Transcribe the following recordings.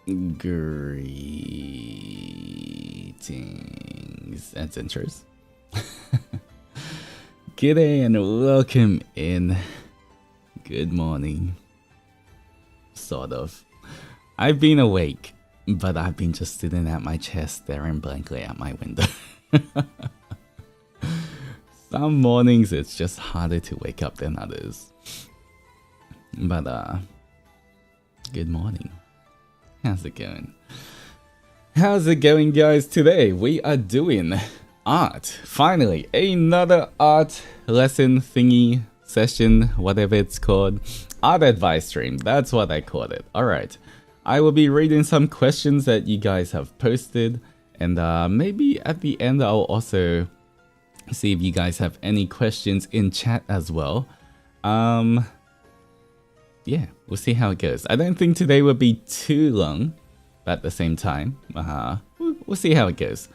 Greetings. That's intros. Good day and welcome in. Good morning. Sort of. I've been awake, but I've been just sitting at my chair staring blankly at my window. Some mornings it's just harder to wake up than others. But good morning. How's it going? How's it going, guys? Today we are doing art. Finally, another art lesson thingy session, whatever it's called. Art advice stream, that's what I called it. Alright, I will be reading some questions that you guys have posted, and maybe at the end I'll also see if you guys have any questions in chat as well. Yeah, we'll see how it goes. I don't think today will be too long, but at the same time, we'll see how it goes.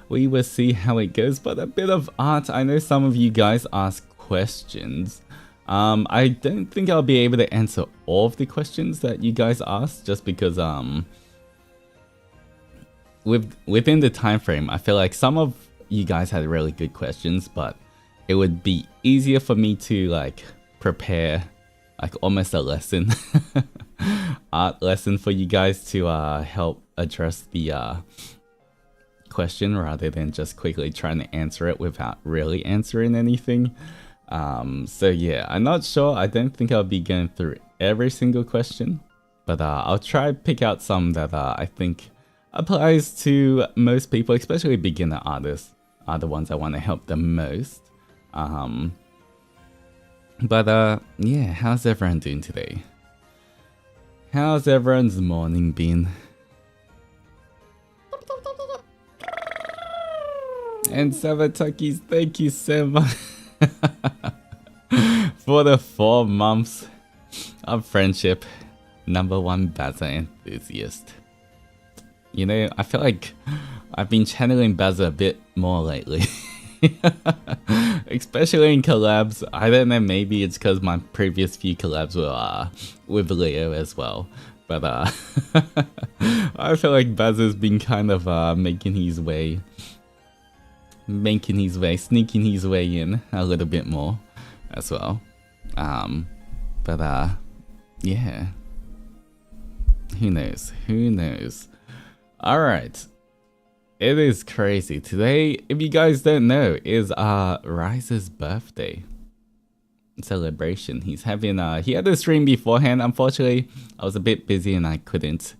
We will see how it goes, but a bit of art. I know some of you guys ask questions. I don't think I'll be able to answer all of the questions that you guys asked, just because within the time frame, I feel like some of you guys had really good questions, but it would be easier for me to like prepare like almost a lesson, art lesson for you guys to help address the question rather than just quickly trying to answer it without really answering anything. So yeah, I'm not sure. I don't think I'll be going through every single question, but I'll try to pick out some that I think applies to most people, especially beginner artists are the ones I want to help the most. But yeah, how's everyone doing today? How's everyone's morning been? And Sabatakis, thank you so much for the 4 months of friendship. #1 Baza enthusiast. You know, I feel like I've been channeling Baza a bit more lately. Especially in collabs. I don't know, maybe it's because my previous few collabs were with Leo as well. But I feel like Baza's been kind of making his way, sneaking his way in a little bit more as well. But yeah. Who knows? Alright. It is crazy. Today, if you guys don't know, is Rise's birthday celebration. He's having he had a stream beforehand. Unfortunately, I was a bit busy and I couldn't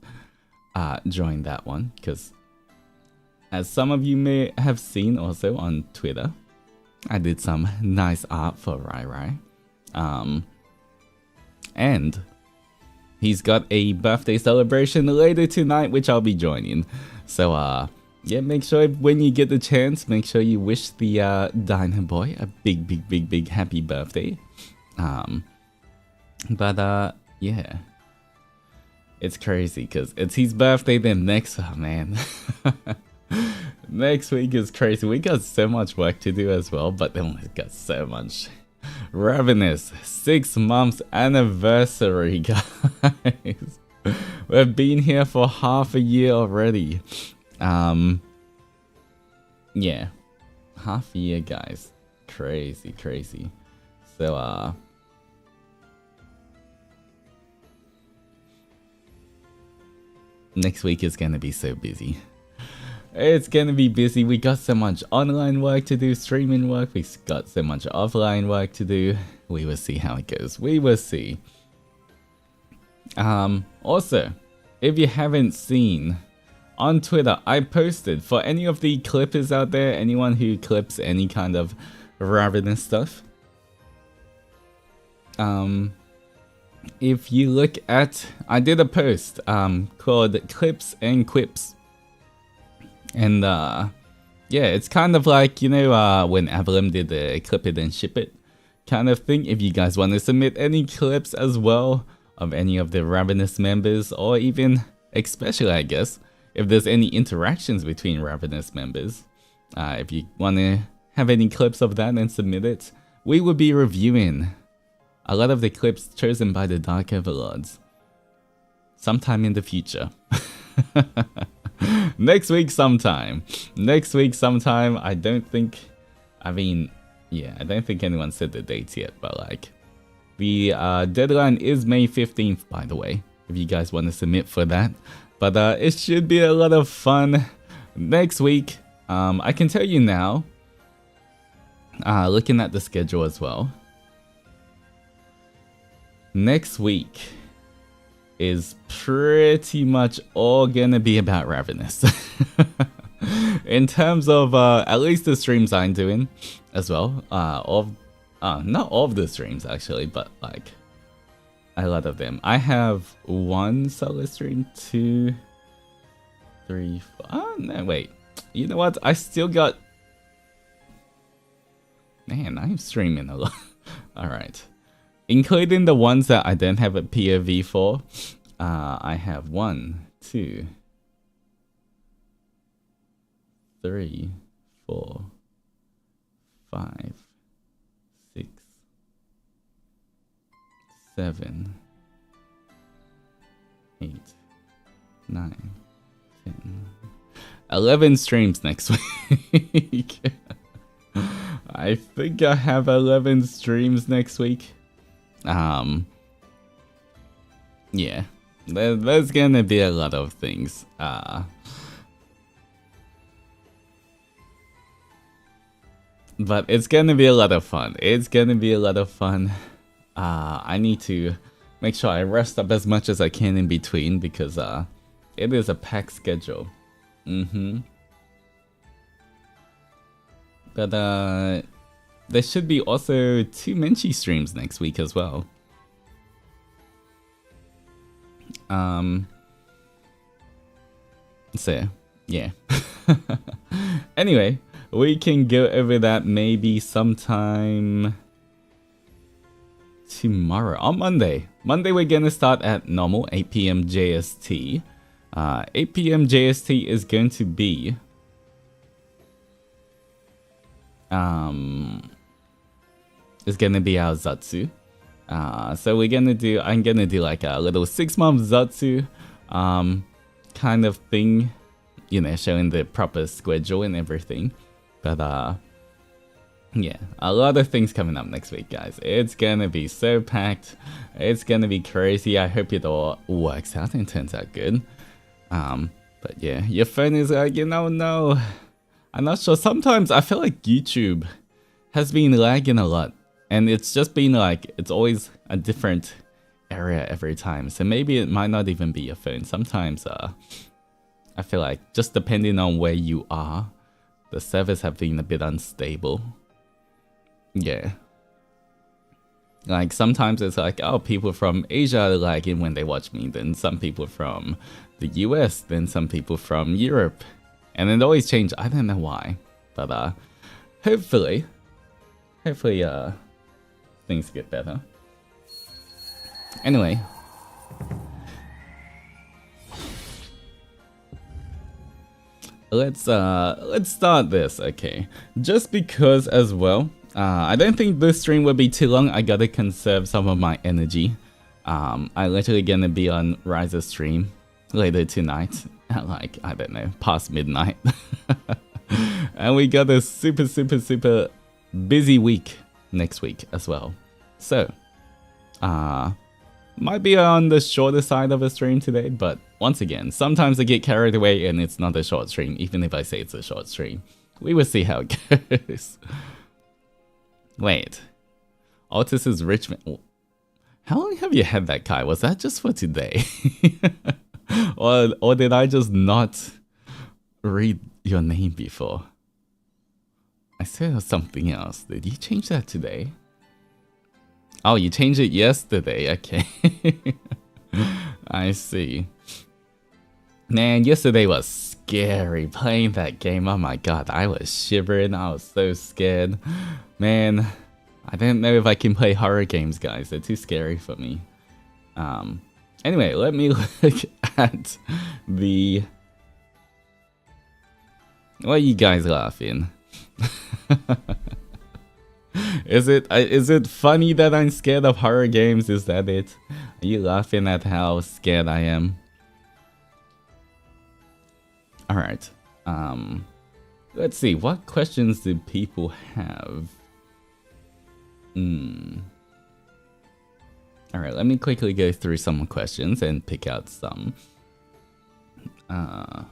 join that one because, as some of you may have seen also on Twitter, I did some nice art for Rai. And he's got a birthday celebration later tonight, which I'll be joining. So yeah, make sure when you get the chance, make sure you wish the Diner Boy a big happy birthday. But yeah, it's crazy because it's his birthday. Then next, oh man, next week is crazy. We got so much work to do as well, but then we got so much. Ravenous 6 months anniversary, guys. We've been here for half a year already. Yeah, half a year, guys. Crazy. So next week is gonna be so busy. It's gonna be busy. We got so much online work to do, streaming work. We got so much offline work to do. We will see how it goes. We will see. Also, if you haven't seen, on Twitter, I posted for any of the clippers out there, anyone who clips any kind of Ravenous stuff. If you look at, I did a post called Clips and Quips. And yeah, it's kind of like, you know, when Avalem did the clip it and ship it kind of thing. If you guys want to submit any clips as well of any of the Ravenous members, or even, especially I guess, if there's any interactions between Ravenous members, if you want to have any clips of that and submit it, we will be reviewing a lot of the clips chosen by the Dark Overlords sometime in the future. Next week sometime. Next week sometime. I don't think anyone said the dates yet, but like the deadline is May 15th, by the way, if you guys want to submit for that. But it should be a lot of fun next week. I can tell you now, looking at the schedule as well, next week is pretty much all gonna be about Ravenous. In terms of at least the streams I'm doing as well, not all of the streams actually, but like a lot of them. I have 1 solo stream, 2, 3, 4. Oh no, wait. You know what? I still got. Man, I'm streaming a lot. All right. Including the ones that I don't have a POV for, I have 1, 2, 3, 4, 5, 6, 7, 8, 9, 10, 11 streams next week. I think I have 11 streams next week. Yeah, there's gonna be a lot of things. But it's gonna be a lot of fun. It's gonna be a lot of fun. I need to make sure I rest up as much as I can in between because it is a packed schedule. But there should be also 2 Menchie streams next week as well. So yeah. Anyway, we can go over that maybe sometime tomorrow, on Monday. Monday we're gonna start at normal 8 PM JST. 8 PM JST is going to be our Zatsu. So I'm gonna do like a little 6-month Zatsu kind of thing, you know, showing the proper schedule and everything. But yeah, a lot of things coming up next week, guys. It's gonna be so packed. It's gonna be crazy. I hope it all works out and turns out good. But yeah, your phone is like, you know, no, I'm not sure. Sometimes I feel like YouTube has been lagging a lot, and it's just been like, it's always a different area every time. So maybe it might not even be your phone. Sometimes I feel like just depending on where you are, the servers have been a bit unstable. Yeah. Like sometimes it's like, oh, people from Asia are lagging when they watch me, then some people from the US, then some people from Europe. And it always changes. I don't know why. But hopefully things get better. Anyway. Let's start this, okay. Just because as well, I don't think this stream will be too long. I gotta conserve some of my energy. I'm literally gonna be on Rise's stream later tonight at like, I don't know, past midnight. And we got a super busy week next week as well. So, might be on the shorter side of a stream today, but once again, sometimes I get carried away and it's not a short stream, even if I say it's a short stream. We will see how it goes. Wait. Altus is Richmond. How long have you had that, Kai? Was that just for today? or did I just not read your name before? I said something else. Did you change that today? Oh, you changed it yesterday. Okay. I see. Man, yesterday was scary playing that game. Oh my god, I was shivering. I was so scared. Man, I don't know if I can play horror games, guys. They're too scary for me. Anyway, let me look at the... Why are you guys laughing? Is it funny that I'm scared of horror games? Is that it? Are you laughing at how scared I am? All right. Let's see. What questions do people have? All right. Let me quickly go through some questions and pick out some. All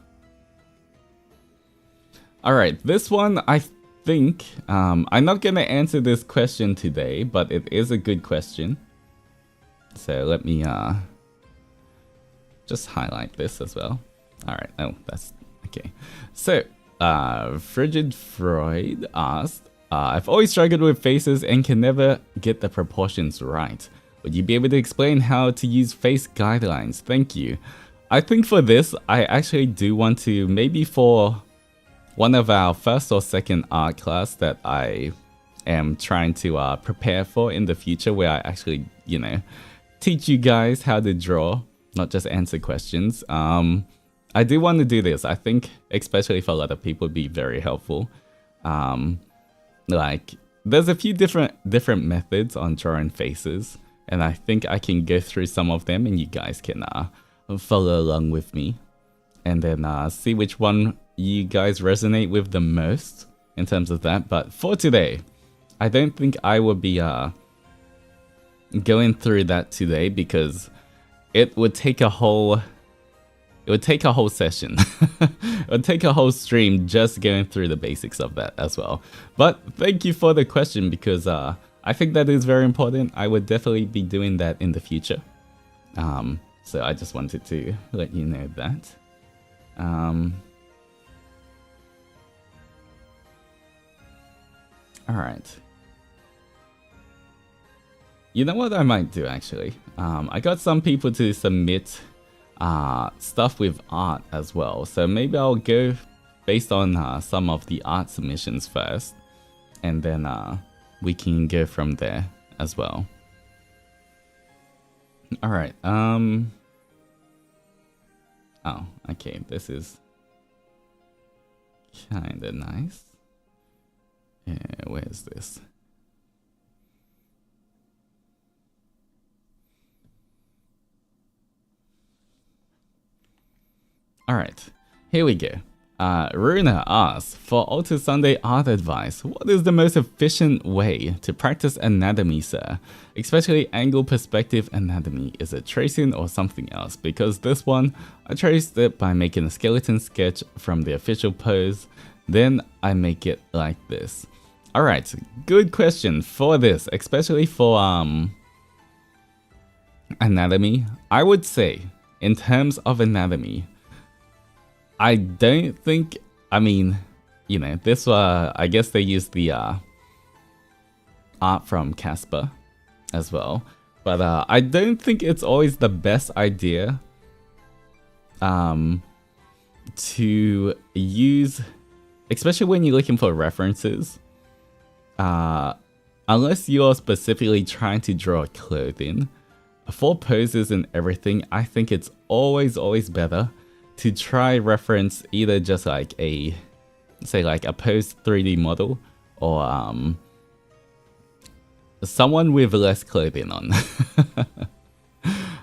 right. This one, I think I'm not gonna answer this question today, but it is a good question. So let me just highlight this as well. All right. Oh, that's okay. So Frigid Freud asked, I've always struggled with faces and can never get the proportions right. Would you be able to explain how to use face guidelines? Thank you. I think for this, I actually do want to, maybe for one of our first or second art class that I am trying to prepare for in the future, where I actually, you know, teach you guys how to draw, not just answer questions. I do want to do this. I think, especially for a lot of people, it'd be very helpful. Like, there's a few different methods on drawing faces, and I think I can go through some of them, and you guys can follow along with me, and then see which one you guys resonate with the most in terms of that. But for today, I don't think I will be going through that today, because it would take a whole session. It would take a whole stream just going through the basics of that as well. But thank you for the question, because I think that is very important. I would definitely be doing that in the future. So I just wanted to let you know that. All right. You know what I might do, actually? I got some people to submit stuff with art as well. So maybe I'll go based on some of the art submissions first, and then we can go from there as well. All right. Oh, okay. This is kind of nice. Where's this? Alright, here we go. Runa asks, for Altus Sunday art advice, what is the most efficient way to practice anatomy, sir? Especially angle perspective anatomy. Is it tracing or something else? Because this one, I traced it by making a skeleton sketch from the official pose, then I make it like this. Alright, good question for this, especially for anatomy. I would say, in terms of anatomy, I don't think, I mean, you know, this, I guess they used the art from Casper as well. But I don't think it's always the best idea to use, especially when you're looking for references, unless you're specifically trying to draw clothing. For poses and everything, I think it's always better to try reference either just like a, say like a pose 3D model, or someone with less clothing on.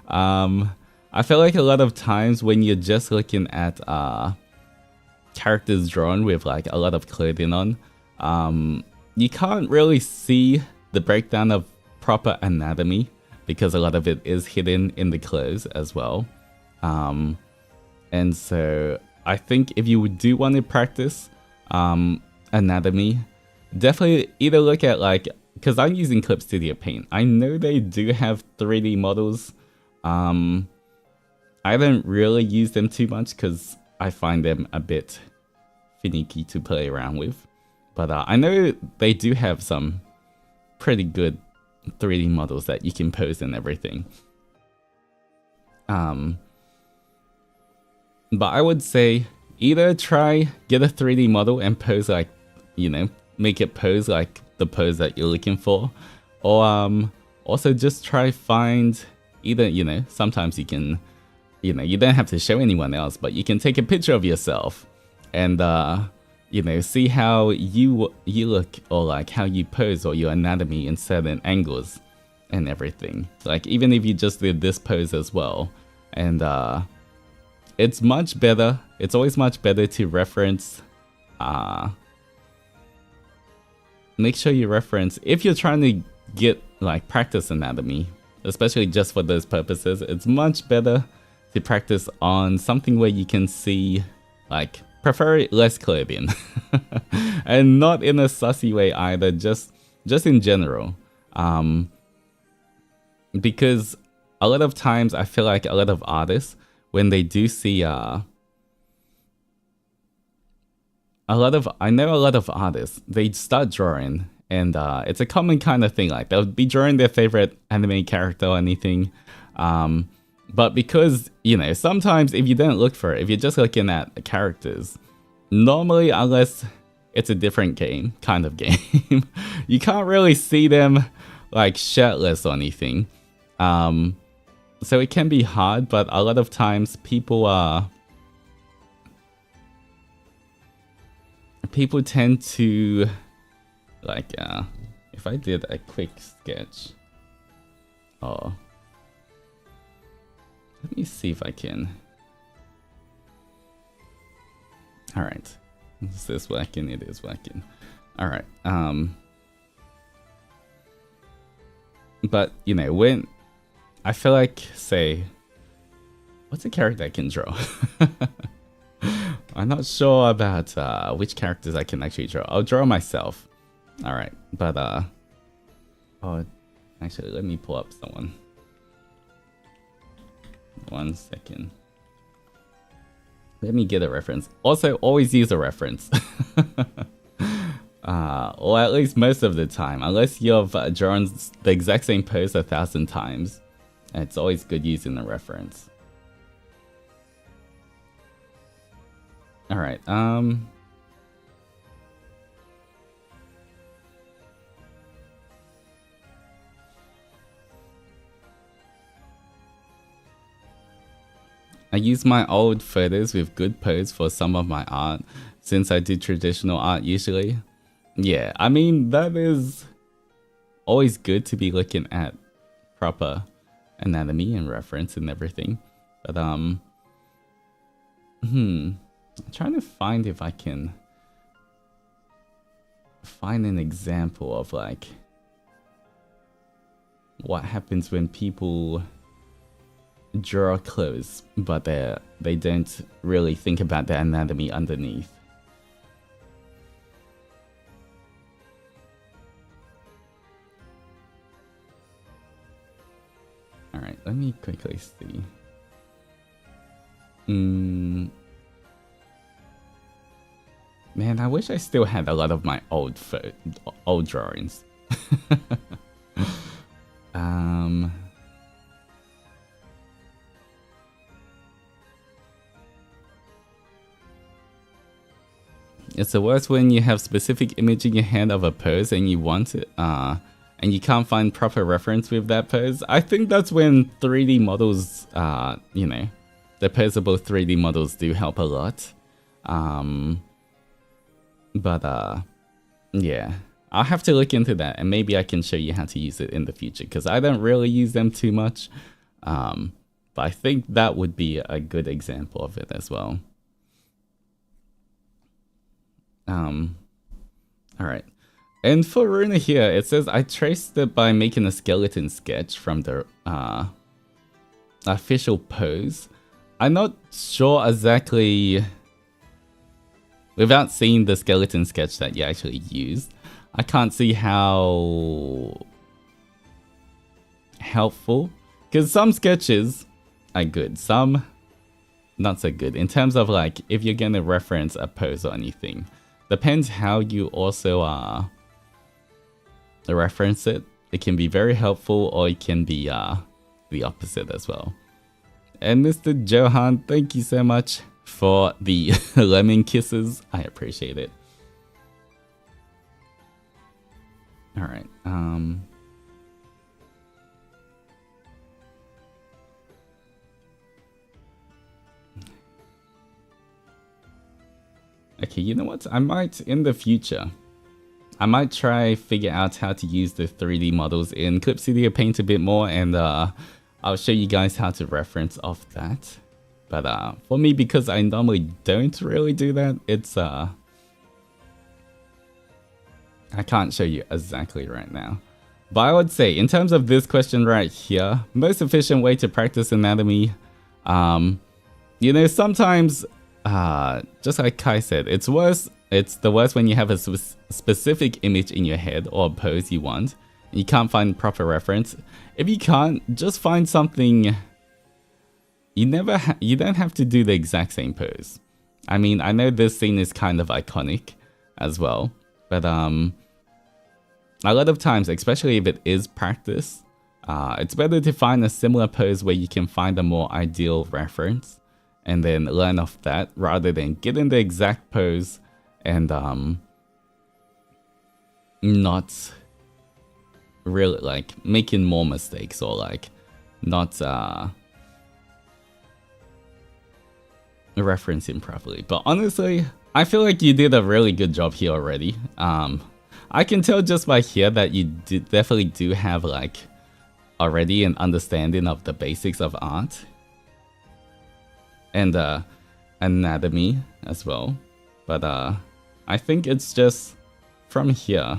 I feel like a lot of times when you're just looking at characters drawn with like a lot of clothing on, you can't really see the breakdown of proper anatomy, because a lot of it is hidden in the clothes as well. And so I think if you do want to practice anatomy, definitely either look at like, because I'm using Clip Studio Paint. I know they do have 3D models. I don't really use them too much because I find them a bit finicky to play around with. But I know they do have some pretty good 3D models that you can pose and everything. But I would say either get a 3D model and pose like, you know, make it pose like the pose that you're looking for. Or also just try find either, you know, sometimes you can, you know, you don't have to show anyone else, but you can take a picture of yourself and, you know, see how you look, or like how you pose, or your anatomy in certain angles and everything. Like even if you just did this pose as well, and it's much better. It's always much better to reference. Make sure you reference if you're trying to get like practice anatomy, especially just for those purposes. It's much better to practice on something where you can see, like, prefer it less clearly in. And not in a sussy way either, just in general. Because a lot of times I feel like a lot of artists, when they do see I know a lot of artists, they start drawing, and it's a common kind of thing. Like, they'll be drawing their favorite anime character or anything. But because, you know, sometimes if you don't look for it, if you're just looking at the characters, normally, unless it's a different kind of game, you can't really see them like shirtless or anything. So it can be hard, but a lot of times people tend to, like, if I did a quick sketch, let me see if I can. Alright, is this working? It is working. Alright, but, you know, when I feel like, say, what's a character I can draw? I'm not sure about which characters I can actually draw. I'll draw myself. Alright, but, oh, actually, let me pull up someone. 1 second. Let me get a reference. Also, always use a reference. Or at least most of the time. Unless you've drawn the exact same pose 1,000 times. It's always good using a reference. Alright, I use my old photos with good pose for some of my art, since I do traditional art usually. Yeah, I mean, that is always good to be looking at proper anatomy and reference and everything. But, I'm trying to find if I can find an example of, like, what happens when people draw clothes, but they don't really think about the anatomy underneath. Alright, let me quickly see. Man, I wish I still had a lot of my old drawings. It's the worst when you have specific image in your hand of a pose and you want it, and you can't find proper reference with that pose. I think that's when 3D models, you know, the posable 3D models do help a lot. But yeah, I'll have to look into that, and maybe I can show you how to use it in the future, because I don't really use them too much. But I think that would be a good example of it as well. Alright. And for Runa here, it says, I traced it by making a skeleton sketch from the official pose. I'm not sure exactly, without seeing the skeleton sketch that you actually used, I can't see how helpful, because some sketches are good, some not so good, in terms of, like, if you're gonna reference a pose or anything. Depends how you also reference it. It can be very helpful, or it can be the opposite as well. And Mr. Johan, thank you so much for the lemon kisses. I appreciate it. Alright, okay, you know what? I might, in the future, I might try figure out how to use the 3D models in Clip Studio Paint a bit more, and I'll show you guys how to reference off that. But for me, because I normally don't really do that, it's I can't show you exactly right now. But I would say, in terms of this question right here, most efficient way to practice anatomy, you know, sometimes, just like Kai said, it's the worst when you have a specific image in your head or a pose you want, and you can't find proper reference. If you can't, just find something. You don't have to do the exact same pose. I mean, I know this scene is kind of iconic as well, but a lot of times, especially if it is practice, it's better to find a similar pose where you can find a more ideal reference and then learn off that rather than getting the exact pose and not really like making more mistakes or like not referencing properly. But honestly, I feel like you did a really good job here already. I can tell just by here that you definitely do have like already an understanding of the basics of art and anatomy as well. But I think it's just from here.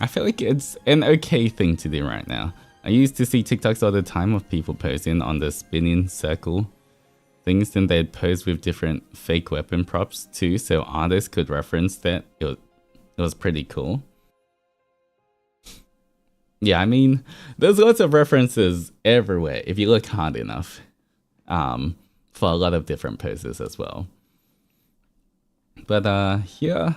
I feel like it's an okay thing to do right now. I used to see TikToks all the time of people posing on the spinning circle things, and they'd pose with different fake weapon props too, so artists could reference that. It was pretty cool. Yeah, I mean, there's lots of references everywhere if you look hard enough, for a lot of different poses as well. But here.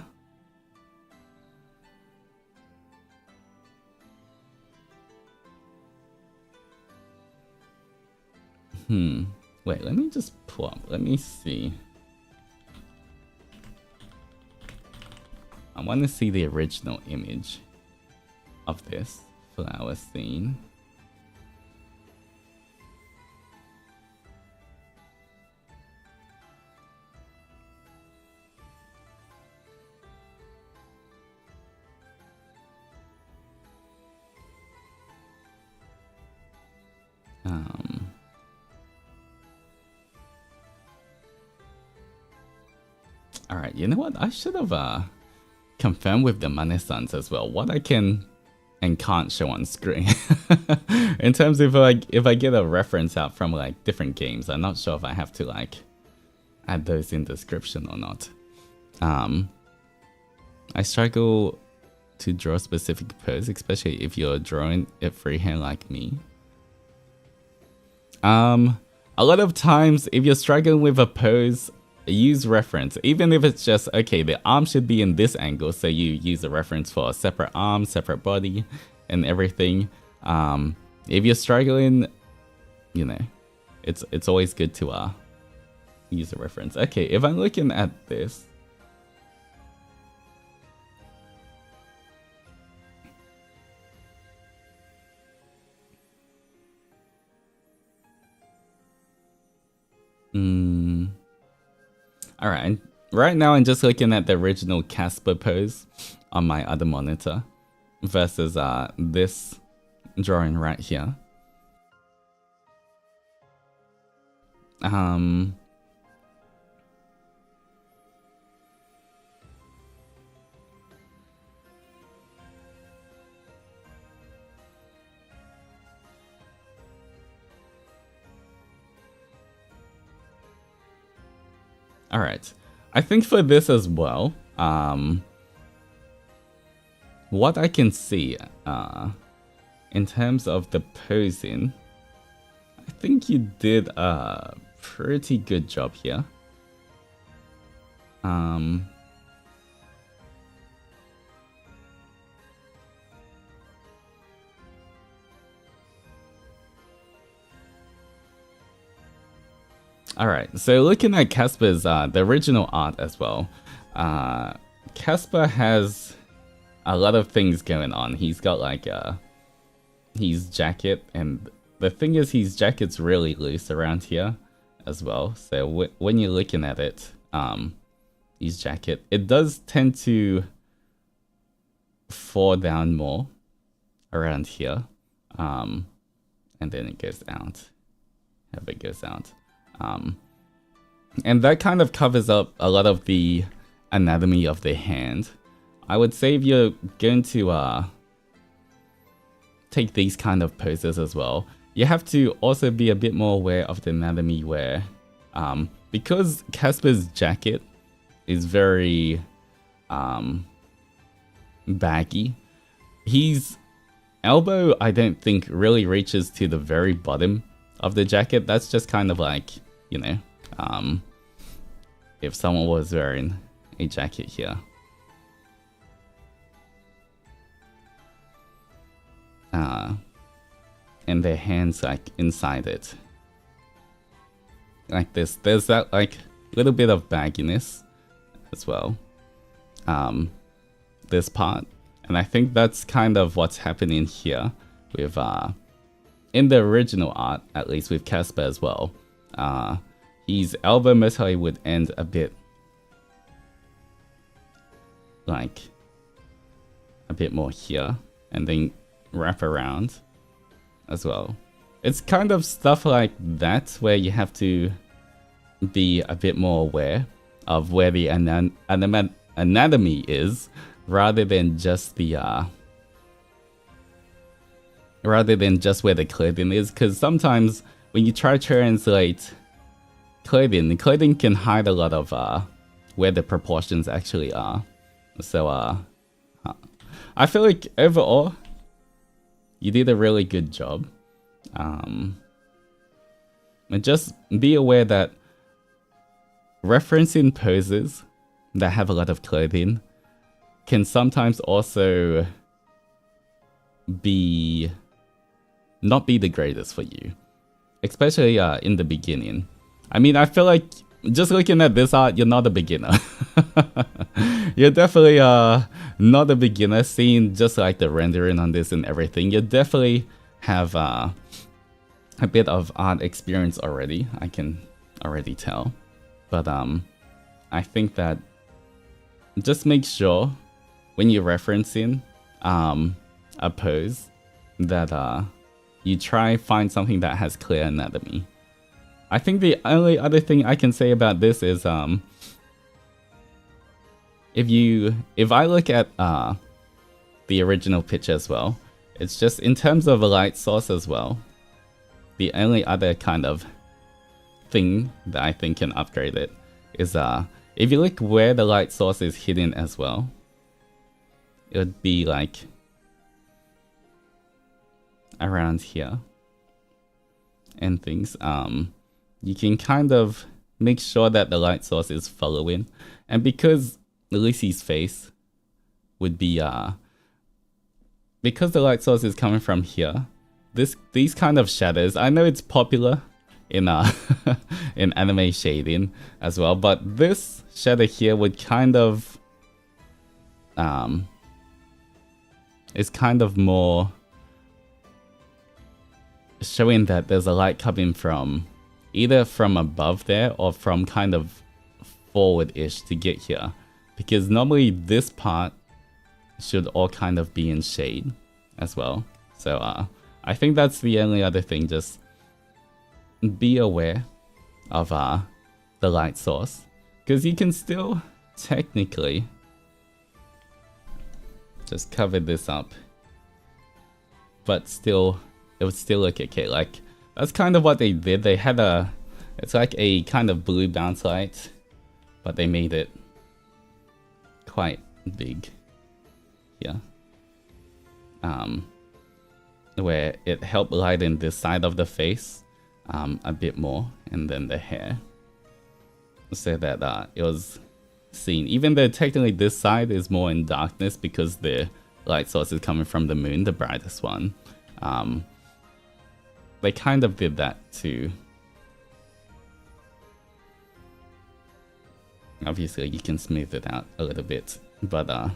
Wait, let me just pull up. Let me see. I want to see the original image of this flower scene. Alright, you know what? I should have confirmed with the Mane-sans as well what I can and can't show on screen. In terms of if I get a reference out from like different games, I'm not sure if I have to like add those in description or not. I struggle to draw a specific pose, especially if you're drawing it freehand like me. A lot of times, if you're struggling with a pose, use reference, even if it's just, okay, the arm should be in this angle, so you use a reference for a separate arm, separate body, and everything. If you're struggling, you know, it's always good to use a reference. Okay, if I'm looking at this, alright, right now I'm just looking at the original Casper pose on my other monitor versus this drawing right here. Alright, I think for this as well, what I can see in terms of the posing, I think you did a pretty good job here. Alright, so looking at Casper's, the original art as well, Casper has a lot of things going on. He's got like his jacket, and the thing is his jacket's really loose around here, as well. So when you're looking at it, his jacket, it does tend to fall down more around here, and then it goes out. Have it goes out, and that kind of covers up a lot of the anatomy of the hand. I would say if you're going to take these kind of poses as well, you have to also be a bit more aware of the anatomy where, because Casper's jacket is very baggy, his elbow I don't think really reaches to the very bottom of the jacket. That's just kind of like, you know, if someone was wearing a jacket here. And their hands like inside it. Like this. There's that like little bit of bagginess as well. This part. And I think that's kind of what's happening here with in the original art, at least with Casper as well. His elbow mostly would end a bit like a bit more here and then wrap around as well. It's kind of stuff like that where you have to be a bit more aware of where the anatomy is, rather than just the rather than just where the clothing is, because sometimes when you try to translate clothing can hide a lot of where the proportions actually are. So I feel like overall you did a really good job. And just be aware that referencing poses that have a lot of clothing can sometimes also not be the greatest for you, especially in the beginning. I mean, I feel like just looking at this art, you're not a beginner. You're definitely not a beginner. Seeing just like the rendering on this and everything, you definitely have a bit of art experience already. I can already tell. But I think that just make sure when you're referencing a pose that you try find something that has clear anatomy. I think the only other thing I can say about this is if I look at the original picture as well, it's just in terms of a light source as well. The only other kind of thing that I think can upgrade it is if you look where the light source is hidden as well, it would be like around here and things. You can kind of make sure that the light source is following, and because Lucy's face would be because the light source is coming from here, these kind of shadows, I know it's popular in in anime shading as well, but this shadow here would kind of is kind of more showing that there's a light coming from either from above there or from kind of forward-ish to get here, because normally this part should all kind of be in shade as well. So I think that's the only other thing. Just be aware of the light source, because you can still technically just cover this up, but still it would still look okay. Like that's kind of what they did. They had it's like a kind of blue bounce light, but they made it quite big here, where it helped lighten this side of the face a bit more, and then the hair, so that it was seen, even though technically this side is more in darkness because the light source is coming from the moon, the brightest one. They kind of did that too. Obviously you can smooth it out a little bit, but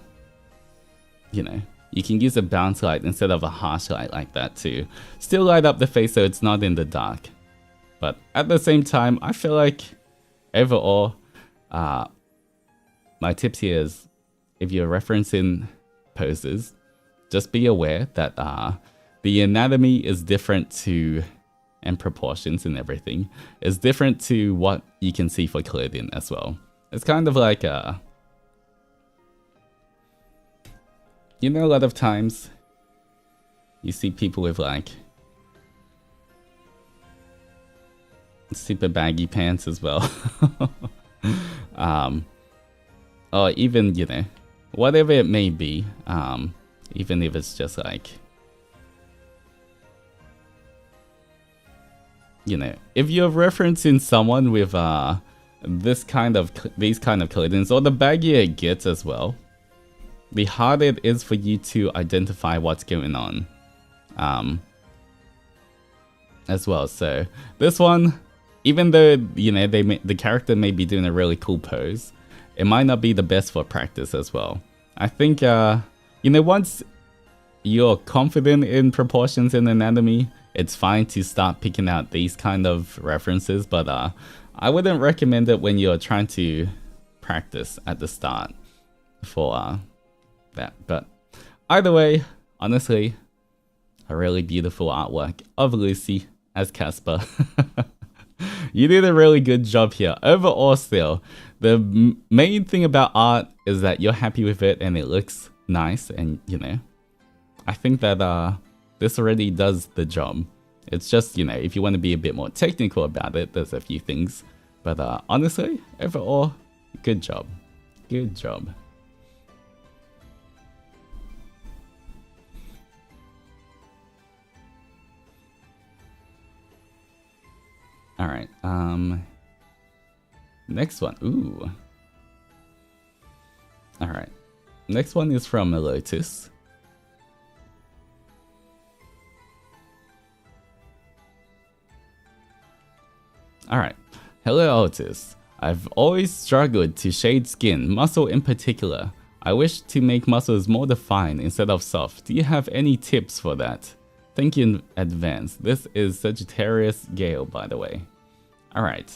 you know, you can use a bounce light instead of a harsh light like that to still light up the face so it's not in the dark But at the same time, I feel like overall, my tips here is if you're referencing poses, just be aware that the anatomy is different to, and proportions and everything, is different to what you can see for clothing as well. It's kind of like, you know, a lot of times you see people with like super baggy pants as well. Or even, you know, whatever it may be, even if it's just like, you know, if you're referencing someone with these kind of clothing, or the baggier it gets as well, the harder it is for you to identify what's going on, as well. So this one, even though, you know, the character may be doing a really cool pose, it might not be the best for practice as well. I think, you know, once you're confident in proportions and anatomy, it's fine to start picking out these kind of references, but I wouldn't recommend it when you're trying to practice at the start for that. But either way, honestly, a really beautiful artwork of Lucy as Casper. You did a really good job here. Overall still, the main thing about art is that you're happy with it and it looks nice, and you know, I think that this already does the job. It's just, you know, if you want to be a bit more technical about it, there's a few things. But honestly, overall, good job. Good job. Alright, next one. Ooh. Alright. Next one is from Altus. Alright. Hello, Altus. I've always struggled to shade skin, muscle in particular. I wish to make muscles more defined instead of soft. Do you have any tips for that? Thank you in advance. This is Sagittarius Gale, by the way. Alright.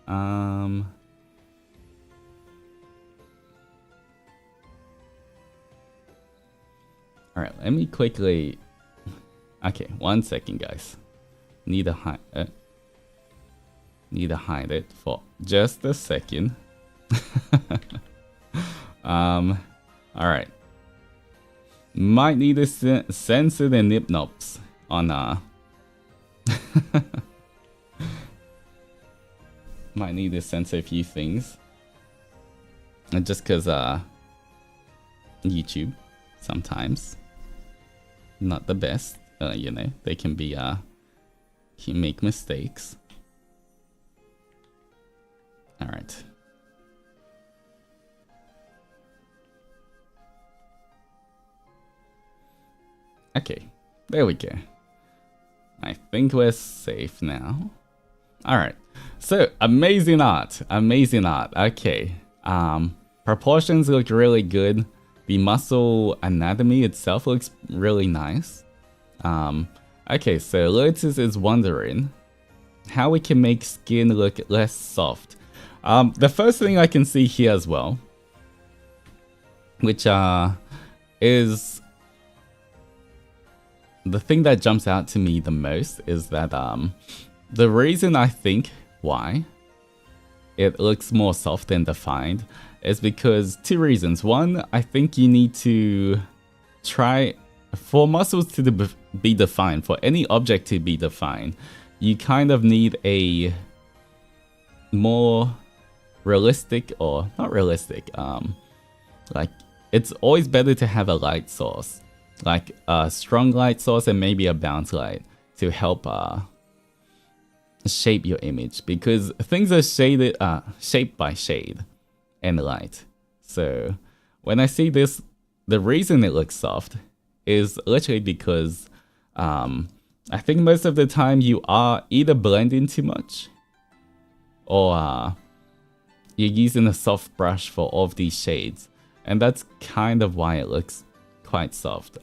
Alright, let me quickly... Okay, 1 second, guys. Need to hide it for just a second. Alright. Might need to censor the nip nops on might need to censor a few things. And just cause YouTube sometimes not the best. You know, they can be can make mistakes. Alright. Okay, there we go. I think we're safe now. Alright, so amazing art, amazing art. Okay, proportions look really good. The muscle anatomy itself looks really nice. Okay, so Lotus is wondering how we can make skin look less soft. The first thing I can see here as well, which is the thing that jumps out to me the most, is that the reason I think why it looks more soft and defined is because 2 reasons. One, I think you need to try for muscles to be defined, for any object to be defined, you kind of need a more realistic, or not realistic, like it's always better to have a light source, like a strong light source and maybe a bounce light to help shape your image, because things are shaded, shaped by shade and light. So when I see this, the reason it looks soft is literally because I think most of the time you are either blending too much, or you're using a soft brush for all of these shades, and that's kind of why it looks quite soft.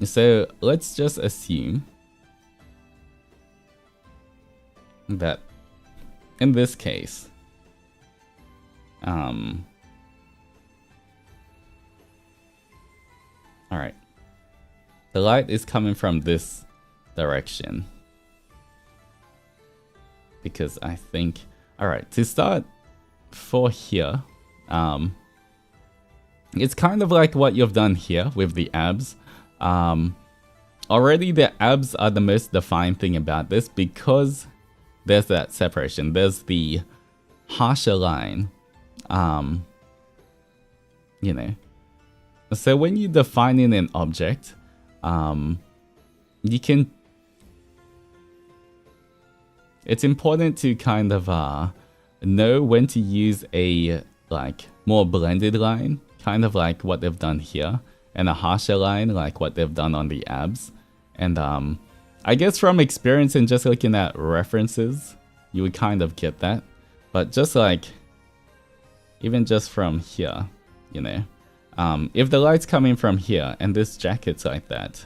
So let's just assume that in this case, alright, the light is coming from this direction. Because I think, alright, to start for here, it's kind of like what you've done here with the abs. Already the abs are the most defined thing about this because there's that separation. There's the harsher line, you know. So when you define in an object, you can... It's important to kind of know when to use a like more blended line, kind of like what they've done here, and a harsher line like what they've done on the abs. And I guess from experience and just looking at references, you would kind of get that. But just like, even just from here, you know, if the light's coming from here and this jacket's like that,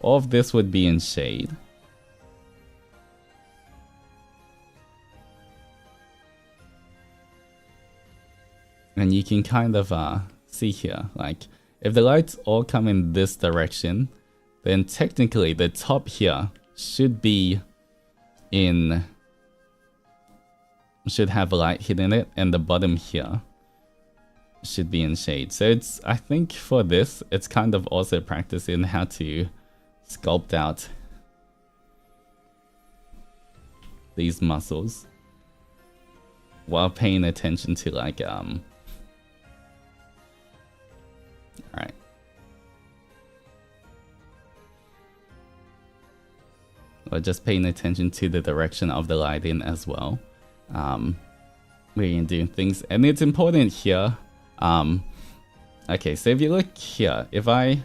all of this would be in shade. And you can kind of see here, like, if the lights all come in this direction, then technically the top here should be in... should have light hitting it, and the bottom here should be in shade. So it's, I think for this, it's kind of also practicing how to sculpt out these muscles while paying attention to like, alright. Or just paying attention to the direction of the lighting as well. Where you're doing things. And it's important here. Okay, so if you look here, if I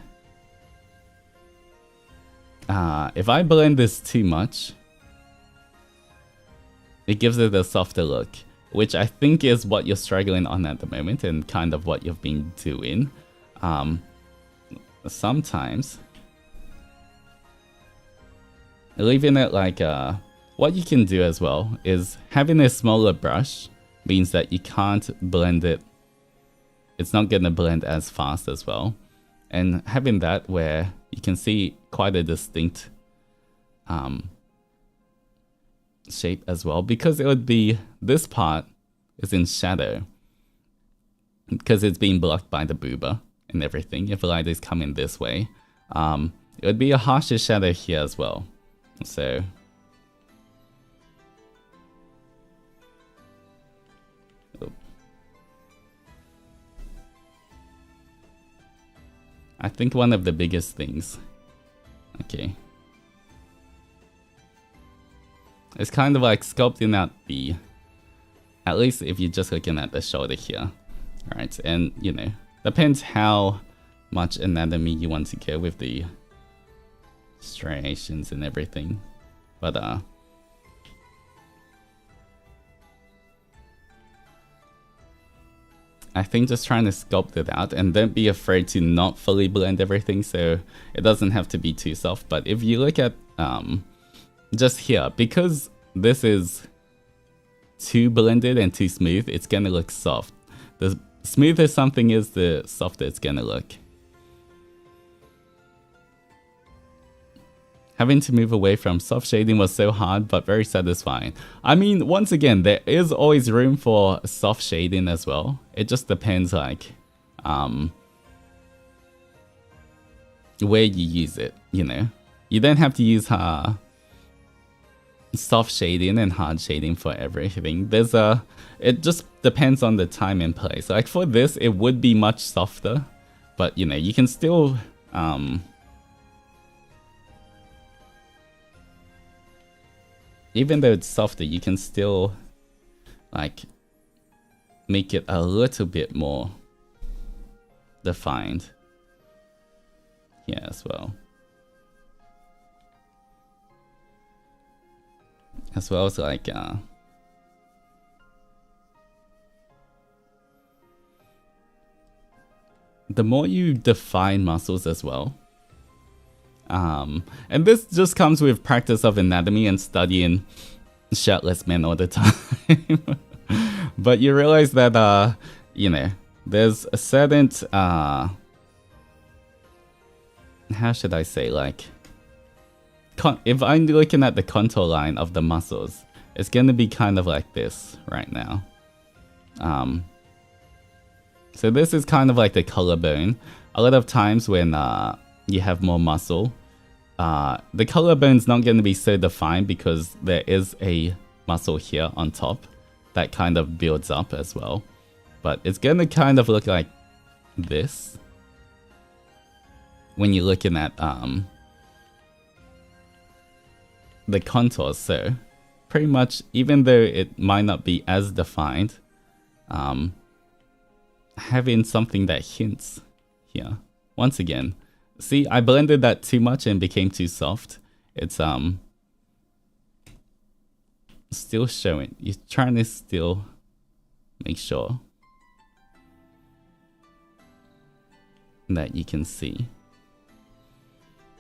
blend this too much, it gives it a softer look, which I think is what you're struggling on at the moment and kind of what you've been doing. Sometimes leaving it like what you can do as well is having a smaller brush means that you can't blend it. It's not going to blend as fast as well. And having that where you can see quite a distinct shape as well, because it would be, this part is in shadow because it's being blocked by the booba and everything. If the light is coming this way, it would be a harsher shadow here as well. So I think one of the biggest things, okay, it's kind of like sculpting out the, at least if you're just looking at the shoulder here, alright, and you know, depends how much anatomy you want to go with the striations and everything, but I think just trying to sculpt it out, and don't be afraid to not fully blend everything so it doesn't have to be too soft. But if you look at just here, because this is too blended and too smooth, it's gonna look soft. The smoother something is, the softer it's gonna look. Having to move away from soft shading was so hard, but very satisfying. I mean, once again, there is always room for soft shading as well. It just depends, like, where you use it, you know? You don't have to use soft shading and hard shading for everything. There's it just depends on the time and place. Like for this, it would be much softer, but you know, you can still, even though it's softer, you can still like make it a little bit more defined here as well. As well as like the more you define muscles as well, and this just comes with practice of anatomy and studying shirtless men all the time. But you realize that, you know, there's a certain, how should I say, like, if I'm looking at the contour line of the muscles, it's gonna be kind of like this right now. So this is kind of like the collarbone. A lot of times when you have more muscle, the collarbone's not going to be so defined because there is a muscle here on top that kind of builds up as well. But it's going to kind of look like this when you're looking at the contours. So pretty much, even though it might not be as defined, having something that hints here. Once again, see, I blended that too much and became too soft. It's still showing. You're trying to still make sure that you can see.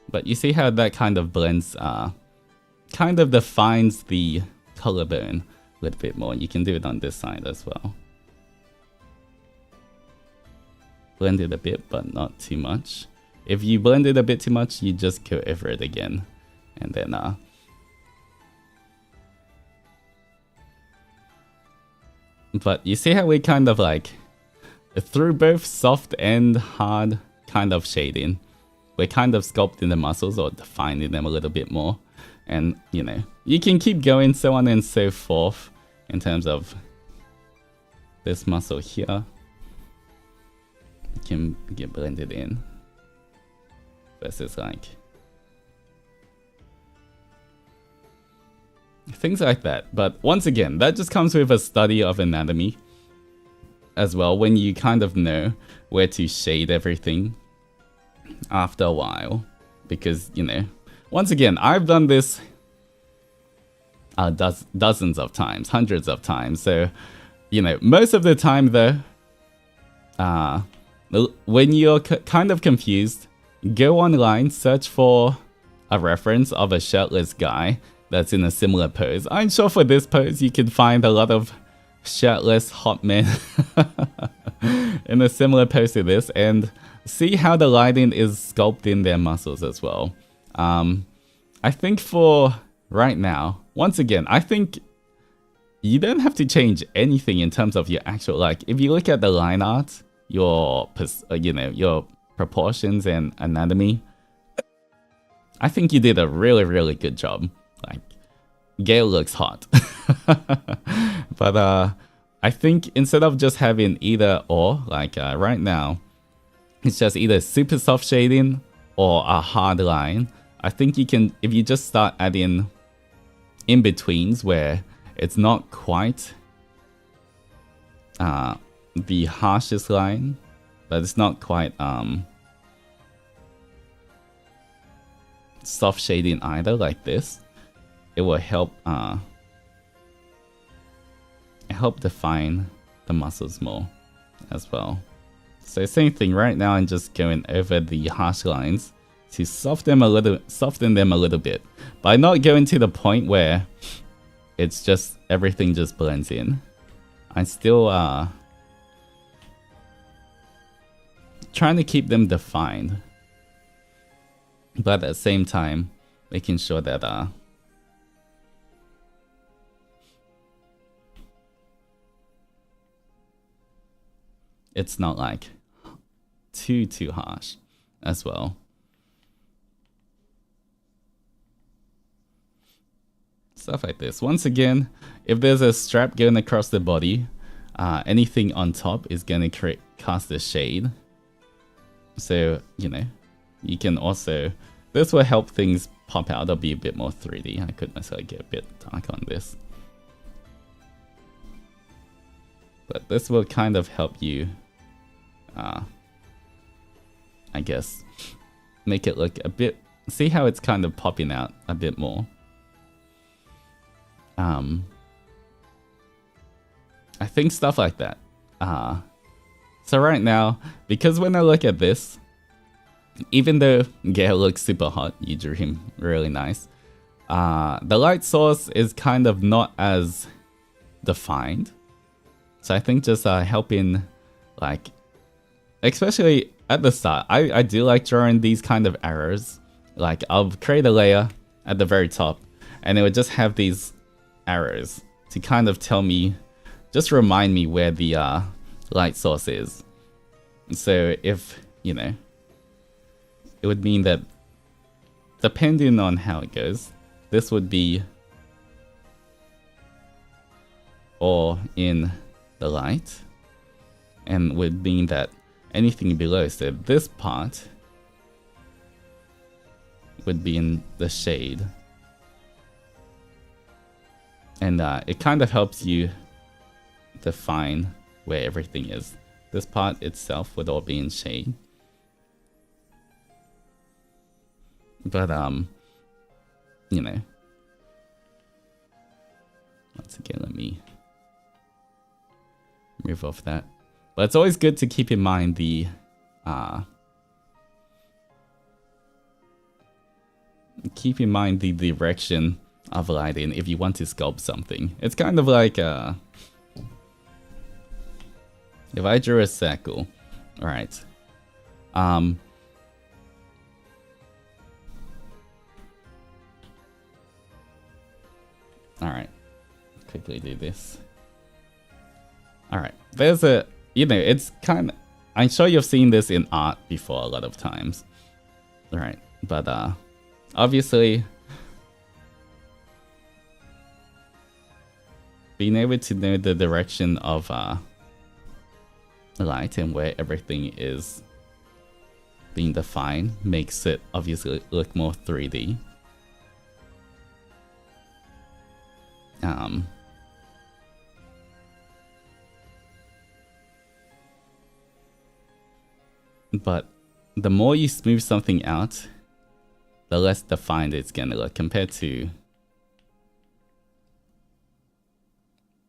But you see how that kind of blends, kind of defines the collarbone a little bit more. You can do it on this side as well. Blend it a bit, but not too much. If you blend it a bit too much, you just go over it again. And then, but you see how we kind of like, through both soft and hard kind of shading, we're kind of sculpting the muscles or defining them a little bit more. And, you know, you can keep going, so on and so forth, in terms of this muscle here. Can get blended in versus like things like that. But once again, that just comes with a study of anatomy as well, when you kind of know where to shade everything after a while. Because, you know, once again, I've done this dozens of times, hundreds of times. So, you know, most of the time though, when you're kind of confused, go online, search for a reference of a shirtless guy that's in a similar pose. I'm sure for this pose you can find a lot of shirtless hot men in a similar pose to this, and see how the lighting is sculpting their muscles as well. I think for right now, once again, I think you don't have to change anything in terms of your actual, like, if you look at the line art, your proportions and anatomy, I think you did a really, really good job. Like, Gale looks hot. But I think instead of just having either or, like right now, it's just either super soft shading or a hard line. I think you can, if you just start adding in-betweens where it's not quite the harshest line, but it's not quite soft shading either, like this, it will help define the muscles more as well. So same thing right now, I'm just going over the harsh lines to soften them a little bit, but not going to the point where it's just everything just blends in. I'm still trying to keep them defined, but at the same time making sure that it's not like too harsh as well. Stuff like this. Once again, if there's a strap going across the body, anything on top is going to cast a shade. So, you know, you can also, this will help things pop out or be a bit more 3D. I could necessarily get a bit dark on this, but this will kind of help you, I guess, make it look a bit, see how it's kind of popping out a bit more. I think stuff like that. So right now, because when I look at this, even though Gale looks super hot, you drew him really nice, the light source is kind of not as defined. So I think just helping, like, especially at the start, I do like drawing these kind of arrows. Like, I'll create a layer at the very top, and it would just have these arrows to kind of tell me, just remind me where the light source is. So if, you know, it would mean that depending on how it goes, this would be all in the light, and would mean that anything below, so this part would be in the shade. And it kind of helps you define where everything is. This part itself would all be in shade. But, you know. Once again, let me move off that. But it's always good to keep in mind the, direction of lighting if you want to sculpt something. It's kind of like if I drew a circle, alright. Alright, quickly do this. Alright, there's a, you know, it's kind of, I'm sure you've seen this in art before a lot of times. Alright, but obviously, being able to know the direction of light and where everything is being defined makes it obviously look more 3D. But the more you smooth something out, the less defined it's gonna look compared to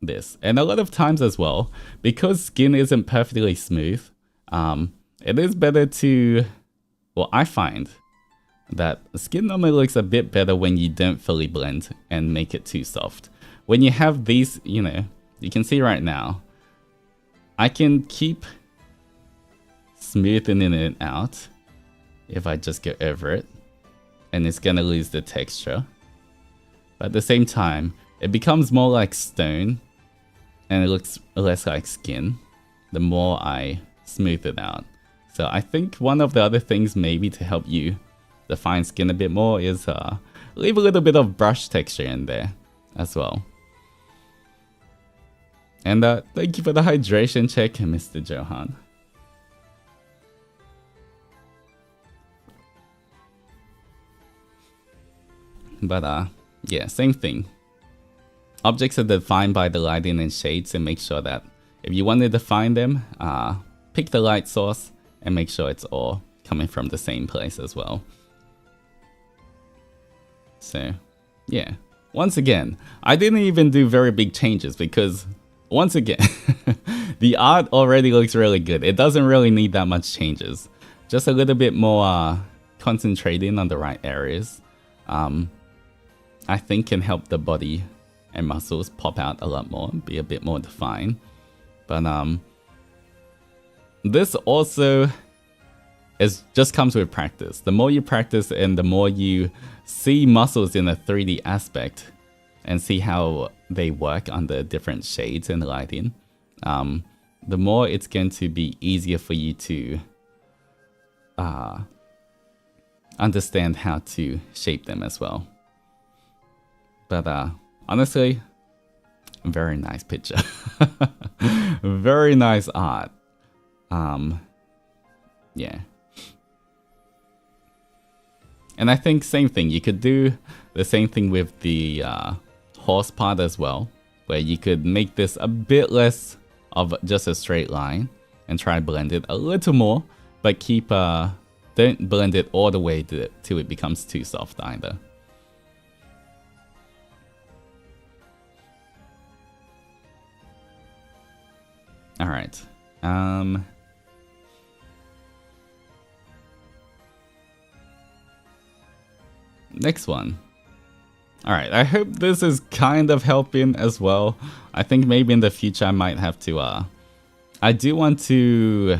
this. And a lot of times as well, because skin isn't perfectly smooth, it is better to, well, I find that skin normally looks a bit better when you don't fully blend and make it too soft. When you have these, you know, you can see right now, I can keep smoothing it out if I just go over it, and it's gonna lose the texture. But at the same time, it becomes more like stone and it looks less like skin the more I smooth it out. So I think one of the other things maybe to help you define skin a bit more is leave a little bit of brush texture in there as well. And thank you for the hydration check, Mr. Johan. But yeah, same thing. Objects are defined by the lighting and shades, and make sure that if you want to define them, pick the light source and make sure it's all coming from the same place as well. So yeah, once again, I didn't even do very big changes because once again, the art already looks really good. It doesn't really need that much changes. Just a little bit more concentrating on the right areas. I think can help the body and muscles pop out a lot more, be a bit more defined. But this also just comes with practice. The more you practice and the more you see muscles in a 3D aspect and see how they work under different shades and lighting, the more it's going to be easier for you to understand how to shape them as well. But honestly, very nice picture. Very nice art. Yeah. And I think same thing. You could do the same thing with the horse part as well, where you could make this a bit less of just a straight line and try to blend it a little more, but keep don't blend it all the way till it becomes too soft either. All right. Next one. Alright, I hope this is kind of helping as well. I think maybe in the future I might have to, I do want to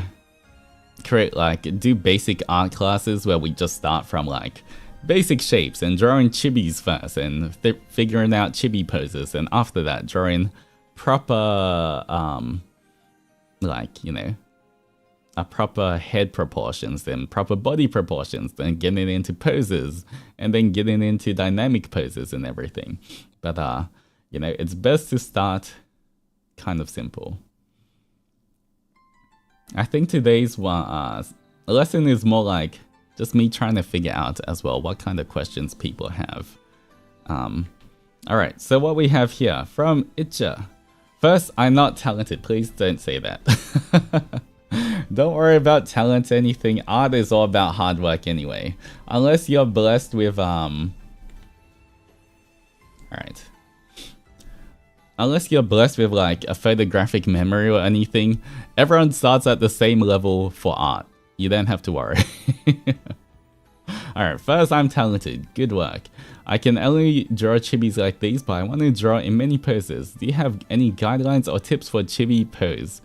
create, like, do basic art classes where we just start from, like, basic shapes and drawing chibis first and figuring out chibi poses, and after that drawing proper, like, you know, proper head proportions, then proper body proportions, then getting into poses, and then getting into dynamic poses and everything. But, you know, it's best to start kind of simple. I think today's lesson is more like just me trying to figure out as well what kind of questions people have. Alright, so what we have here from Itcha. First, I'm not talented. Please don't say that. Don't worry about talent or anything. Art is all about hard work anyway. Unless you're blessed with, Alright. Unless you're blessed with, like, a photographic memory or anything, everyone starts at the same level for art. You don't have to worry. Alright, first, I'm talented. Good work. I can only draw chibis like these, but I want to draw in many poses. Do you have any guidelines or tips for chibi pose?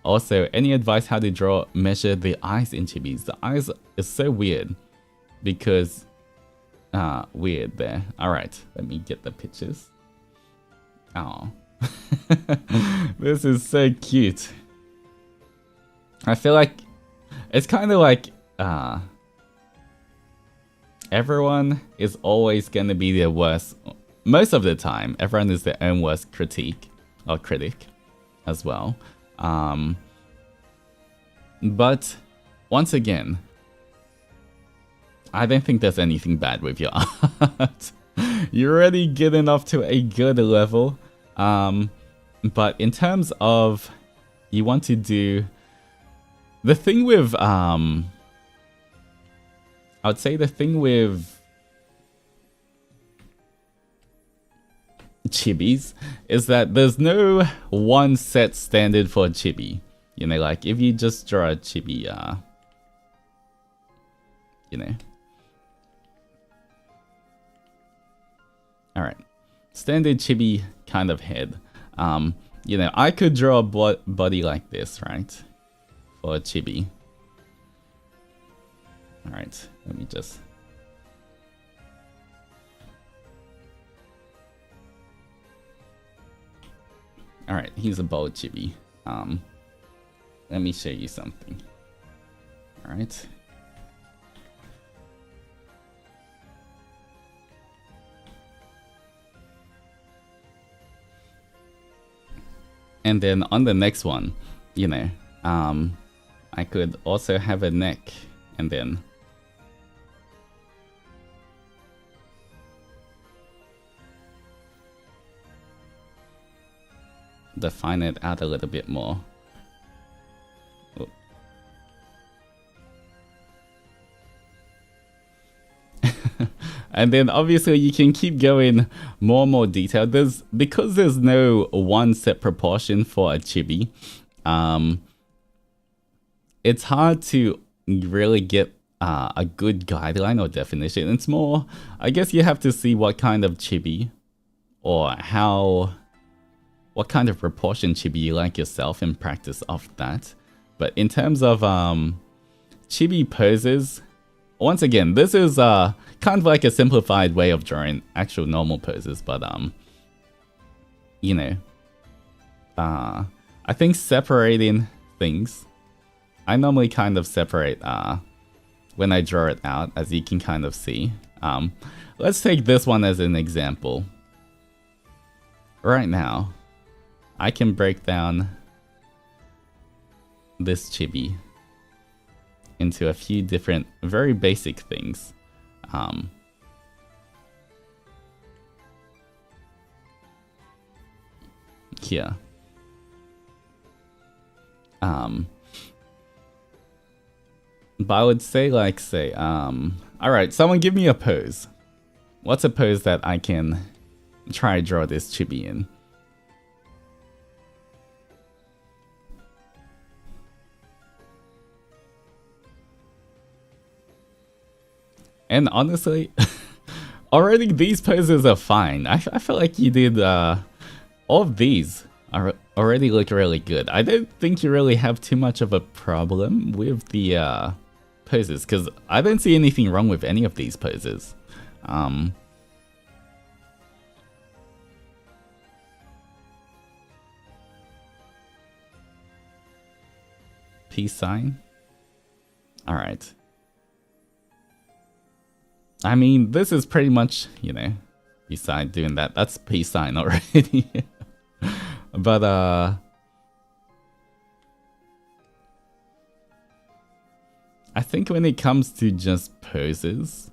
Also, any advice how to measure the eyes in chibis? The eyes is so weird because, weird there. Alright, let me get the pictures. Oh, this is so cute. I feel like it's kind of like, everyone is always going to be their worst. Most of the time, everyone is their own worst critic as well. But once again, I don't think there's anything bad with your art. You're already getting up to a good level. But in terms of you want to do the thing with I would say the thing with chibis is that there's no one set standard for a chibi. You know, like if you just draw a chibi, you know. Alright, standard chibi kind of head. You know, I could draw a body like this, right? For a chibi. Alright, let me just... Alright, he's a bold chibi. Let me show you something. Alright. And then on the next one, you know, I could also have a neck and then define it out a little bit more. Oh. And then obviously you can keep going more and more detailed. Because there's no one set proportion for a chibi, it's hard to really get a good guideline or definition. It's more, I guess you have to see what kind of chibi or what kind of proportion chibi you like yourself and practice off that. But in terms of chibi poses, once again, this is kind of like a simplified way of drawing actual normal poses, but you know, I think separating things, I normally kind of separate when I draw it out, as you can kind of see. Let's take this one as an example. Right now, I can break down this chibi into a few different, very basic things. Here. But I would say, like, alright, someone give me a pose. What's a pose that I can try to draw this chibi in? And honestly, already these poses are fine. I feel like you did all of these are already look really good. I don't think you really have too much of a problem with the poses, because I don't see anything wrong with any of these poses. Peace sign. All right. I mean, this is pretty much, you know, beside doing that, that's peace sign already. But I think when it comes to just poses,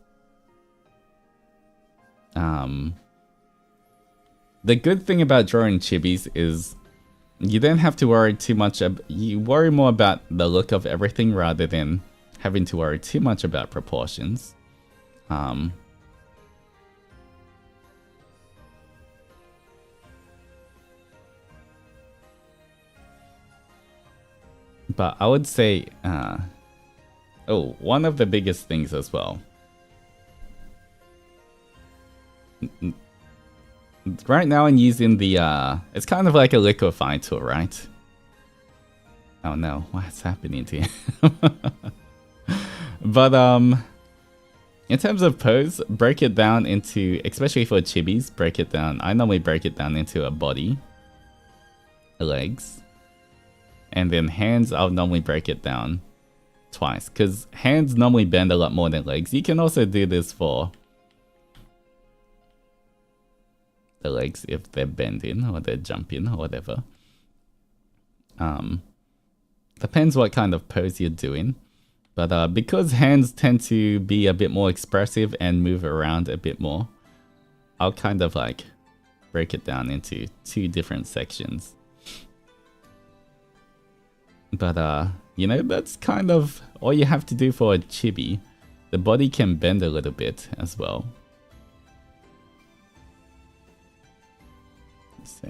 the good thing about drawing chibis is you don't have to worry too much. You worry more about the look of everything rather than having to worry too much about proportions. But I would say, oh, one of the biggest things as well. Right now I'm using the, it's kind of like a liquefy tool, right? Oh no, what's happening to you? But, in terms of pose, break it down into, especially for chibis, break it down. I normally break it down into a body, legs, and then hands, I'll normally break it down twice, because hands normally bend a lot more than legs. You can also do this for the legs if they're bending or they're jumping or whatever. Depends what kind of pose you're doing. But because hands tend to be a bit more expressive and move around a bit more, I'll kind of like break it down into two different sections. But you know, that's kind of all you have to do for a chibi. The body can bend a little bit as well. So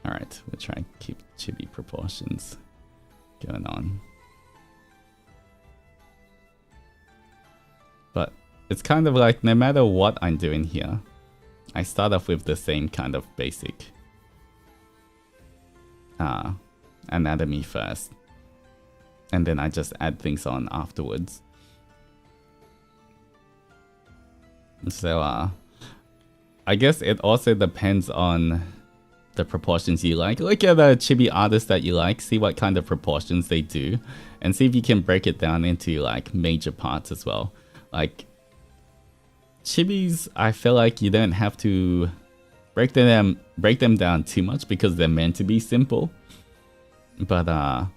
alright, we'll try and keep chibi proportions going on. But it's kind of like no matter what I'm doing here, I start off with the same kind of basic anatomy first. And then I just add things on afterwards. So I guess it also depends on the proportions you like. Look at the chibi artists that you like, see what kind of proportions they do, and see if you can break it down into like major parts as well. Like chibis, I feel like you don't have to break them down too much because they're meant to be simple. But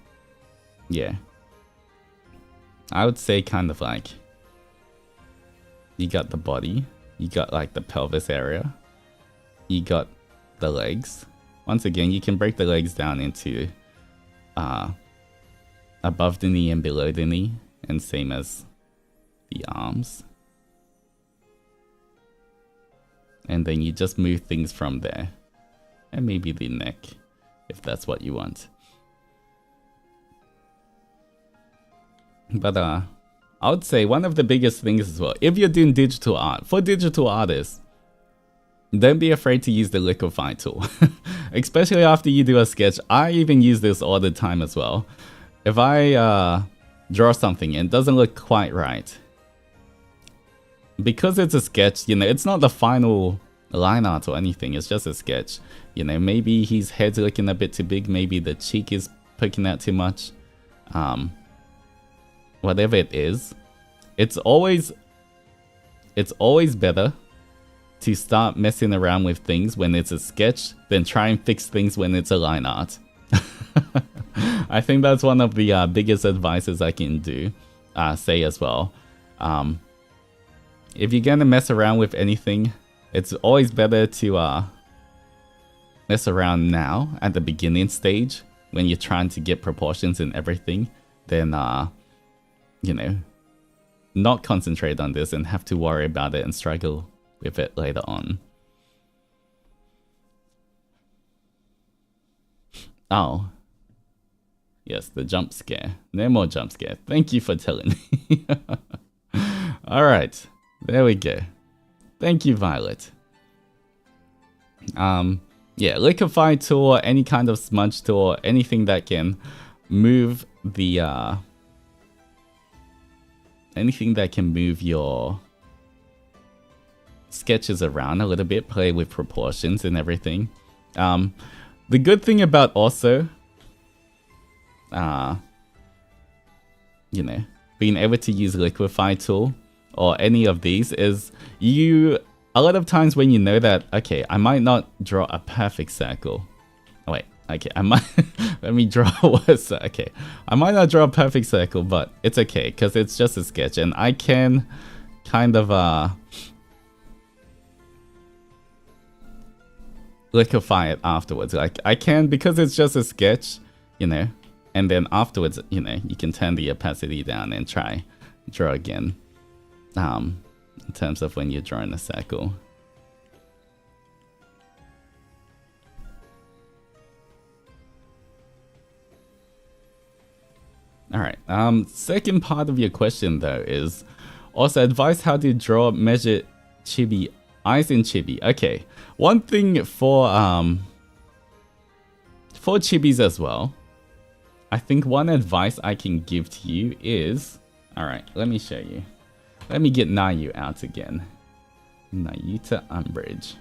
yeah, I would say kind of like you got the body, you got like the pelvis area, you got the legs. Once again, you can break the legs down into above the knee and below the knee, and same as the arms. And then you just move things from there. And maybe the neck, if that's what you want. But I would say one of the biggest things as well, if you're doing digital art, for digital artists, don't be afraid to use the liquefy tool. Especially after you do a sketch. I even use this all the time as well. If I draw something and it doesn't look quite right, because it's a sketch, you know, it's not the final line art or anything, it's just a sketch. You know, maybe his head's looking a bit too big, maybe the cheek is poking out too much. Whatever it is, it's always better to start messing around with things when it's a sketch than try and fix things when it's a line art. I think that's one of the biggest advices I can say as well. If you're gonna mess around with anything, it's always better to mess around now at the beginning stage when you're trying to get proportions and everything, than you know, not concentrate on this and have to worry about it and struggle with it later on. Oh. Yes, the jump scare. No more jump scare. Thank you for telling me. Alright. There we go. Thank you, Violet. Yeah, liquefy tool, any kind of smudge tool, anything that can move the anything that can move your sketches around a little bit, play with proportions and everything. The good thing about also you know, being able to use liquefy tool or any of these is a lot of times when you know that, okay, I might not draw a perfect circle. Oh, wait, okay, I might, let me draw what's, okay. I might not draw a perfect circle, but it's okay, because it's just a sketch, and I can kind of, liquefy it afterwards. Like, I can, because it's just a sketch, you know, and then afterwards, you know, you can turn the opacity down and try draw again. In terms of when you're drawing a circle. Alright, second part of your question though is also advice how to draw measure chibi eyes in chibi. Okay, one thing for chibis as well, I think one advice I can give to you is, alright, let me show you. Let me get Nayu out again. Nayu to Umbridge.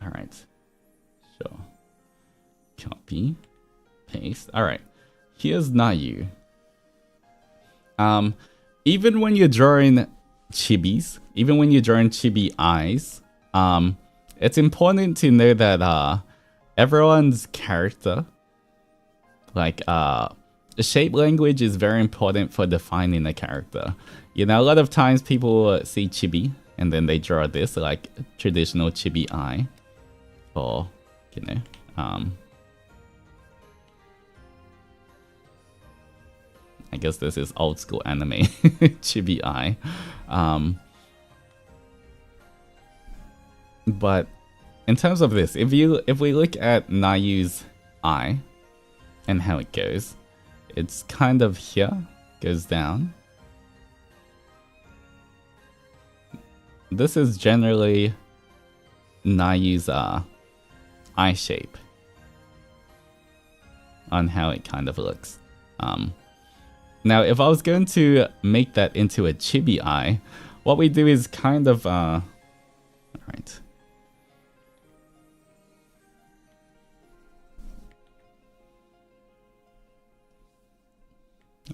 Alright. Sure. Copy. Paste. Alright. Here's Nayu. Even when you're drawing chibis, even when you're drawing chibi eyes, it's important to know that everyone's character, like shape language is very important for defining a character. You know, a lot of times people see chibi and then they draw this like traditional chibi eye, or you know, I guess this is old school anime chibi eye. But in terms of this, if we look at Nayu's eye and how it goes, it's kind of here, goes down. This is generally Nayu's eye shape on how it kind of looks. Now, if I was going to make that into a chibi eye, what we do is kind of alright.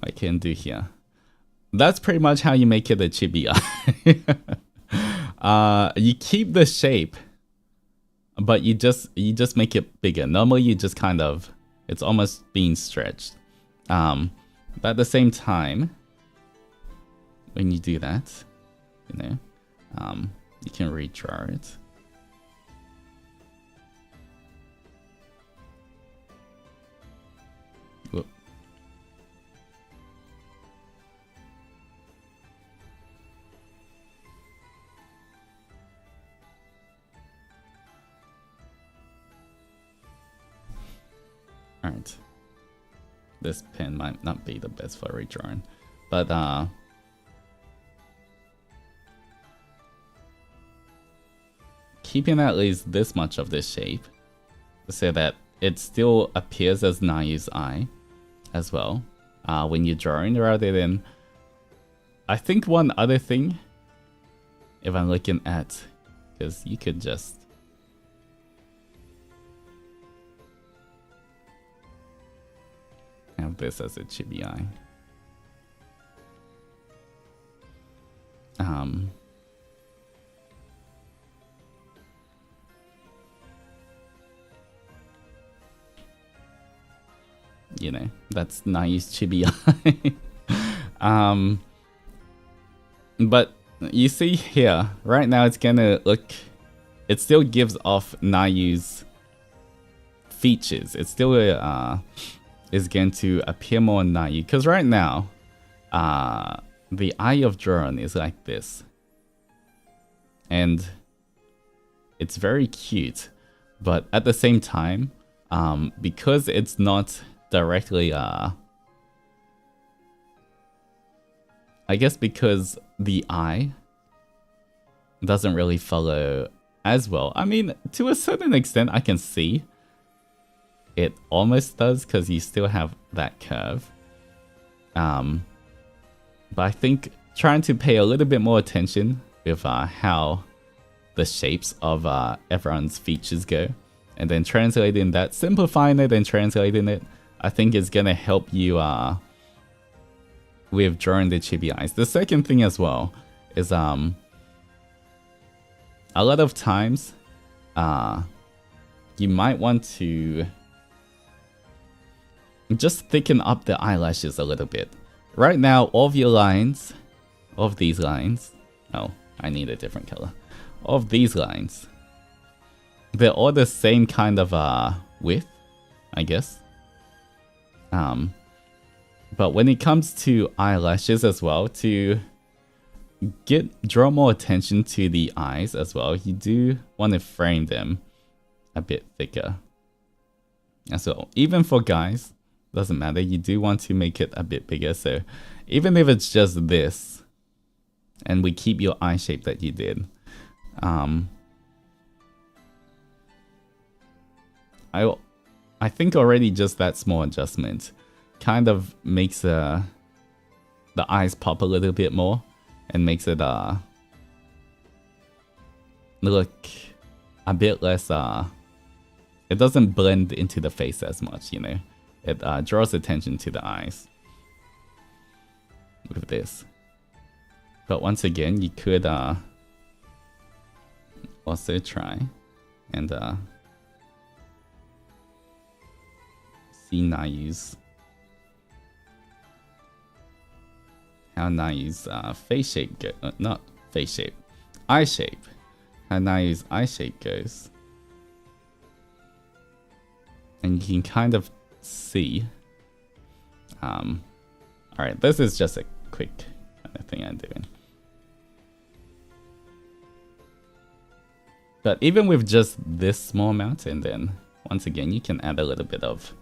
I can do here. That's pretty much how you make it a chibi eye. You keep the shape, but you just make it bigger. Normally you just kind of, it's almost being stretched. But at the same time, when you do that, you know, you can redraw it. Whoop. Alright. This pen might not be the best for redrawing, but keeping at least this much of this shape so that it still appears as Nayu's eye as well when you're drawing, rather than, I think one other thing, if I'm looking at, because you could just have this as a chibi eye. You know, that's nice chibi eye. But you see here, right now it's gonna look, it still gives off Nayu's features. It still is going to appear more Nayu, because right now the eye of Joran is like this, and it's very cute, but at the same time, because it's not directly, I guess because the eye doesn't really follow as well. I mean, to a certain extent, I can see it almost does because you still have that curve. But I think trying to pay a little bit more attention with how the shapes of everyone's features go, and then translating that, simplifying it and translating it, I think is gonna help you with drawing the chibi eyes. The second thing as well is a lot of times you might want to just thicken up the eyelashes a little bit. Right now, all of your lines, of these lines, oh, I need a different color. Of these lines, they're all the same kind of width, I guess. But when it comes to eyelashes as well, to draw more attention to the eyes as well, you do want to frame them a bit thicker. So even for guys, doesn't matter, you do want to make it a bit bigger. So even if it's just this, and we keep your eye shape that you did, I think already just that small adjustment kind of makes the eyes pop a little bit more and makes it look a bit less it doesn't blend into the face as much, you know. It draws attention to the eyes with this. But once again, you could also try and see Nayu's, how Nayu's face shape not face shape, eye shape, how Nayu's eye shape goes, and you can kind of see. All right, this is just a quick kind of thing I'm doing. But even with just this small amount, and then once again, you can add a little bit of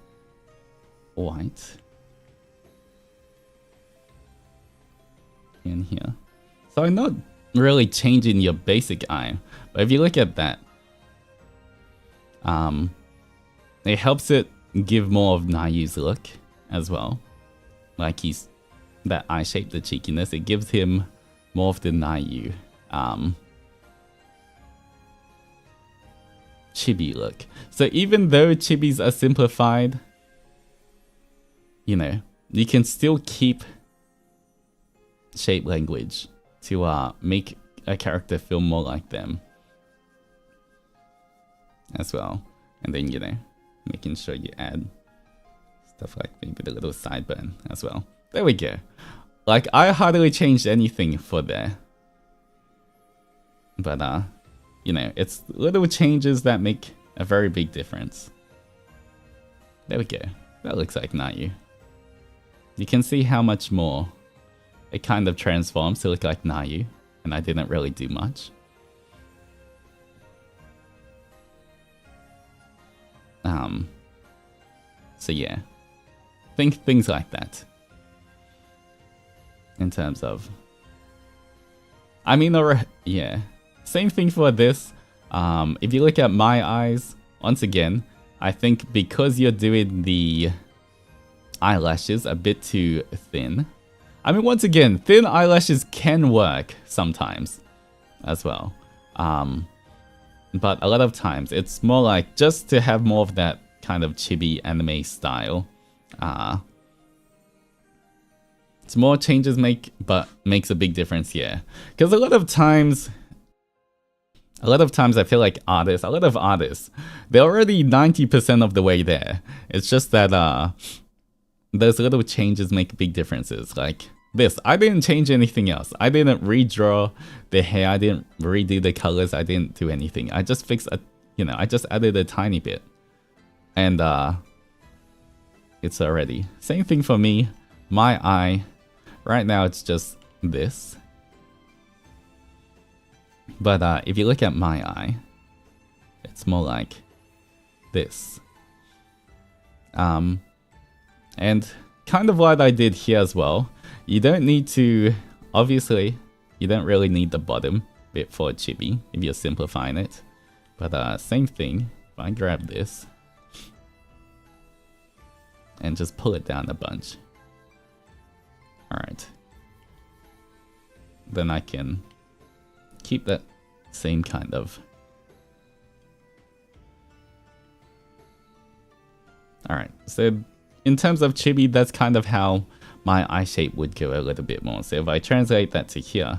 white in here. So I'm not really changing your basic eye, but if you look at that, it helps it give more of Nayu's look as well. Like he's that eye shape, the cheekiness, it gives him more of the Nayu chibi look. So even though chibis are simplified, you know, you can still keep shape language to make a character feel more like them as well. And then, you know, making sure you add stuff like maybe the little sideburn as well. There we go. Like, I hardly changed anything for there. But, you know, it's little changes that make a very big difference. There we go. That looks like Nayu. You can see how much more it kind of transforms to look like Nayu, and I didn't really do much. So yeah, think things like that. In terms of, I mean, yeah, same thing for this. If you look at my eyes, once again, I think because you're doing the eyelashes a bit too thin. I mean, once again, thin eyelashes can work sometimes as well. But a lot of times it's more like just to have more of that kind of chibi anime style. Small changes makes a big difference here. Because a lot of times I feel like a lot of artists, they're already 90% of the way there. It's just that those little changes make big differences. Like this, I didn't change anything else. I didn't redraw the hair. I didn't redo the colors. I didn't do anything. I just fixed I just added a tiny bit. And it's already. Same thing for me. My eye, right now it's just this. But if you look at my eye, It's more like this. And kind of what I did here as well. You don't need to, obviously, you don't really need the bottom bit for Chibi if you're simplifying it. But same thing, if I grab this and just pull it down a bunch. Alright. Then I can keep that same kind of. Alright, so in terms of Chibi, that's kind of how my eye shape would go a little bit more. So if I translate that to here,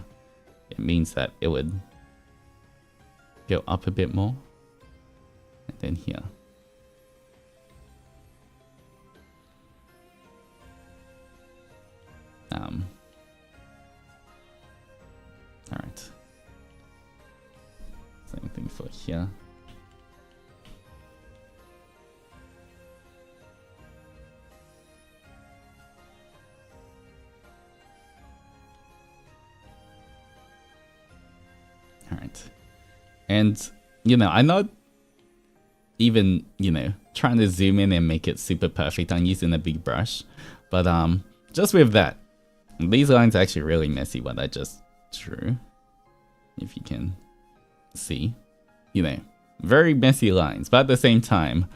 it means that it would go up a bit more. And then here. Alright. Same thing for here. Alright. And, you know, I'm not even, you know, trying to zoom in and make it super perfect. I'm using a big brush. But just with that, these lines are actually really messy, what I just drew. If you can see. You know, very messy lines. But at the same time,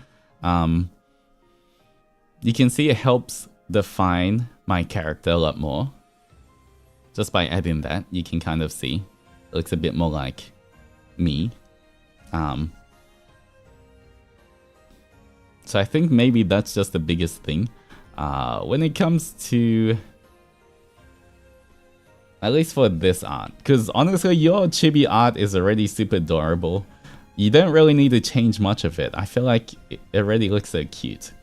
you can see it helps define my character a lot more. Just by adding that, you can kind of see. It looks a bit more like me. So I think maybe that's just the biggest thing. When it comes to, at least for this art, because honestly your Chibi art is already super adorable. You don't really need to change much of it. I feel like it already looks so cute.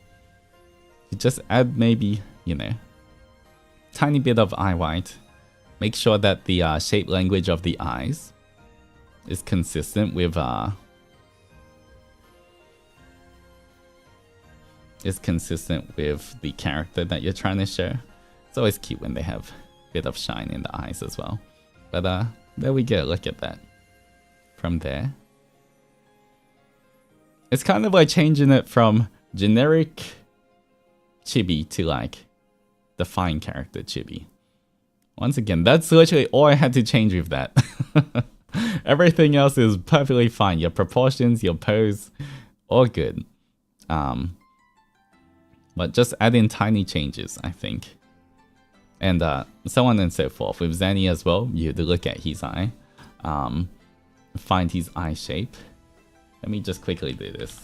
You just add maybe, you know, tiny bit of eye white. Make sure that the shape language of the eyes is consistent with the character that you're trying to show. It's always cute when they have a bit of shine in the eyes as well. But there we go, look at that. From there. It's kind of like changing it from generic Chibi to like defined character Chibi. Once again, that's literally all I had to change with that. Everything else is perfectly fine. Your proportions, your pose, all good. But just add in tiny changes, I think. And so on and so forth. With Zenny as well, you have to look at his eye. Find his eye shape. Let me just quickly do this.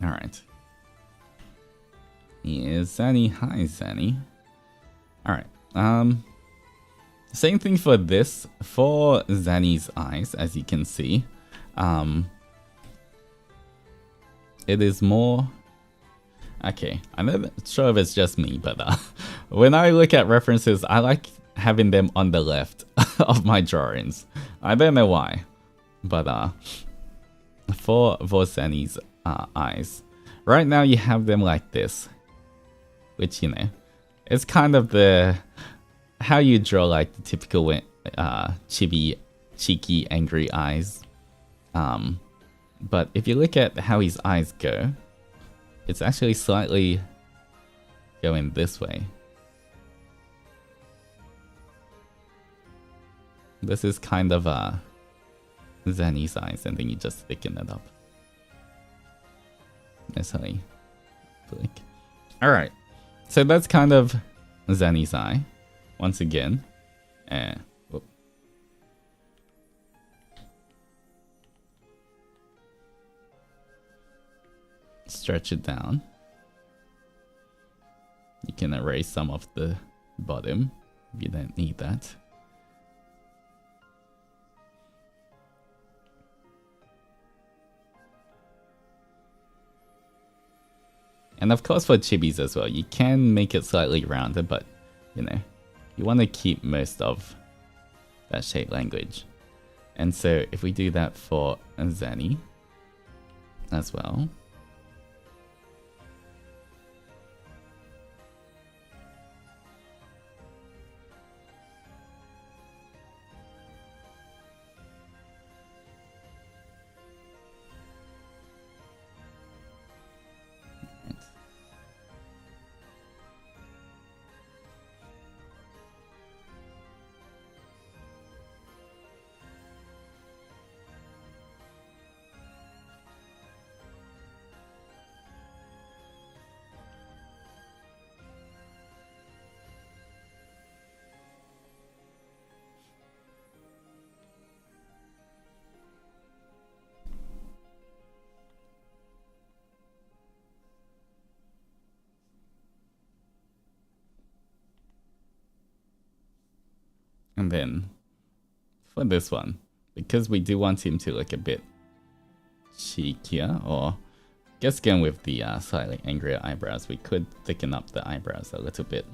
Alright. Here's Zenny. Hi, Zenny. Alright. Same thing for this. For Zenny's eyes, as you can see. It is more... Okay, I'm not sure if it's just me, but when I look at references, I like having them on the left of my drawings. I don't know why. But for Zenny's eyes, right now you have them like this. Which, you know, it's kind of the... how you draw like the typical Chibi, cheeky, angry eyes. But if you look at how his eyes go, it's actually slightly going this way. This is kind of Zenny's eyes, and then you just thicken it up. Necessarily click. Alright, so that's kind of Zenny's eye. Once again, stretch it down. You can erase some of the bottom if you don't need that. And of course for Chibis as well, you can make it slightly rounded, but you know, you want to keep most of that shape language. And so if we do that for Zenny, as well. And then for this one, because we do want him to look a bit cheekier, or I guess again with the slightly angrier eyebrows, we could thicken up the eyebrows a little bit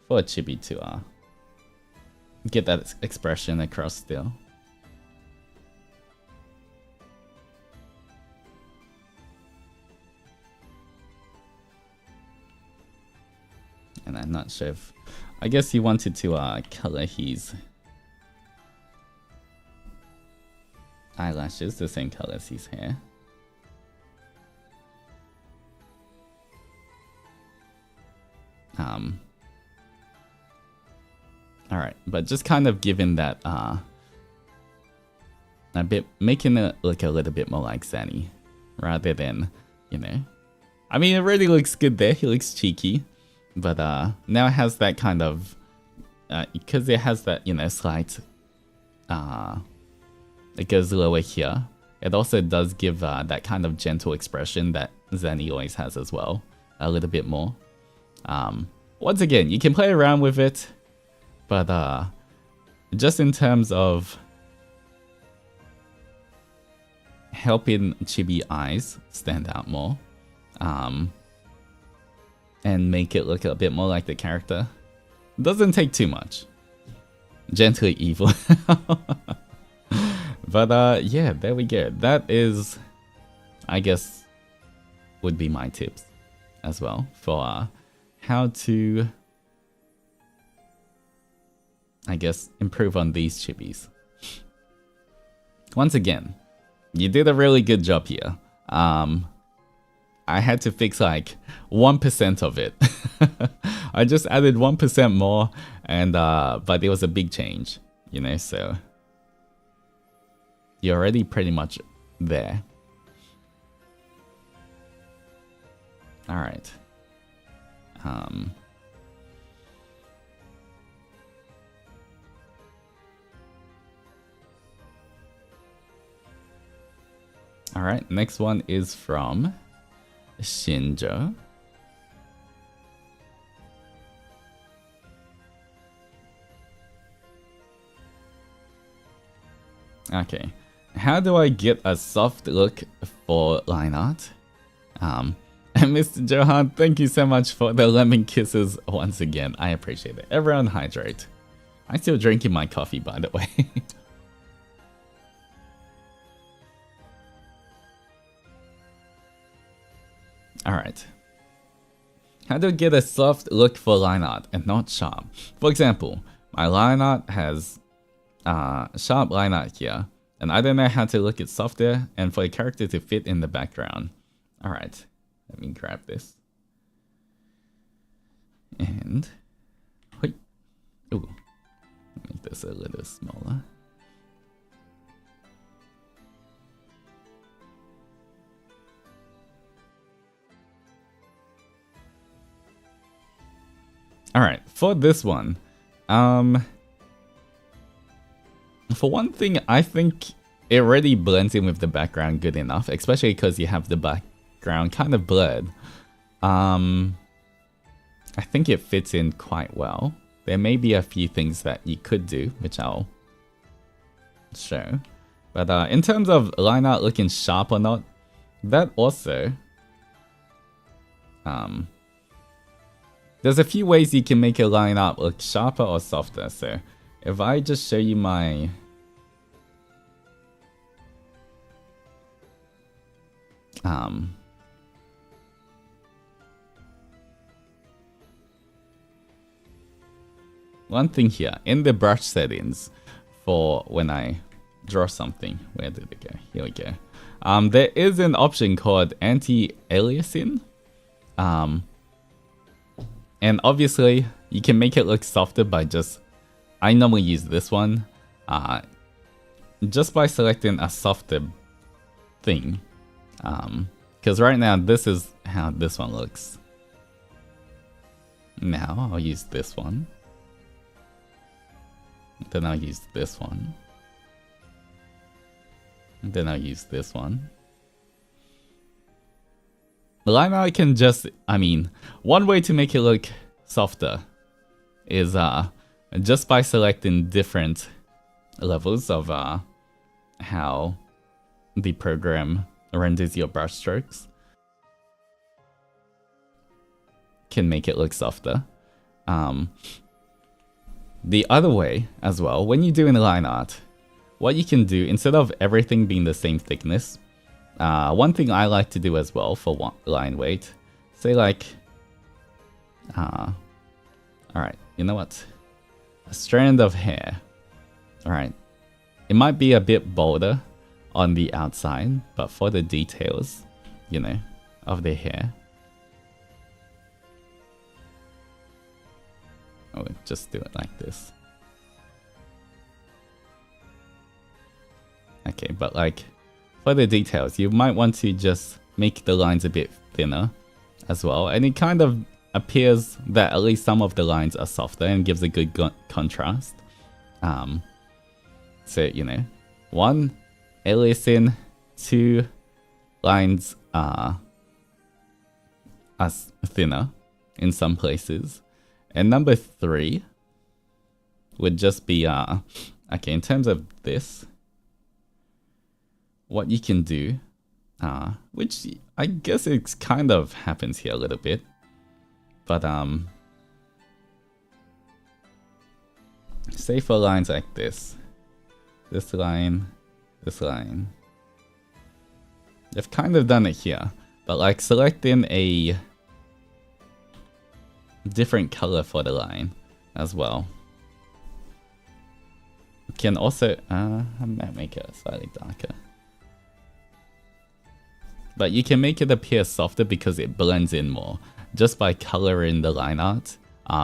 for Chibi to get that expression across still. And I'm not sure if, I guess he wanted to color his eyelashes the same color as his hair. Alright, but just kind of giving that a bit, making it look a little bit more like Zenny rather than, you know, I mean, it really looks good there. He looks cheeky. But now it has that kind of, because it has that, you know, slight, it goes lower here. It also does give that kind of gentle expression that Zenny always has as well, a little bit more. Once again, you can play around with it, but just in terms of helping Chibi eyes stand out more, and make it look a bit more like the character. Doesn't take too much. Gently evil. But yeah, there we go. That is, I guess, would be my tips as well for how to, I guess, improve on these Chibis. Once again, you did a really good job here. I had to fix like 1% of it. I just added 1% more, and but it was a big change, you know, so you're already pretty much there. Alright. Alright, next one is from Shinjo. Okay, how do I get a soft look for line art? And Mr. Johan, thank you so much for the lemon kisses once again. I appreciate it. Everyone hydrate. I'm still drinking my coffee, by the way. Alright. How do I get a soft look for line art and not sharp? For example, my line art has sharp line art here, and I don't know how to look it softer and for the character to fit in the background. Alright, let me grab this. And, wait. Ooh, make this a little smaller. Alright, for this one, for one thing, I think it already blends in with the background good enough, especially because you have the background kind of blurred. I think it fits in quite well. There may be a few things that you could do, which I'll show. But in terms of line art looking sharp or not, that also... there's a few ways you can make a line art look sharper or softer. So if I just show you my... One thing here, in the brush settings, for when I draw something, where did it go? Here we go. There is an option called anti-aliasing. And obviously, you can make it look softer by just... I normally use this one. Just by selecting a softer thing. Because right now, this is how this one looks. Now, I'll use this one. Then I'll use this one. Then I'll use this one. The line art can just, I mean, one way to make it look softer is just by selecting different levels of how the program renders your brush strokes. Can make it look softer. The other way as well, when you're doing line art, what you can do, instead of everything being the same thickness, one thing I like to do as well for line weight, say like, alright, you know what? A strand of hair. Alright, it might be a bit bolder on the outside, but for the details, you know, of the hair, oh, just do it like this. Okay, but like, for the details, you might want to just make the lines a bit thinner as well. And it kind of appears that at least some of the lines are softer and gives a good contrast. So, you know, 1, aliasing, 2, lines are thinner in some places. And number 3 would just be, okay, in terms of this, what you can do, which I guess it kind of happens here a little bit, but say for lines like this line, I've kind of done it here, but like selecting a different color for the line as well. You can also, I might make it slightly darker. But you can make it appear softer because it blends in more just by coloring the line art,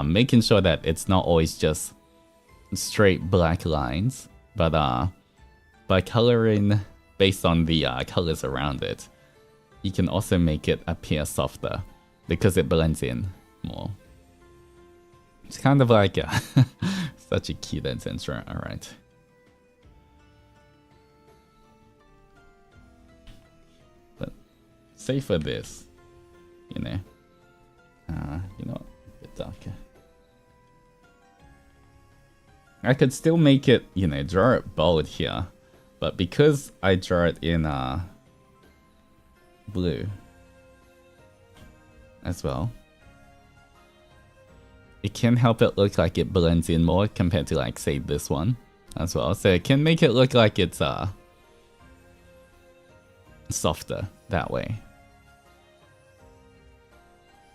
making sure that it's not always just straight black lines, but by coloring based on the colors around it, you can also make it appear softer because it blends in more. It's kind of like such a cute intro. All right. Say for this, you know, a bit darker. I could still make it, you know, draw it bold here, but because I draw it in blue as well, it can help it look like it blends in more compared to like say this one as well. So it can make it look like it's softer that way.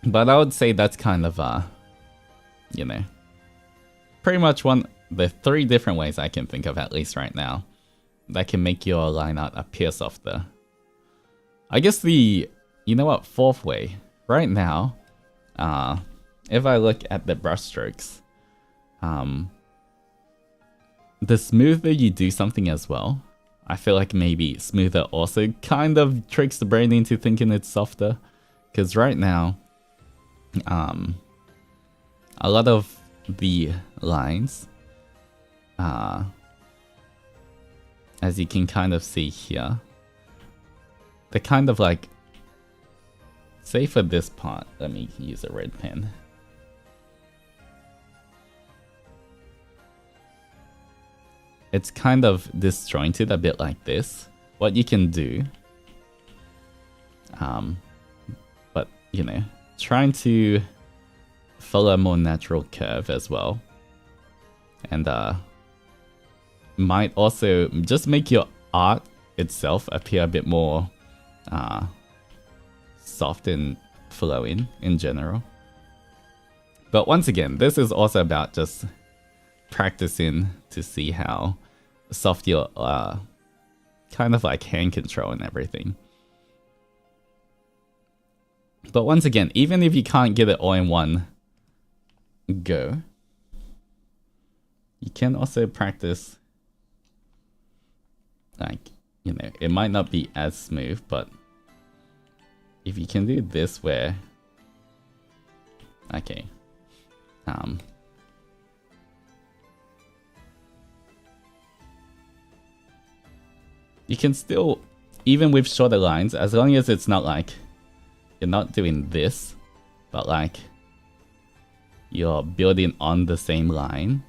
But I would say that's kind of, you know, pretty much the 3 different ways I can think of at least right now that can make your line art appear softer. I guess the, you know what, 4th way, right now, if I look at the brush strokes, the smoother you do something as well, I feel like maybe smoother also kind of tricks the brain into thinking it's softer. Because right now, a lot of the lines, as you can kind of see here, they're kind of like, say for this part, let me use a red pen. It's kind of disjointed a bit like this. What you can do, but you know, trying to follow a more natural curve as well, and might also just make your art itself appear a bit more soft and flowing in general. But once again, this is also about just practicing to see how soft your kind of like hand control and everything. But once again, even if you can't get it all in one go, you can also practice, like, you know, it might not be as smooth, but if you can do this where, okay, you can still, even with shorter lines, as long as it's not like, you're not doing this, but like, you're building on the same line,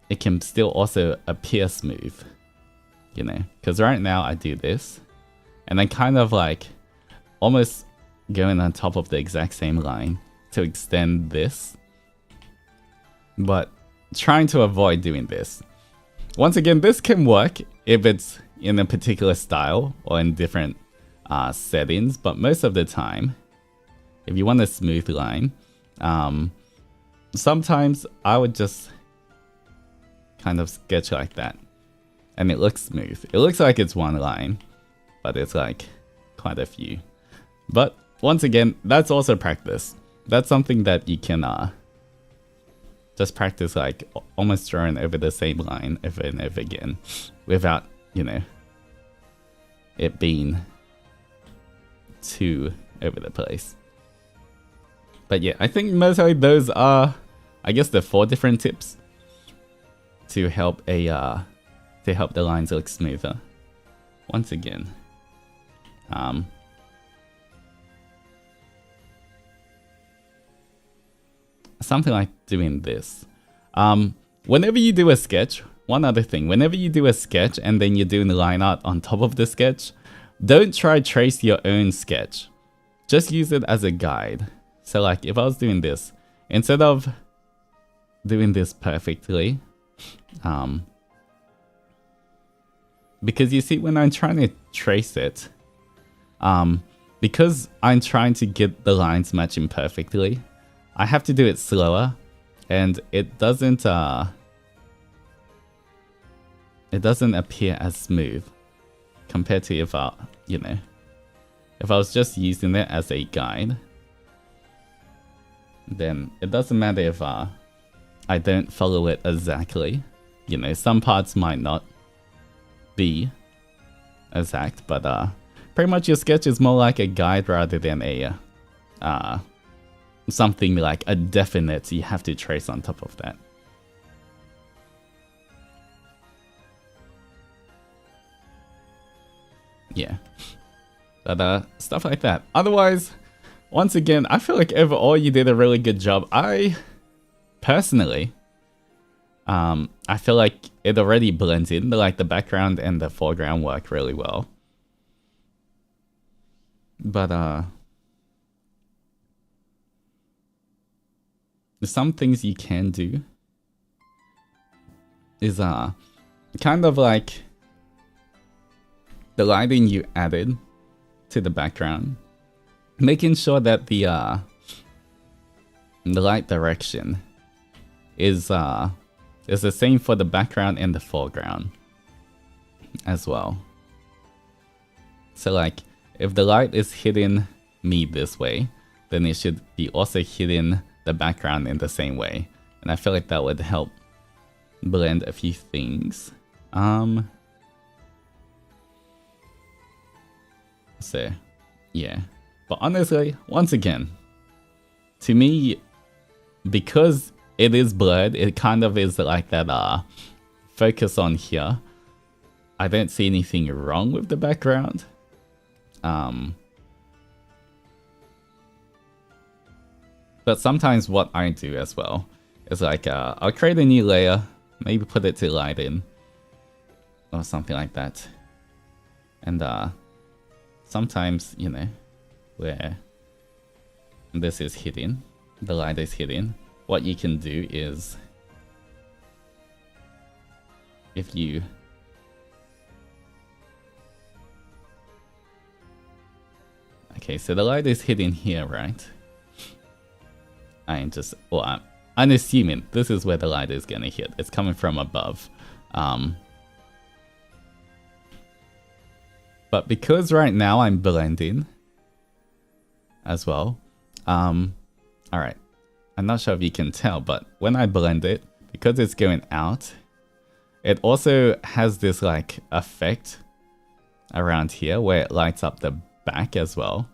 it can still also appear smooth, you know? Because right now I do this, and then kind of like, almost going on top of the exact same line to extend this, but trying to avoid doing this. Once again, this can work if it's in a particular style or in different settings, but most of the time, if you want a smooth line, sometimes I would just kind of sketch like that, and it looks smooth. It looks like it's one line, but it's like quite a few. But once again, that's also practice. That's something that you can just practice, like almost drawing over the same line over and over again without, you know, it being too over the place. But yeah, I think mostly those are, I guess, the 4 different tips to help the lines look smoother. Once again, something like doing this. Whenever you do a sketch, one other thing, whenever you do a sketch and then you're doing the line art on top of the sketch, don't try trace your own sketch. Just use it as a guide. So like if I was doing this, instead of doing this perfectly, because you see when I'm trying to trace it, because I'm trying to get the lines matching perfectly, I have to do it slower, and it doesn't appear as smooth compared to if I, you know, if I was just using it as a guide. Then it doesn't matter if I don't follow it exactly. You know, some parts might not be exact, but pretty much your sketch is more like a guide rather than a something like a definite you have to trace on top of that. Yeah, but stuff like that. Otherwise, once again, I feel like overall you did a really good job. I personally, I feel like it already blends in, like the background and the foreground work really well. But some things you can do is kind of like the lighting you added to the background, making sure that the light direction is the same for the background and the foreground as well. So like if the light is hitting me this way, then it should be also hitting the background in the same way. And I feel like that would help blend a few things. So yeah, but honestly, once again, to me, because it is blurred, it kind of is like that focus on here. I don't see anything wrong with the background. But sometimes what I do as well is like I'll create a new layer, maybe put it to light in or something like that, and sometimes, you know, where this is hidden, the light is hidden, what you can do is, if you Okay, so the light is hitting here, right? I'm assuming this is where the light is gonna hit. It's coming from above. But because right now I'm blending as well. Alright. I'm not sure if you can tell, but when I blend it, because it's going out, it also has this like effect around here where it lights up the back as well.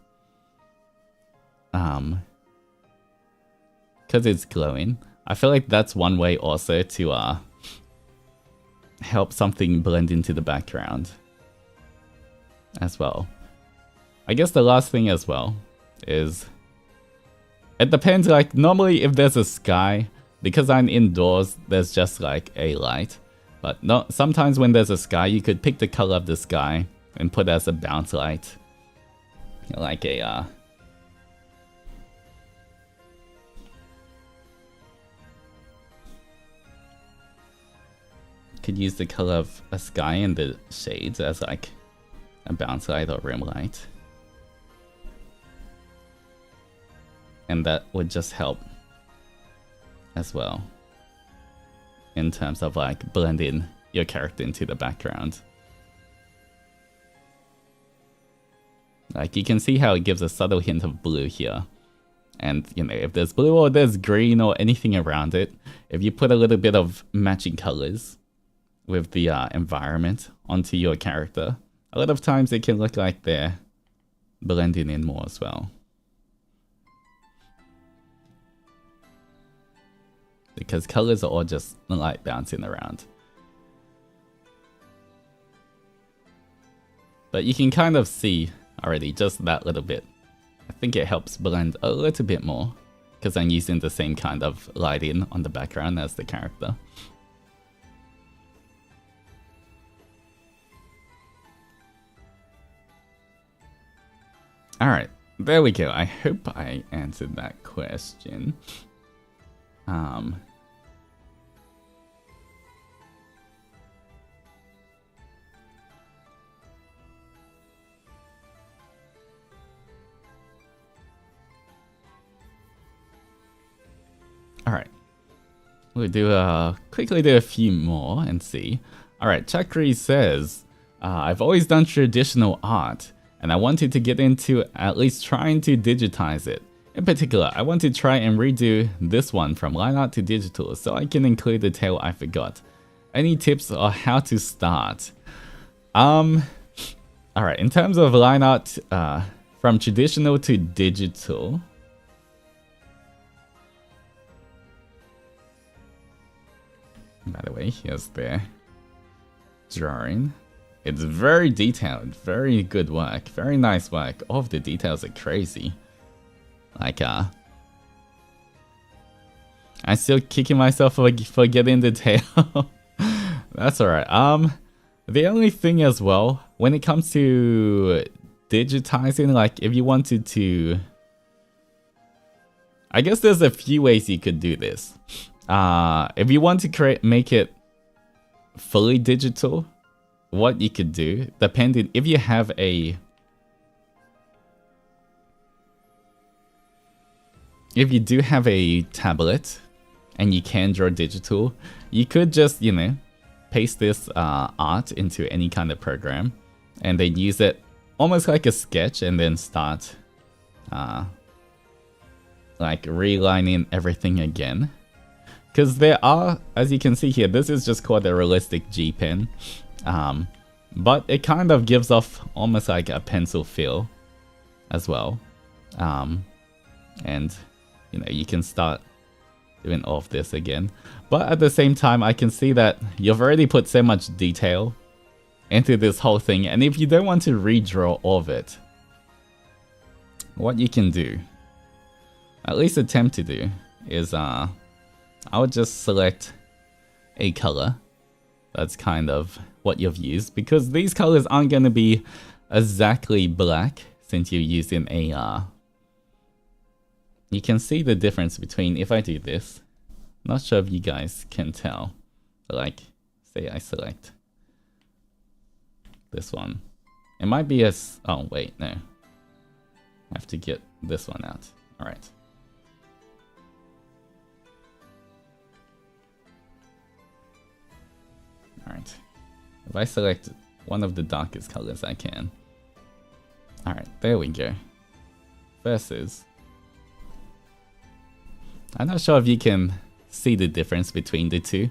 Because it's glowing. I feel like that's one way also to help something blend into the background as well. I guess the last thing as well is it depends, like normally if there's a sky, because I'm indoors, there's just like a light. But no, sometimes when there's a sky, you could pick the color of the sky and put as a bounce light. Like a could use the color of a sky and the shades as like a bounce light or rim light. And that would just help as well in terms of like blending your character into the background. Like you can see how it gives a subtle hint of blue here. And you know, if there's blue or there's green or anything around it, if you put a little bit of matching colors with the environment onto your character, a lot of times it can look like they're blending in more as well. Because colors are all just light bouncing around. But you can kind of see already just that little bit. I think it helps blend a little bit more because I'm using the same kind of lighting on the background as the character. Alright, there we go. I hope I answered that question. Alright. We'll quickly do a few more and see. Alright, Chakri says, I've always done traditional art, and I wanted to get into at least trying to digitize it. In particular, I want to try and redo this one from line art to digital so I can include the tale I forgot. Any tips on how to start? Alright, in terms of line art from traditional to digital, by the way, here's their drawing. It's very detailed, very good work, very nice work. All of the details are crazy. Like, I'm still kicking myself for getting the tail. That's alright. The only thing as well, when it comes to digitizing, like if you wanted to, I guess there's a few ways you could do this. If you want to make it fully digital, what you could do, depending if you have a if you do have a tablet and you can draw digital, you could just, you know, paste this art into any kind of program and then use it almost like a sketch and then start like relining everything again. Because there are, as you can see here, this is just called a realistic G pen. But it kind of gives off almost like a pencil feel as well. And you know, you can start doing all of this again. But at the same time, I can see that you've already put so much detail into this whole thing. And if you don't want to redraw all of it, what you can do, at least attempt to do, is I would just select a color. That's kind of what you've used, because these colors aren't going to be exactly black since you're using a you can see the difference between, if I do this, not sure if you guys can tell, but like, say I select this one. It might be oh wait, no. Have to get this one out. All right. All right. If I select one of the darkest colors I can. All right, there we go. Versus. I'm not sure if you can see the difference between the two,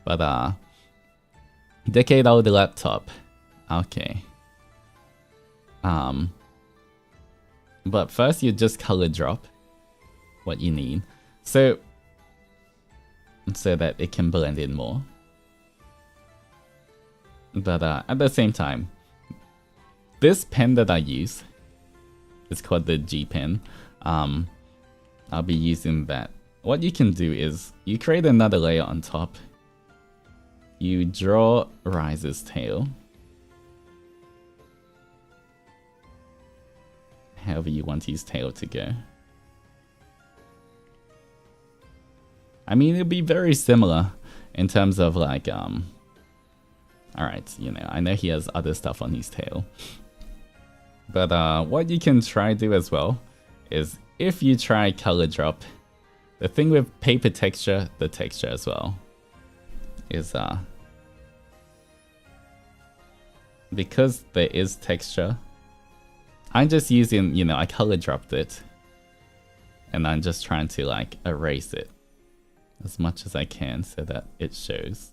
but decade-old laptop. Okay. But first you just color drop what you need, so that it can blend in more. But at the same time, this pen that I use is called the G pen. I'll be using that. What you can do is you create another layer on top. You draw Rise's tail. However you want his tail to go. I mean, it'll be very similar in terms of like, alright, you know, I know he has other stuff on his tail. But what you can try do as well is if you try color drop, the thing with paper texture, the texture as well, is because there is texture, I'm just using, you know, I color dropped it and I'm just trying to like erase it as much as I can so that it shows.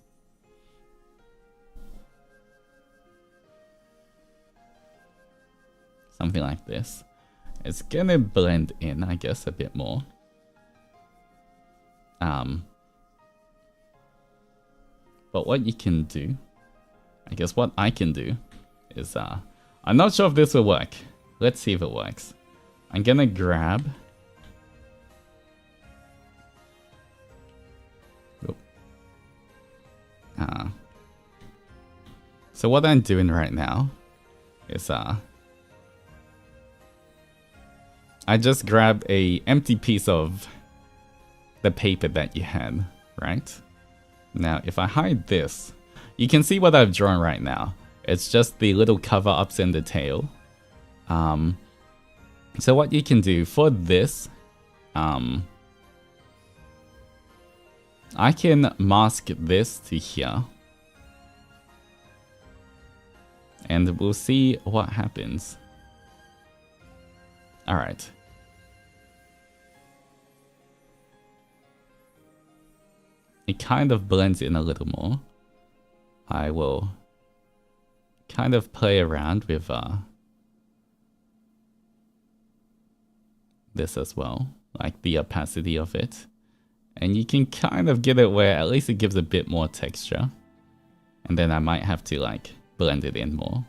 Something like this. It's gonna blend in, I guess, a bit more. But what you can do, I guess what I can do is, I'm not sure if this will work. Let's see if it works. I'm gonna grab. So what I'm doing right now is, I just grabbed a empty piece of the paper that you had, right? Now, if I hide this, you can see what I've drawn right now. It's just the little cover-ups in the tail. So what you can do for this, I can mask this to here. And we'll see what happens. Alright. It kind of blends in a little more. I will kind of play around with this as well, like the opacity of it. And you can kind of get it where at least it gives a bit more texture. And then I might have to like blend it in more.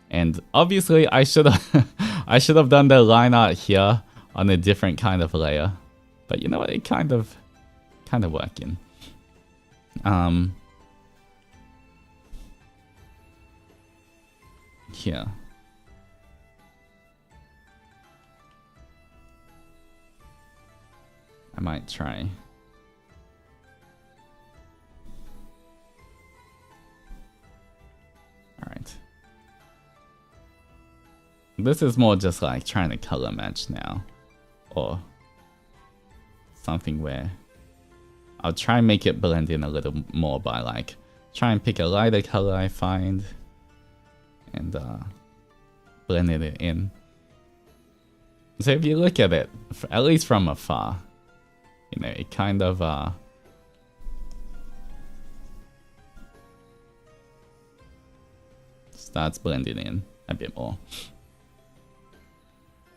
And obviously I should have done the line art here on a different kind of layer. But you know what, it kind of working. Here. I might try. Alright. This is more just like trying to color match now. Or something where I'll try and make it blend in a little more by like try and pick a lighter color I find and blend it in. So if you look at it, at least from afar, you know, it kind of starts blending in a bit more.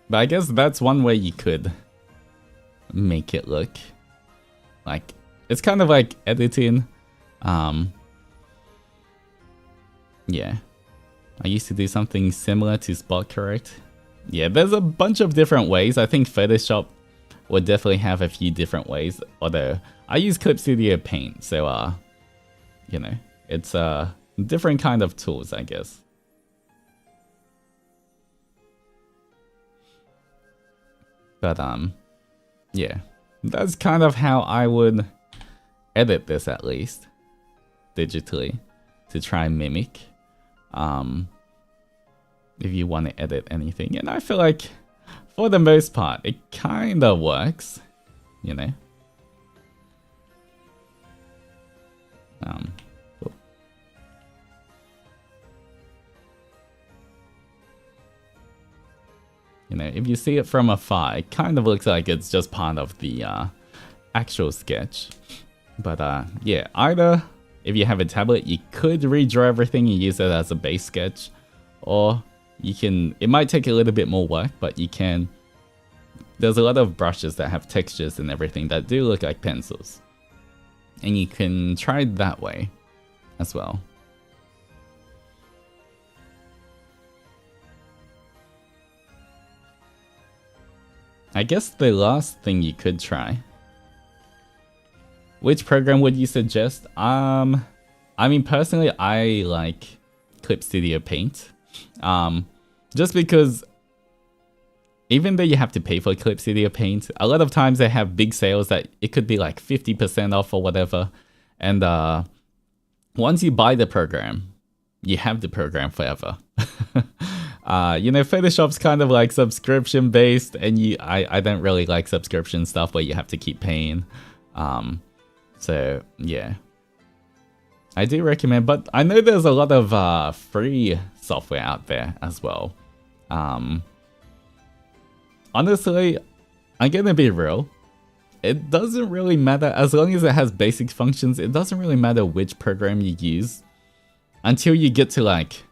But I guess that's one way you could make it look like it's kind of like editing. Yeah, I used to do something similar to spot correct. Yeah, there's a bunch of different ways. I think Photoshop would definitely have a few different ways, although I use Clip Studio Paint, so you know, it's different kind of tools, I guess. But yeah, that's kind of how I would edit this, at least digitally, to try and mimic. if you want to edit anything. And I feel like for the most part, it kind of works, you know. You know, if you see it from afar, it kind of looks like it's just part of the actual sketch. But yeah, either if you have a tablet, you could redraw everything and use it as a base sketch, or you can, it might take a little bit more work, but you can, there's a lot of brushes that have textures and everything that do look like pencils. And you can try it that way as well. I guess the last thing you could try. Which program would you suggest? I mean, personally, I like Clip Studio Paint. Just because even though you have to pay for Clip Studio Paint, a lot of times they have big sales that it could be like 50% off or whatever. And once you buy the program, you have the program forever. You know, Photoshop's kind of like subscription based, and I don't really like subscription stuff where you have to keep paying. So yeah, I do recommend, but I know there's a lot of free software out there as well. Honestly, I'm gonna be real. It doesn't really matter, as long as it has basic functions, it doesn't really matter which program you use until you get to, like,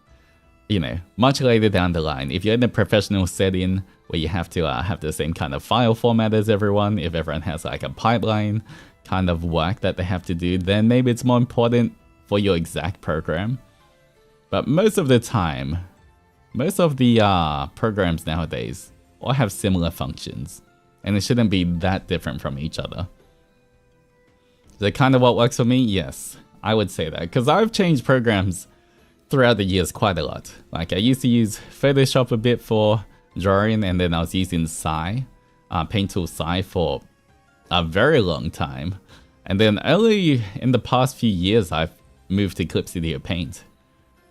you know, much later down the line. If you're in a professional setting where you have to have the same kind of file format as everyone, if everyone has like a pipeline kind of work that they have to do, then maybe it's more important for your exact program. But most of the time, most of the programs nowadays all have similar functions, and it shouldn't be that different from each other. Is that kind of what works for me? Yes, I would say that, because I've changed programs throughout the years quite a lot. Like, I used to use Photoshop a bit for drawing, and then I was using Paint Tool Sai for a very long time. And then only in the past few years I've moved to Clip Studio Paint.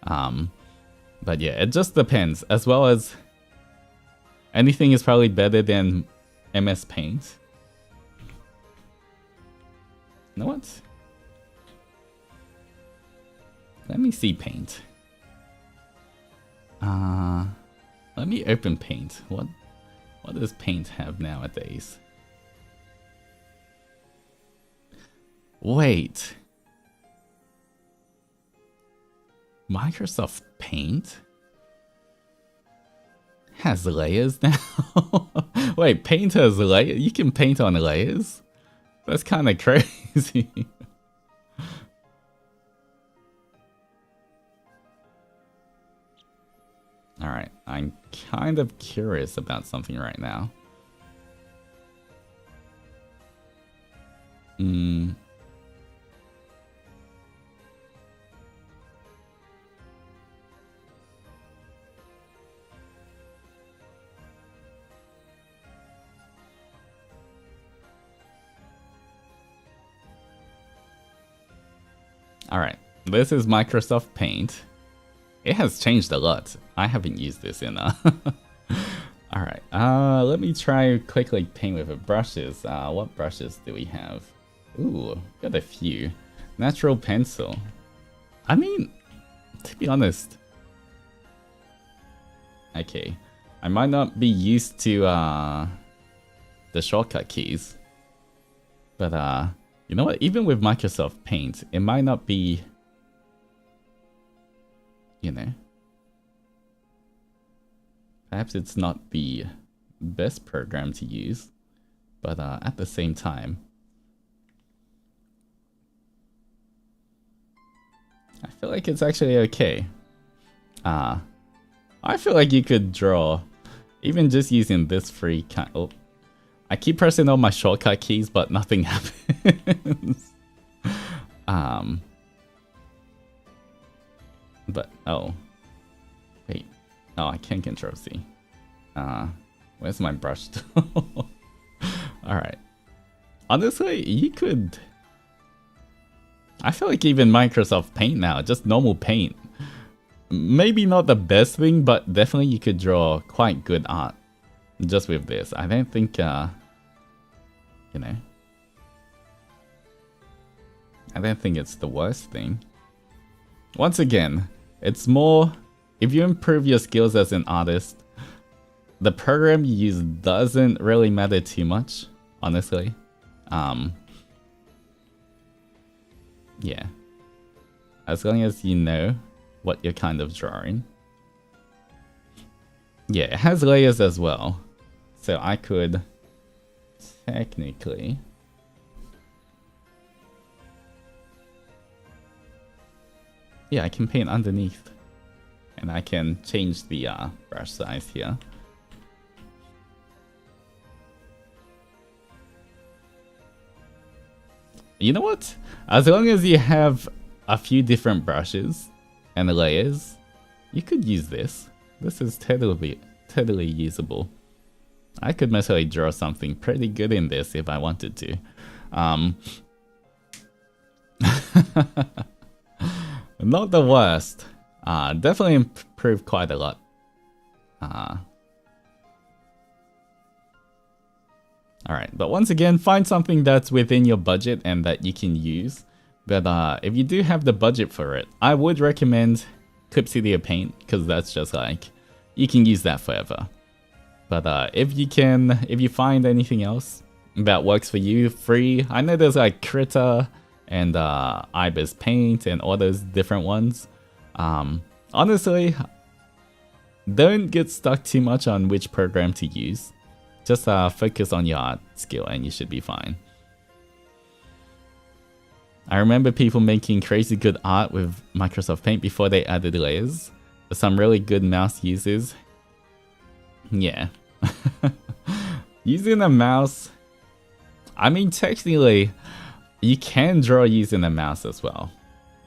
But yeah, it just depends. As well as anything is probably better than MS Paint. You know what? Let me see Paint. Let me open Paint. What does Paint have nowadays? Wait. Microsoft Paint has layers now? Wait, Paint has layers? You can paint on layers? That's kind of crazy. Alright, I'm kind of curious about something right now. Alright, this is Microsoft Paint. It has changed a lot. I haven't used this in Alright, let me try quickly paint with it. Brushes. What brushes do we have? Ooh, got a few. Natural pencil. I mean, to be honest, okay, I might not be used to the shortcut keys, but you know what? Even with Microsoft Paint, it might not be, you know, perhaps it's not the best program to use, but at the same time, I feel like it's actually okay. I feel like you could draw, even just using this free kind. Oh, I keep pressing all my shortcut keys, but nothing happens. But oh, wait, oh, I can't Control C. Where's my brush tool? All right. Honestly, you could. I feel like even Microsoft Paint now, just normal Paint, maybe not the best thing, but definitely you could draw quite good art just with this. I don't think, you know, I don't think it's the worst thing. Once again, it's more, if you improve your skills as an artist, the program you use doesn't really matter too much, honestly. Yeah. As long as you know what you're kind of drawing. Yeah, it has layers as well. So I could technically... Yeah, I can paint underneath. And I can change the brush size here. You know what? As long as you have a few different brushes and layers, you could use this. This is totally usable. I could mostly draw something pretty good in this if I wanted to. Not the worst. Definitely improved quite a lot. Alright, but once again, find something that's within your budget and that you can use. But if you do have the budget for it, I would recommend Clipsidia Paint, because that's just like, you can use that forever. But if you find anything else that works for you, free, I know there's like Krita and Ibis Paint and all those different ones. Honestly, don't get stuck too much on which program to use. Just focus on your art skill and you should be fine. I remember people making crazy good art with Microsoft Paint before they added layers. For some really good mouse users. Yeah. Using a mouse... I mean, technically, you can draw using a mouse as well.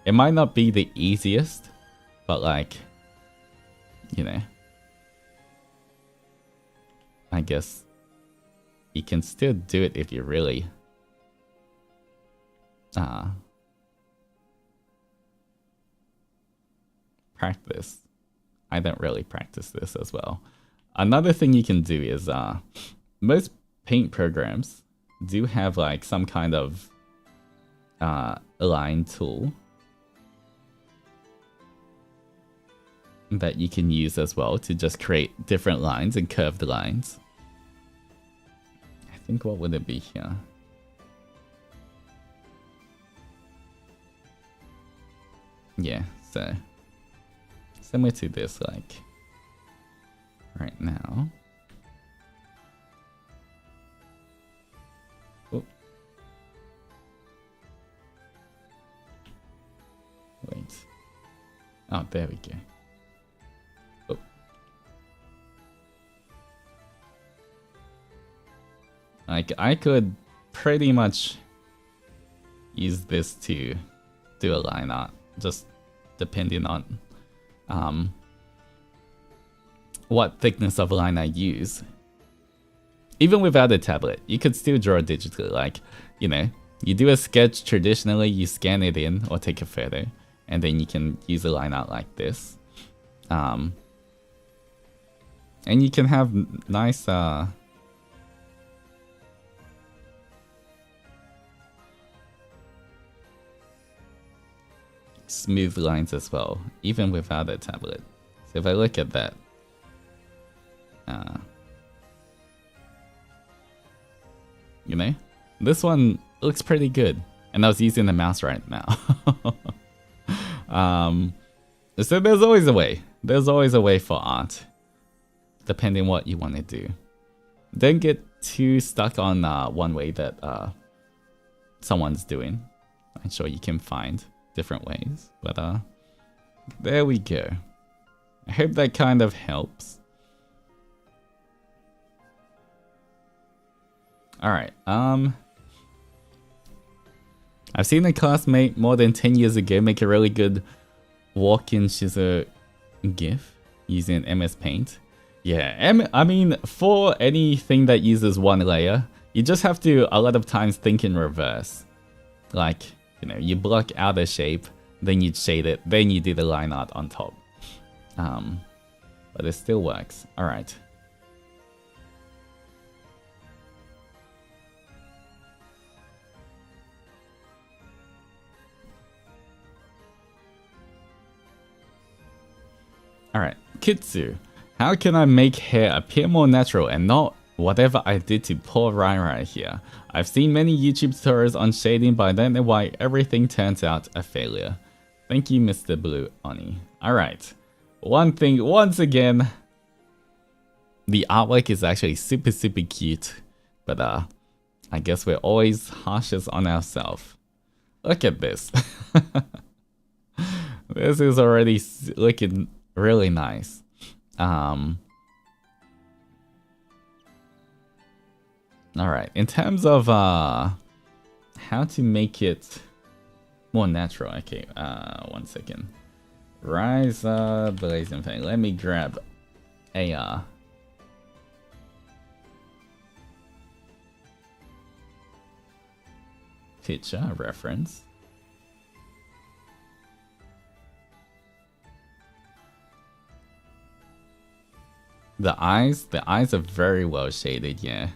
It might not be the easiest, but like, you know, I guess you can still do it if you really practice. I don't really practice this as well. Another thing you can do is most paint programs do have like some kind of line tool that you can use as well to just create different lines and curved lines. I think, what would it be here? Yeah, so similar to this, like right now. Oh. Wait. Oh, there we go. Oh. Like, I could pretty much use this to do a line art, just depending on what thickness of line I use. Even without a tablet, you could still draw digitally. Like, you know, you do a sketch traditionally, you scan it in or take a photo, and then you can use a line art like this. And you can have nice smooth lines as well, even without a tablet. So if I look at that, you know, this one looks pretty good, and I was using the mouse right now. So there's always a way. There's always a way for art, depending what you want to do. Don't get too stuck on one way that someone's doing. I'm sure you can find different ways, but there we go. I hope that kind of helps. Alright, I've seen a classmate more than 10 years ago make a really good walk-in scissor GIF using MS Paint. Yeah, I mean, for anything that uses one layer, you just have to, a lot of times, think in reverse. Like, you know, you block out a shape, then you shade it, then you do the line art on top. But it still works. All right. Alright, Kitsu. How can I make hair appear more natural and not whatever I did to poor Rai here? I've seen many YouTube tutorials on shading, but I don't know why everything turns out a failure. Thank you, Mr. Blue Oni. Alright. One thing, once again, the artwork is actually super cute. But I guess we're always harshest on ourselves. Look at this. This is already looking really nice. Alright, in terms of how to make it more natural. Okay, 1 second. Rise blazing thing. Let me grab a picture reference. The eyes are very well shaded, yeah.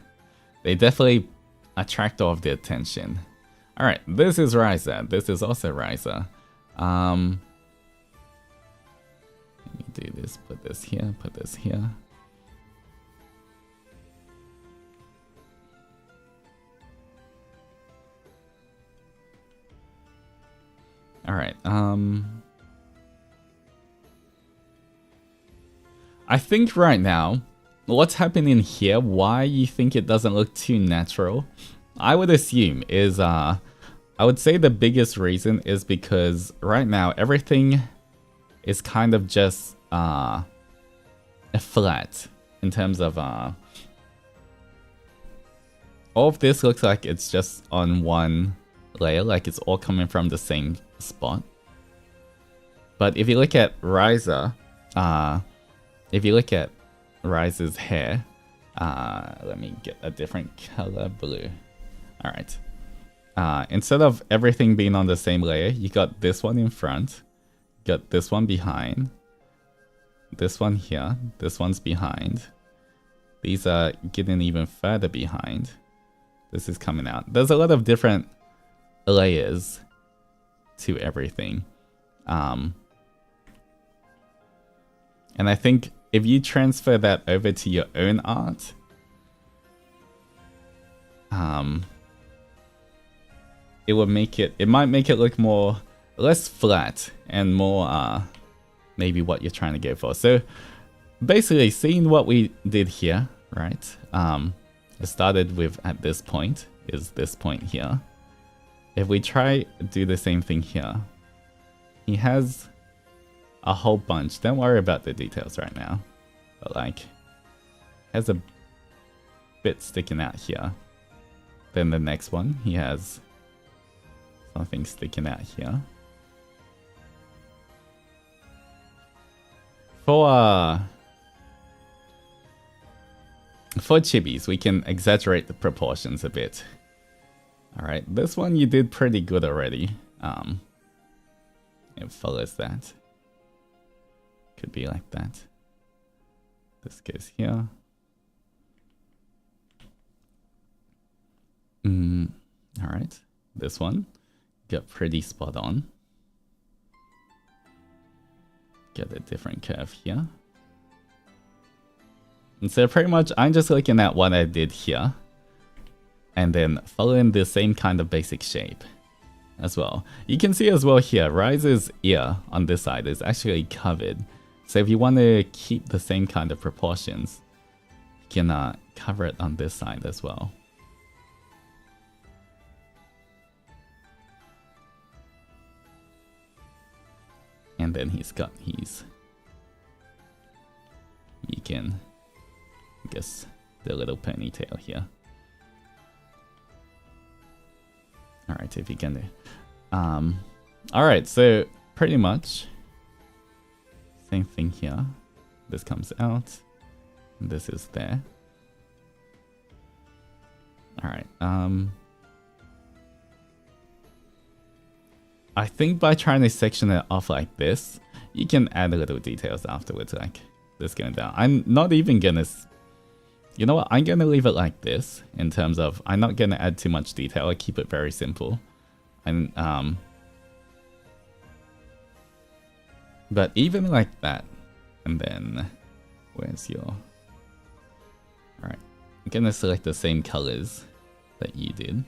They definitely attract all of the attention. Alright, this is Ryza. This is also Ryza. Let me do this, put this here, put this here. Alright, I think right now, what's happening here, why you think it doesn't look too natural, I would assume is, I would say the biggest reason is because right now everything is kind of just flat in terms of all of this looks like it's just on one layer, like it's all coming from the same spot. But if you look at Ryza, if you look at Ryza's hair, let me get a different color, blue. Alright. Instead of everything being on the same layer, you got this one in front, got this one behind, this one here, this one's behind. These are getting even further behind. This is coming out. There's a lot of different layers to everything. And I think if you transfer that over to your own art, it will make it, might make it look less flat and more maybe what you're trying to go for. So basically seeing what we did here, right? It started with at this point, is this point here. If we try do the same thing here, he has a whole bunch. Don't worry about the details right now. But like, has a bit sticking out here. Then the next one, he has something sticking out here. For Chibis, we can exaggerate the proportions a bit. Alright, this one you did pretty good already. It follows that. Could be like that. This goes here. Alright, this one got pretty spot on. Get a different curve here. And so pretty much I'm just looking at what I did here and then following the same kind of basic shape as well. You can see as well here, Rise's ear on this side is actually covered. So if you want to keep the same kind of proportions, you can cover it on this side as well. And then he's got his, you can guess the little ponytail here. Alright, if you can do. Alright, so pretty much same thing here. This comes out. This is there. Alright, I think by trying to section it off like this, you can add little details afterwards, like this going down. I'm not even gonna, you know what, I'm gonna leave it like this in terms of I'm not gonna add too much detail. I keep it very simple. And but even like that, and then where's your, all right, I'm gonna select the same colors that you did.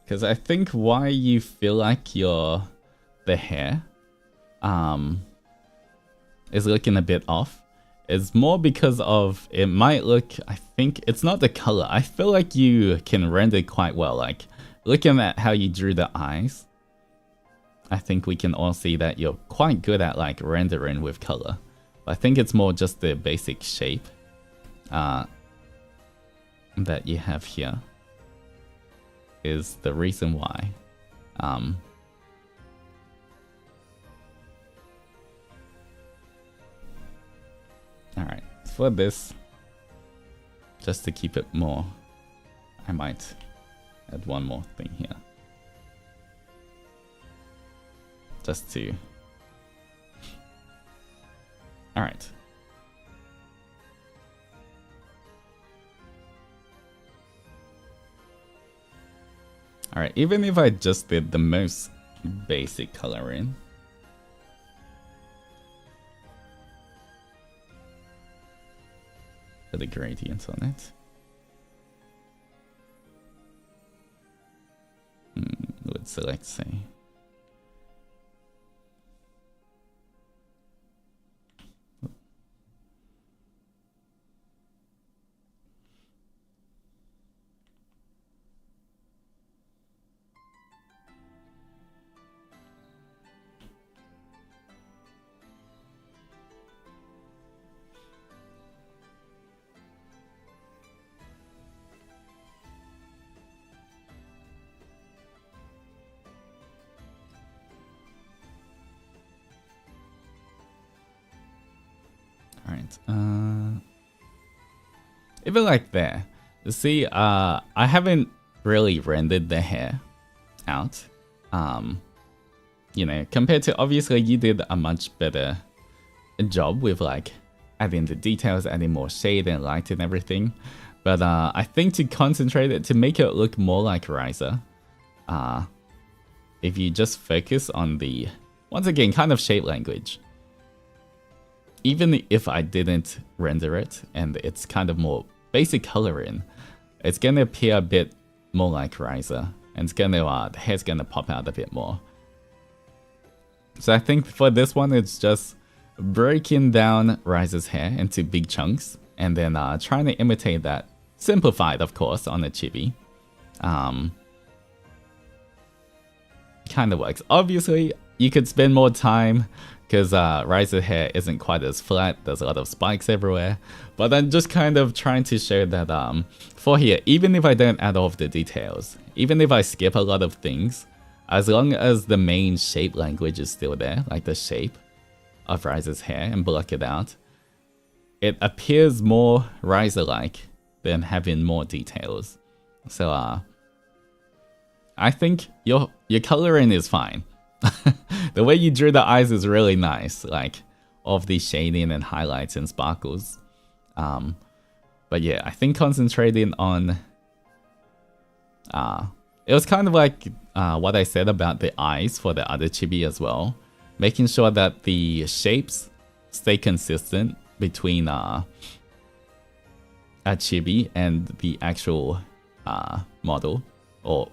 Because I think why you feel like the hair is looking a bit off is more because of, it might look, I think it's not the color. I feel like you can render quite well. Like looking at how you drew the eyes, I think we can all see that you're quite good at like rendering with color. But I think it's more just the basic shape that you have here is the reason why. Alright, for this, just to keep it more, I might add one more thing here. Just to... Alright. Alright, even if I just did the most basic coloring, for the gradients on it. Let's select, say, even like there. You see, I haven't really rendered the hair out. You know, compared to, obviously you did a much better job with like adding the details, adding more shade and light and everything. But I think to concentrate it, to make it look more like Riser, if you just focus on the, once again, kind of shape language. Even if I didn't render it and it's kind of more basic coloring, it's gonna appear a bit more like Riser, and it's gonna the hair's gonna pop out a bit more. So I think for this one, it's just breaking down Riser's hair into big chunks and then trying to imitate that, simplified of course on the Chibi. Kind of works. Obviously, you could spend more time because Riser's hair isn't quite as flat, there's a lot of spikes everywhere. But I'm just kind of trying to show that for here, even if I don't add all of the details, even if I skip a lot of things, as long as the main shape language is still there, like the shape of Riser's hair, and block it out, it appears more Riser-like than having more details. So I think your coloring is fine. The way you drew the eyes is really nice, like all of the shading and highlights and sparkles. But yeah, I think concentrating on it was kind of like what I said about the eyes for the other Chibi as well, making sure that the shapes stay consistent between a Chibi and the actual model or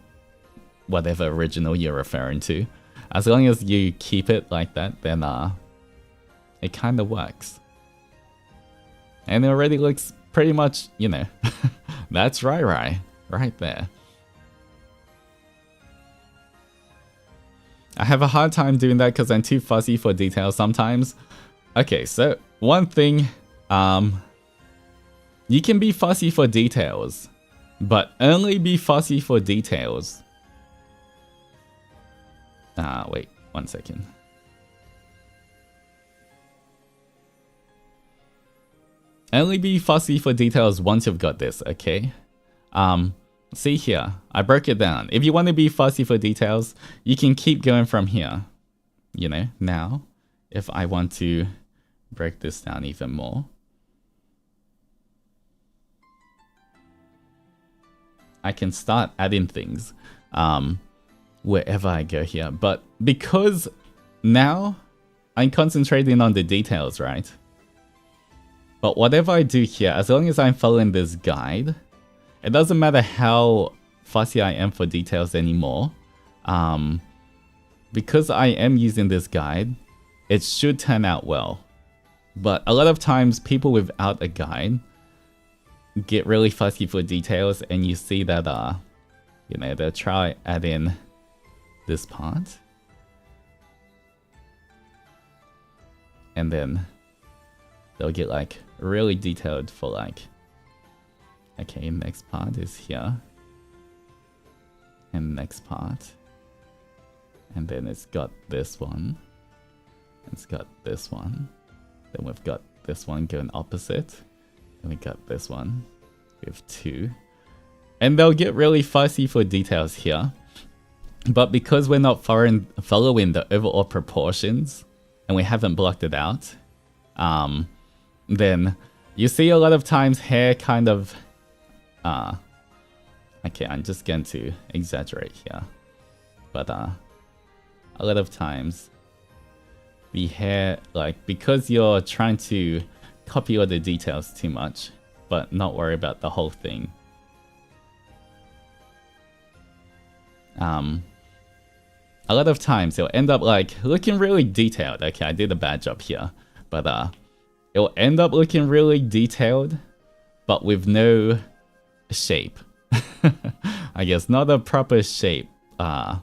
whatever original you're referring to. As long as you keep it like that, then it kind of works. And it already looks pretty much, you know, that's right there. I have a hard time doing that because I'm too fussy for details sometimes. Okay, so one thing, you can be fussy for details, but only be fussy for details. Wait, 1 second. Only be fussy for details once you've got this, okay? See here, I broke it down. If you want to be fussy for details, you can keep going from here. You know, now, if I want to break this down even more, I can start adding things wherever I go here. But because now I'm concentrating on the details, right? But whatever I do here, as long as I'm following this guide, it doesn't matter how fussy I am for details anymore. Because I am using this guide, it should turn out well. But a lot of times people without a guide get really fussy for details, and you see that you know, they'll try add in this part, and then they'll get like really detailed for like, okay, next part is here, and next part, and then it's got this one, it's got this one, then we've got this one going opposite, and we got this one with 2. And they'll get really fussy for details here. But because we're not following the overall proportions, and we haven't blocked it out, then you see a lot of times hair kind of... okay, I'm just going to exaggerate here. But a lot of times, the hair, like, because you're trying to copy all the details too much, but not worry about the whole thing. A lot of times it'll end up like looking really detailed. Okay, I did a bad job here, but it'll end up looking really detailed, but with no shape. I guess not a proper shape that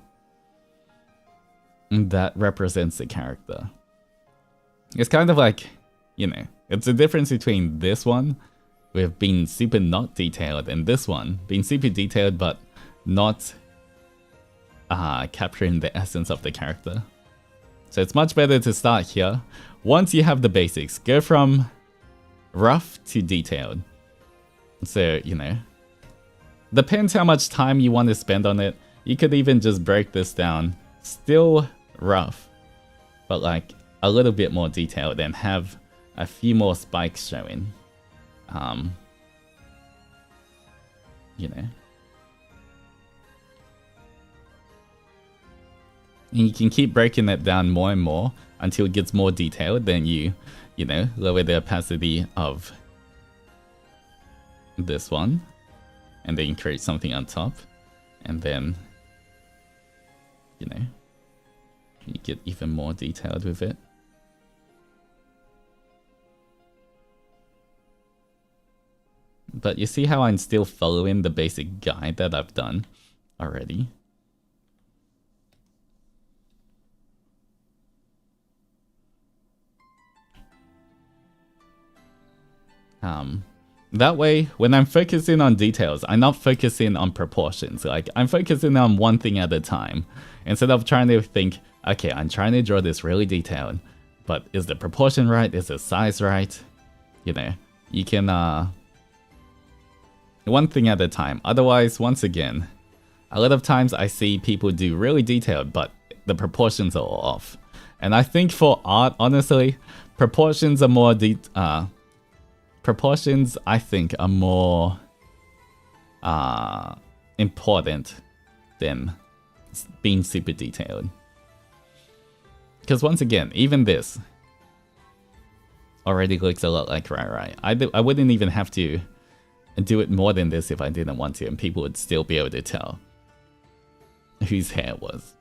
represents the character. It's kind of like, you know, it's the difference between this one with being super not detailed and this one being super detailed but not capturing the essence of the character. So it's much better to start here. Once you have the basics, go from rough to detailed. So, you know, depends how much time you want to spend on it. You could even just break this down, still rough, but like a little bit more detailed and have a few more spikes showing. You know. And you can keep breaking that down more and more until it gets more detailed. Then you know, lower the opacity of this one, and then create something on top, and then, you know, you get even more detailed with it. But you see how I'm still following the basic guide that I've done already. That way, when I'm focusing on details, I'm not focusing on proportions. Like, I'm focusing on one thing at a time. Instead of trying to think, okay, I'm trying to draw this really detailed, but is the proportion right? Is the size right? You know, you can, one thing at a time. Otherwise, once again, a lot of times I see people do really detailed, but the proportions are all off. And I think for art, honestly, proportions are more proportions, I think, are more important than being super detailed. Because once again, even this already looks a lot like Rai. I wouldn't even have to do it more than this if I didn't want to, and people would still be able to tell whose hair it was.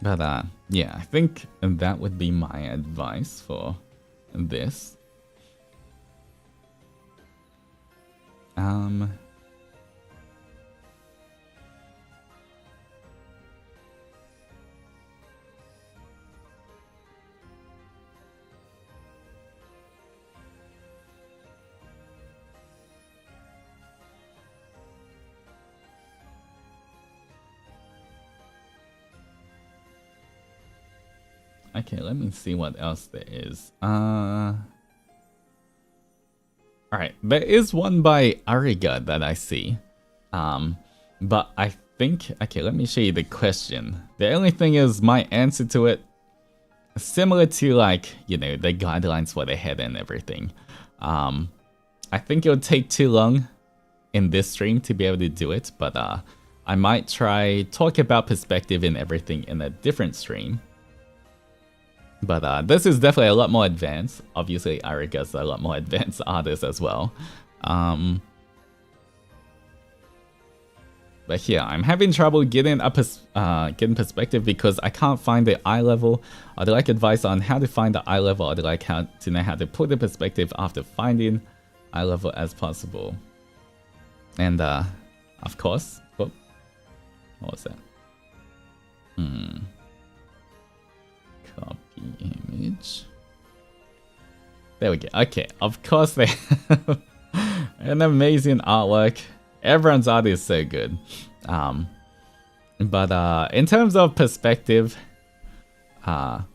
But yeah, I think that would be my advice for this. Okay, let me see what else there is. Alright, there is one by Ariga that I see. But I think... Okay, let me show you the question. The only thing is my answer to it, similar to like, you know, the guidelines for the head and everything. I think it would take too long in this stream to be able to do it, but I might try talk about perspective and everything in a different stream. But this is definitely a lot more advanced. Obviously, Ariga's a lot more advanced artist as well. But yeah, I'm having trouble getting getting perspective because I can't find the eye level. I'd like advice on how to find the eye level. I'd like how to know how to put the perspective after finding eye level as possible. And of course, whoop, what was that? Copy image. There we go. Okay, of course they have an amazing artwork. Everyone's art is so good. But in terms of perspective, that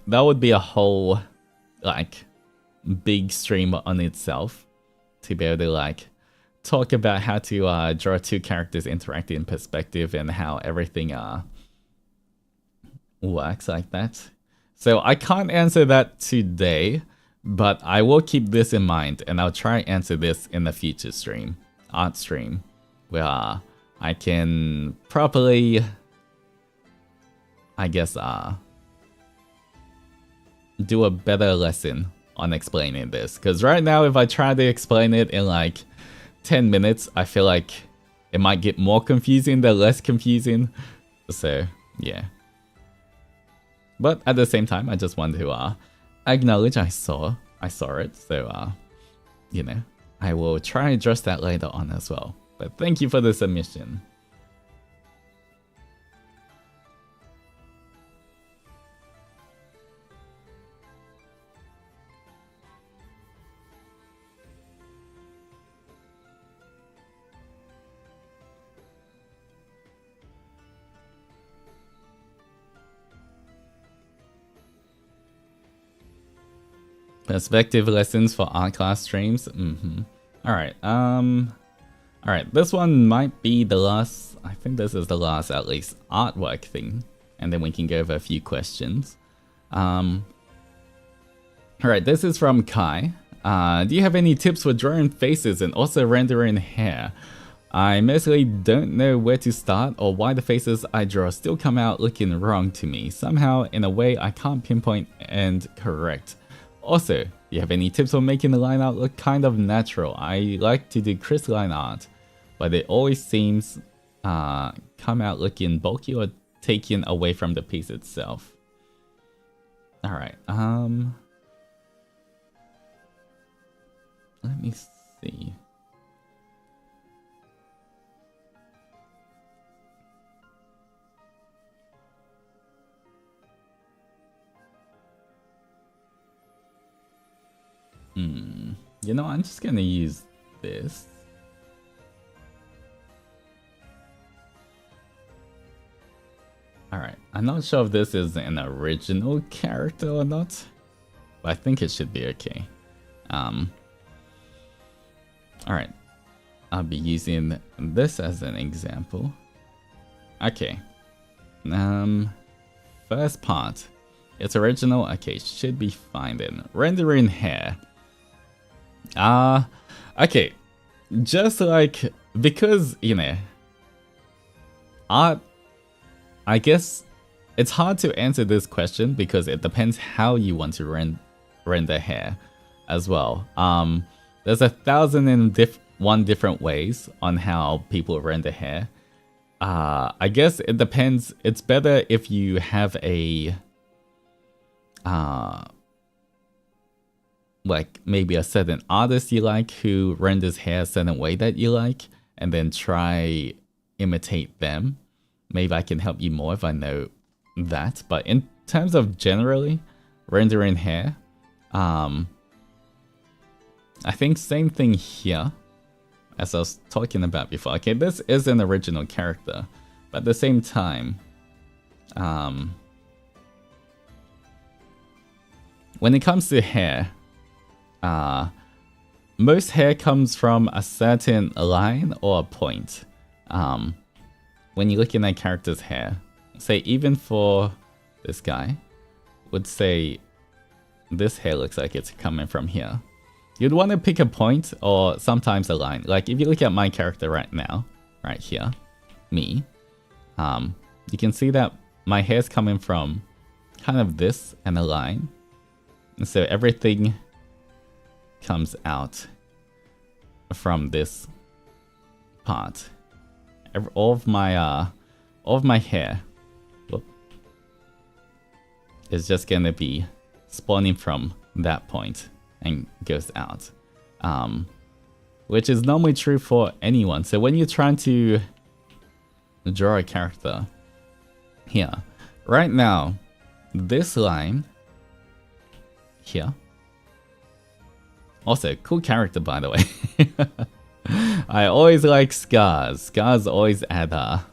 would be a whole like big stream on itself to be able to like talk about how to draw two characters interacting in perspective and how everything works like that. So I can't answer that today, but I will keep this in mind and I'll try and answer this in the future stream, art stream, where I can properly, I guess, do a better lesson on explaining this. Because right now, if I try to explain it in like 10 minutes, I feel like it might get more confusing than less confusing. So, yeah. But at the same time, I just want to acknowledge I saw it. So, you know, I will try and address that later on as well. But thank you for the submission. Perspective lessons for art class streams. Alright, alright, this one might be the last, I think this is the last at least artwork thing. And then we can go over a few questions. Alright, this is from Kai. Do you have any tips for drawing faces and also rendering hair? I mostly don't know where to start or why the faces I draw still come out looking wrong to me. Somehow, in a way I can't pinpoint and correct. Also, do you have any tips on making the line art look kind of natural? I like to do crystalline art, but it always seems come out looking bulky or taken away from the piece itself. Alright, let me see. You know, I'm just gonna use this. Alright, I'm not sure if this is an original character or not, but I think it should be okay. Alright, I'll be using this as an example. Okay. First part. It's original. Okay, should be fine then. Rendering hair. Okay. Just like, because, you know, art, I guess it's hard to answer this question because it depends how you want to render hair as well. There's 1,001 different ways on how people render hair. I guess it depends. It's better if you have a like maybe a certain artist you like who renders hair a certain way that you like, and then try imitate them. Maybe I can help you more if I know that. But in terms of generally rendering hair, I think same thing here as I was talking about before. Okay, this is an original character, but at the same time, when it comes to hair, most hair comes from a certain line or a point. When you're looking at character's hair, say even for this guy, would say this hair looks like it's coming from here. You'd want to pick a point or sometimes a line. Like if you look at my character right now, right here, me, you can see that my hair's coming from kind of this and a line. And so everything comes out from this part. All of my hair is just gonna be spawning from that point and goes out, which is normally true for anyone. So when you're trying to draw a character here, right now, this line here. Also, cool character, by the way. I always like scars. Scars always add a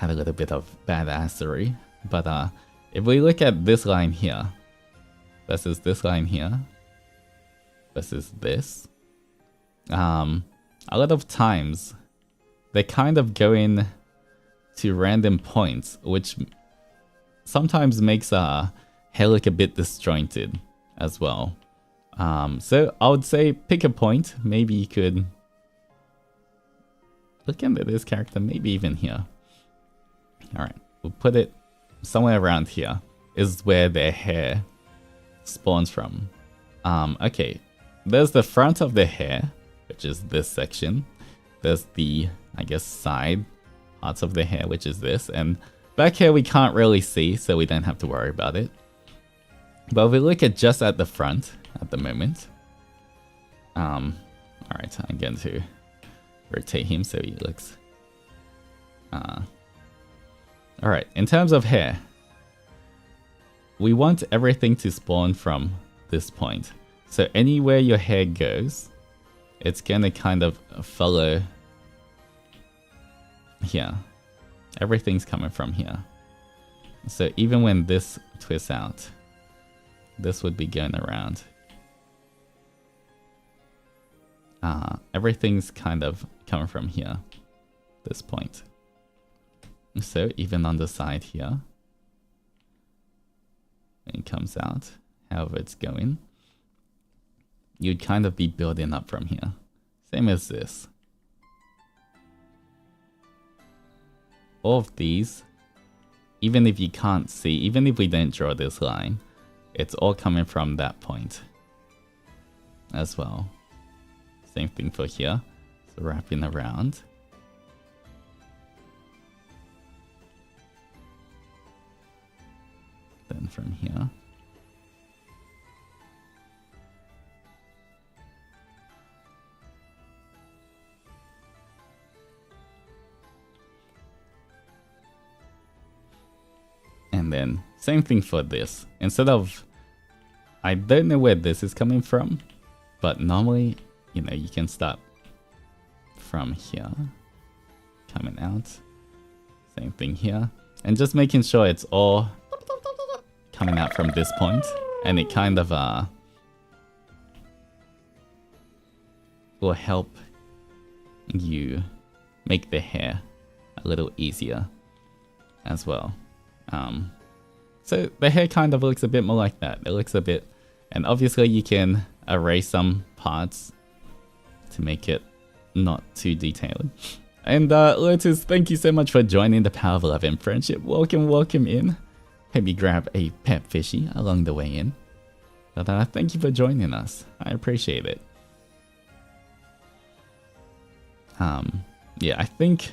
little bit of badassery. But if we look at this line here versus this line here versus this, a lot of times they kind of go in to random points, which sometimes makes hair look a bit disjointed as well. So I would say pick a point. Maybe you could look into this character, maybe even here. Alright, we'll put it somewhere around here is where their hair spawns from. Okay, there's the front of the hair, which is this section. There's the, I guess, side parts of the hair, which is this. And back here we can't really see, so we don't have to worry about it. But if we look at just at the front at the moment, alright, I'm going to rotate him so he looks. Alright, in terms of hair, we want everything to spawn from this point. So anywhere your hair goes, it's gonna kind of follow here. Everything's coming from here. So even when this twists out, this would be going around. Everything's kind of coming from here, this point. So even on the side here, it comes out, however it's going, you'd kind of be building up from here. Same as this. All of these, even if you can't see, even if we don't draw this line, it's all coming from that point as well. Same thing for here. So wrapping around. Then from here. And then same thing for this. Instead of, I don't know where this is coming from, but normally, you know, you can start from here, coming out. Same thing here. And just making sure it's all coming out from this point. And it kind of will help you make the hair a little easier as well. So the hair kind of looks a bit more like that. It looks a bit, and obviously you can erase some parts to make it not too detailed. And Lotus, thank you so much for joining the Power of Love and Friendship. Welcome in. Maybe grab a pet fishy along the way in. But thank you for joining us. I appreciate it. Yeah, I think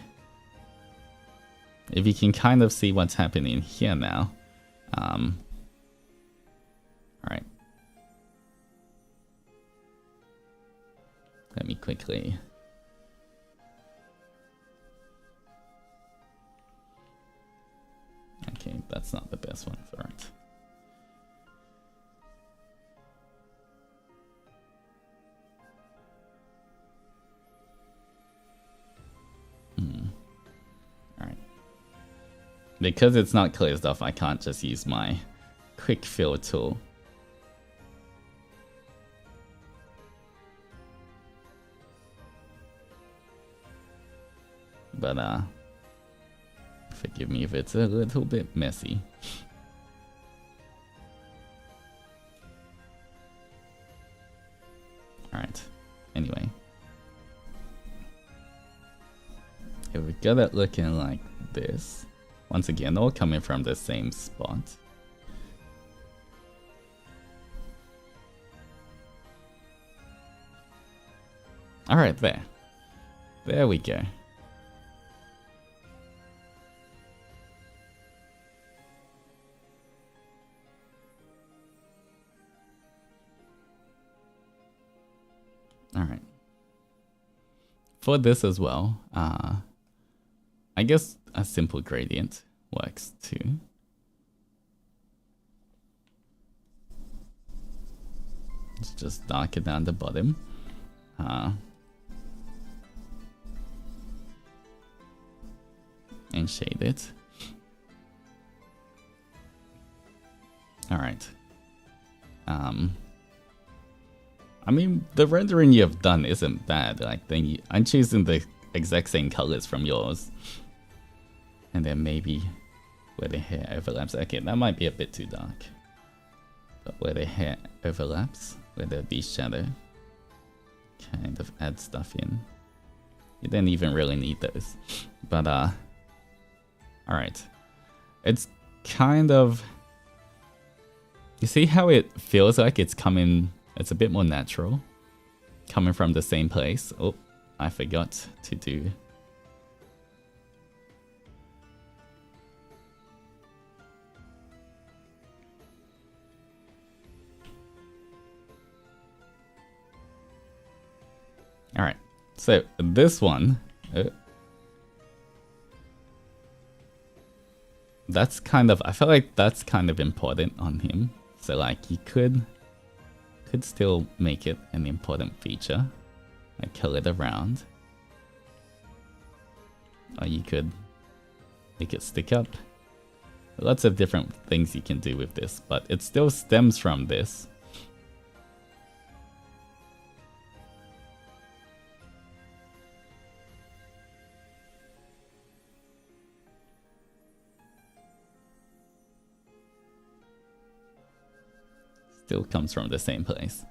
if you can kind of see what's happening here now. Alright. Let me quickly... Okay, that's not the best one for it. Alright. Because it's not closed off, I can't just use my quick fill tool But forgive me if it's a little bit messy. Alright, anyway. Here we got it looking like this. Once again, all coming from the same spot. Alright, there. There we go. Alright. For this as well, I guess a simple gradient works too. Let's just darken down the bottom. And shade it. Alright. I mean, the rendering you have done isn't bad. Like, I'm choosing the exact same colors from yours. And then maybe where the hair overlaps. Okay, that might be a bit too dark. But where the hair overlaps, where there'll be shadow, kind of add stuff in. You don't even really need those. But, alright. It's kind of... You see how it feels like it's coming... It's a bit more natural. Coming from the same place. Oh, I forgot to do... Alright, so this one... that's kind of... I feel like that's kind of important on him. So like, you could still make it an important feature. Like, curl it around. Or you could make it stick up. Lots of different things you can do with this, but it still stems from this. Still comes from the same place.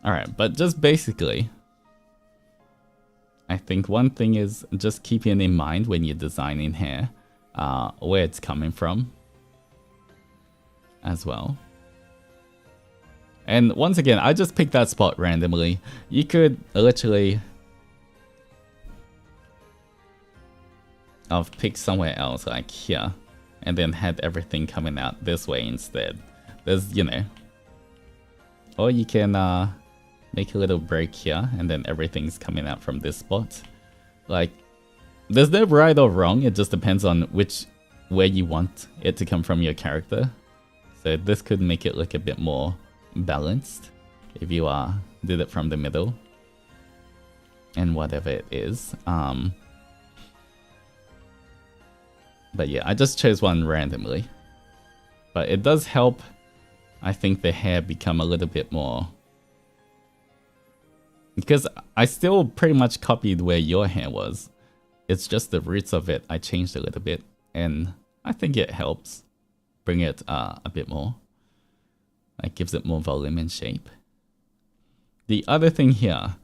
Alright, but just basically, I think one thing is just keeping in mind when you're designing hair, where it's coming from as well. And once again, I just picked that spot randomly. You could literally... I've picked somewhere else, like here, and then had everything coming out this way instead. There's, you know, or you can make a little break here, and then everything's coming out from this spot. Like, there's no right or wrong, it just depends on where you want it to come from your character. So this could make it look a bit more balanced if you did it from the middle, and whatever it is. But yeah, I just chose one randomly. But it does help, I think, the hair become a little bit more... Because I still pretty much copied where your hair was. It's just the roots of it I changed a little bit. And I think it helps bring it a bit more. Like, gives it more volume and shape. The other thing here...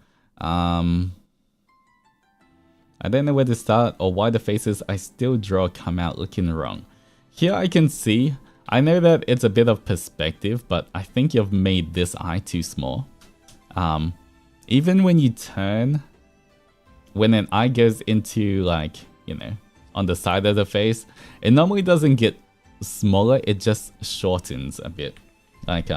I don't know where to start or why the faces I still draw come out looking wrong. Here I can see, I know that it's a bit of perspective, but I think you've made this eye too small. Even when you turn, when an eye goes into, like, you know, on the side of the face, it normally doesn't get smaller, it just shortens a bit. Like,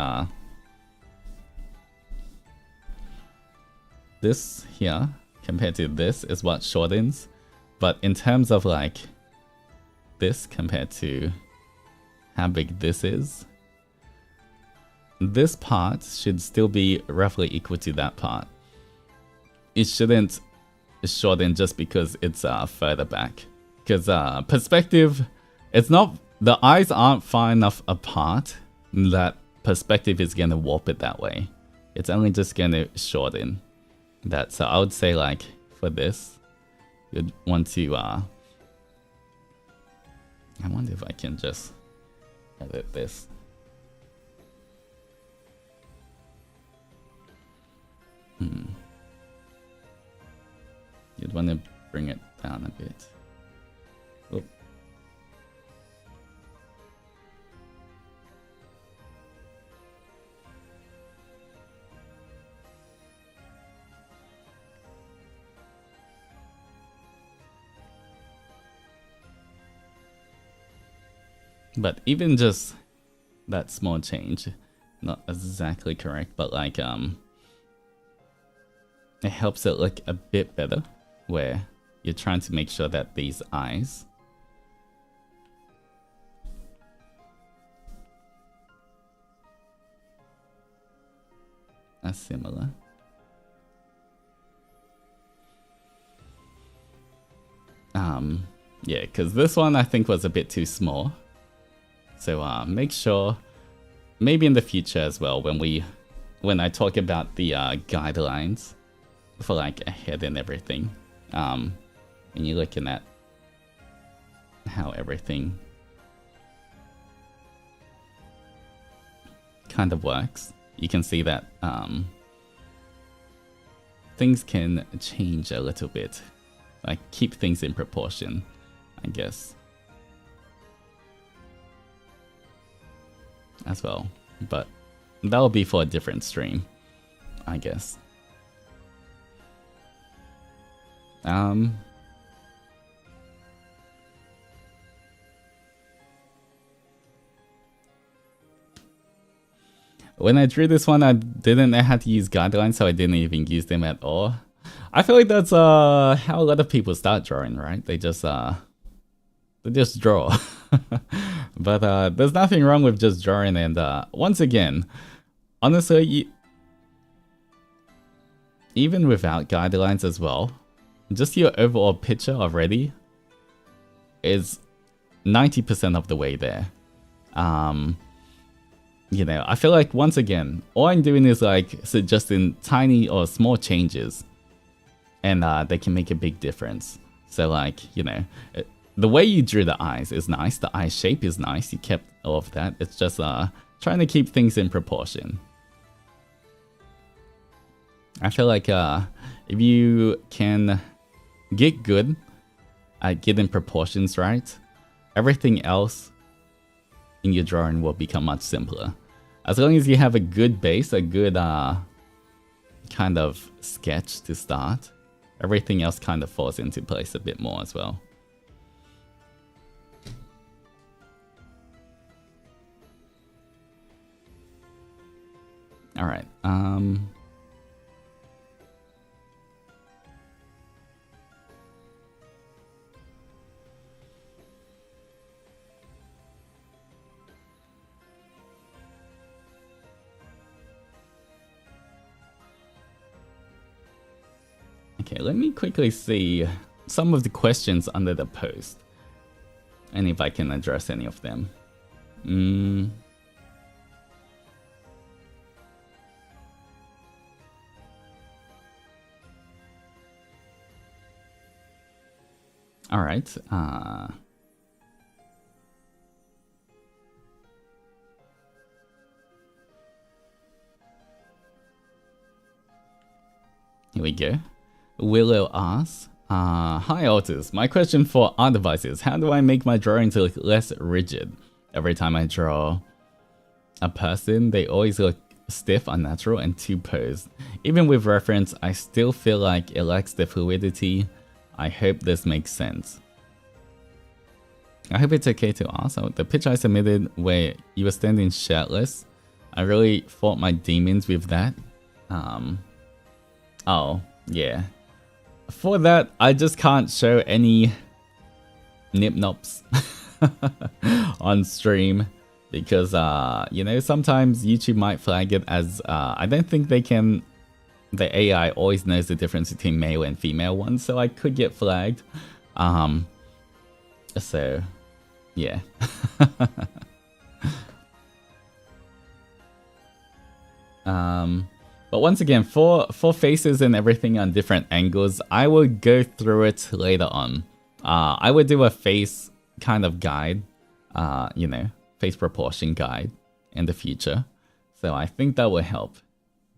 this here, compared to this, is what shortens. But in terms of, like, this compared to how big this is, this part should still be roughly equal to that part. It shouldn't shorten just because it's further back. Because perspective, it's not, the eyes aren't far enough apart that perspective is going to warp it that way. it's only just gonna shorten that. So I would say like for this, you'd want to I wonder if I can just edit this. You'd want to bring it down a bit. Oop. But even just that small change, not exactly correct, but like it helps it look a bit better, where you're trying to make sure that these eyes are similar. Yeah, because this one I think was a bit too small. So make sure, maybe in the future as well, when I talk about the guidelines for like a head and everything, and you're looking at how everything kind of works, you can see that things can change a little bit, like keep things in proportion, I guess, as well. But that'll be for a different stream, I guess. When I drew this one, I didn't know how to use guidelines, so I didn't even use them at all. I feel like that's how a lot of people start drawing, right? They just draw. But there's nothing wrong with just drawing, and once again, honestly, even without guidelines as well, just your overall picture already is 90% of the way there. You know, I feel like once again, all I'm doing is like suggesting tiny or small changes, and they can make a big difference. So like, you know, the way you drew the eyes is nice, the eye shape is nice, you kept all of that. It's just trying to keep things in proportion. I feel like if you can get good at getting proportions right, everything else in your drawing will become much simpler. As long as you have a good base, a good kind of sketch to start, everything else kind of falls into place a bit more as well. All right. Okay, let me quickly see some of the questions under the post, and if I can address any of them. All right. Here we go. Willow asks, hi Altus, my question for ADVICE is, how do I make my drawings look less rigid? Every time I draw a person, they always look stiff, unnatural, and too posed. Even with reference, I still feel like it lacks the fluidity. I hope this makes sense. I hope it's okay to ask. The picture I submitted where you were standing shirtless, I really fought my demons with that. Oh, yeah. For that, I just can't show any nip-nops on stream because, you know, sometimes YouTube might flag it as, I don't think they can, the AI always knows the difference between male and female ones, so I could get flagged. So, yeah. But once again, for faces and everything on different angles, I will go through it later on. I would do a face kind of guide, you know, face proportion guide in the future. So I think that will help.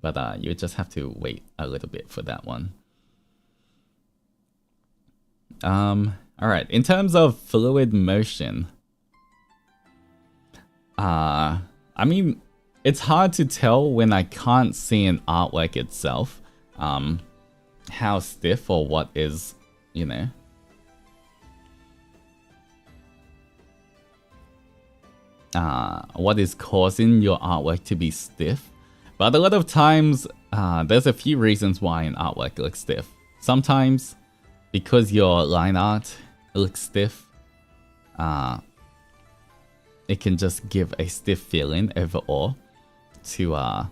But you just have to wait a little bit for that one. Alright, in terms of fluid motion, I mean, it's hard to tell when I can't see an artwork itself, how stiff or what is, you know, what is causing your artwork to be stiff. But a lot of times, there's a few reasons why an artwork looks stiff. Sometimes, because your line art looks stiff, it can just give a stiff feeling overall to a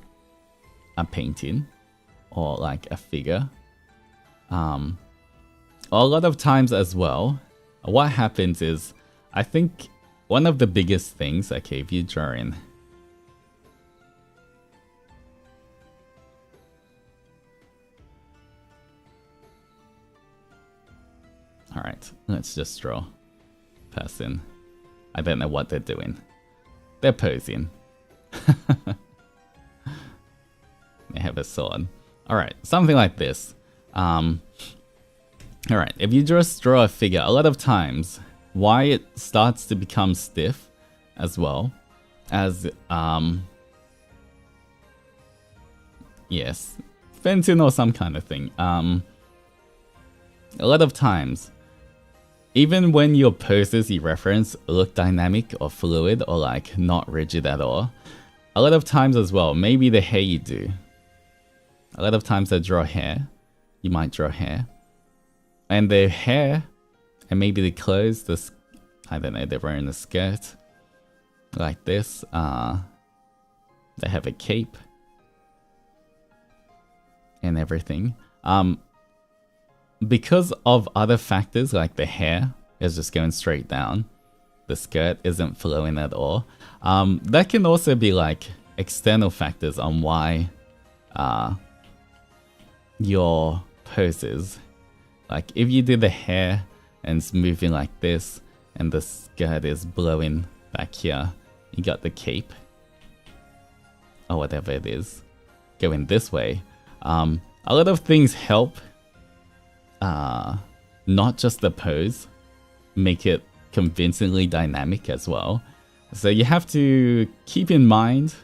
painting or like a figure. A lot of times as well, what happens is, I think one of the biggest things, okay, if you draw in, alright, let's just draw person. I don't know what they're doing. They're posing. They have a sword. Alright, something like this. Alright, if you just draw a figure, a lot of times, why it starts to become stiff as well as, yes, fencing or some kind of thing. A lot of times, even when your poses you reference look dynamic or fluid or like not rigid at all, a lot of times as well, maybe the hair you do. A lot of times I draw hair, you might draw hair. And the hair, and maybe the clothes, this, I don't know, they're wearing a skirt like this. They have a cape and everything. Because of other factors like the hair is just going straight down, the skirt isn't flowing at all. That can also be like external factors on why your poses, like if you do the hair and it's moving like this and the skirt is blowing back here, you got the cape or whatever it is going this way. A lot of things help, not just the pose, make it convincingly dynamic as well. So you have to keep in mind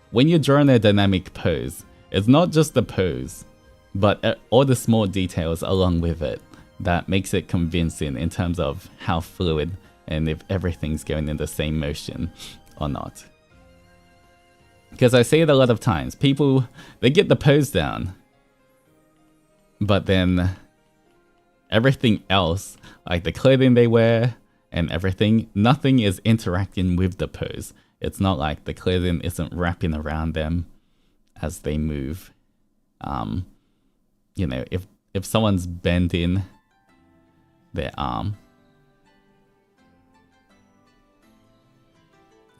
when you're drawing a dynamic pose, it's not just the pose, but all the small details along with it that makes it convincing in terms of how fluid and if everything's going in the same motion or not. Because I say it a lot of times, people, they get the pose down, but then everything else, like the clothing they wear and everything, nothing is interacting with the pose. It's not like the clothing isn't wrapping around them as they move. You know, if someone's bending their arm,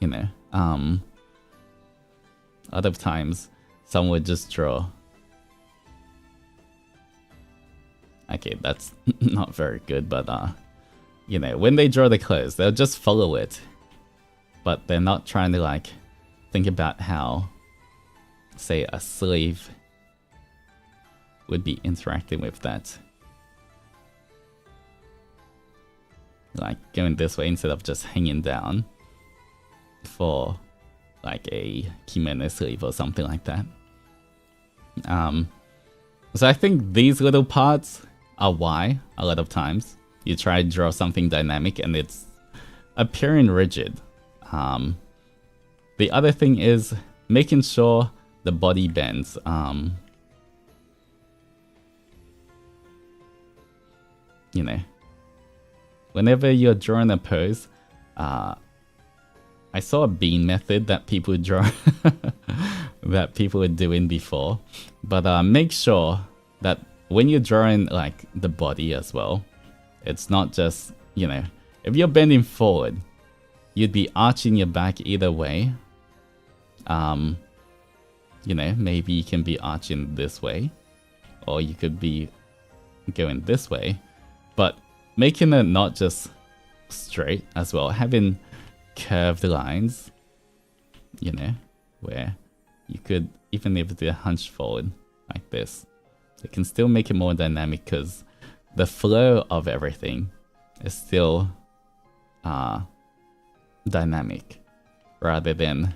you know, a lot of times someone would just draw. Okay, that's not very good, but you know, when they draw the clothes, they'll just follow it, but they're not trying to like think about how, say, a sleeve would be interacting with that. Like going this way instead of just hanging down for like a kimono sleeve or something like that. So I think these little parts are why a lot of times you try to draw something dynamic and it's appearing rigid. The other thing is making sure the body bends. You know, whenever you're drawing a pose, I saw a bean method that people draw that people were doing before, but make sure that when you're drawing like the body as well, it's not just, you know, if you're bending forward, you'd be arching your back either way. You know, maybe you can be arching this way, or you could be going this way, but making it not just straight as well, having curved lines, you know, where you could even if they're hunched forward like this, it can still make it more dynamic because the flow of everything is still dynamic, rather than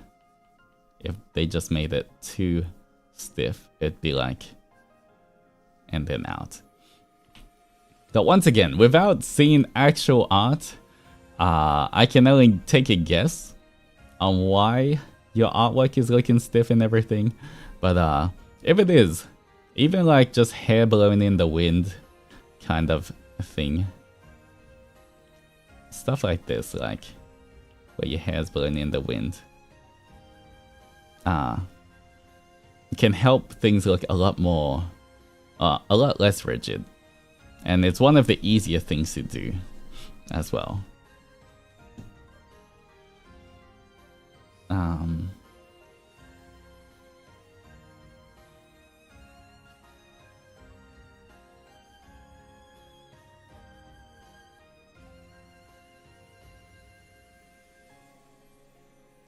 if they just made it too stiff, it'd be like and then out. But once again, without seeing actual art, I can only take a guess on why your artwork is looking stiff and everything. But if it is, even like just hair blowing in the wind kind of thing, stuff like this, like where your hair's blowing in the wind, can help things look a lot more, a lot less rigid. And it's one of the easier things to do as well.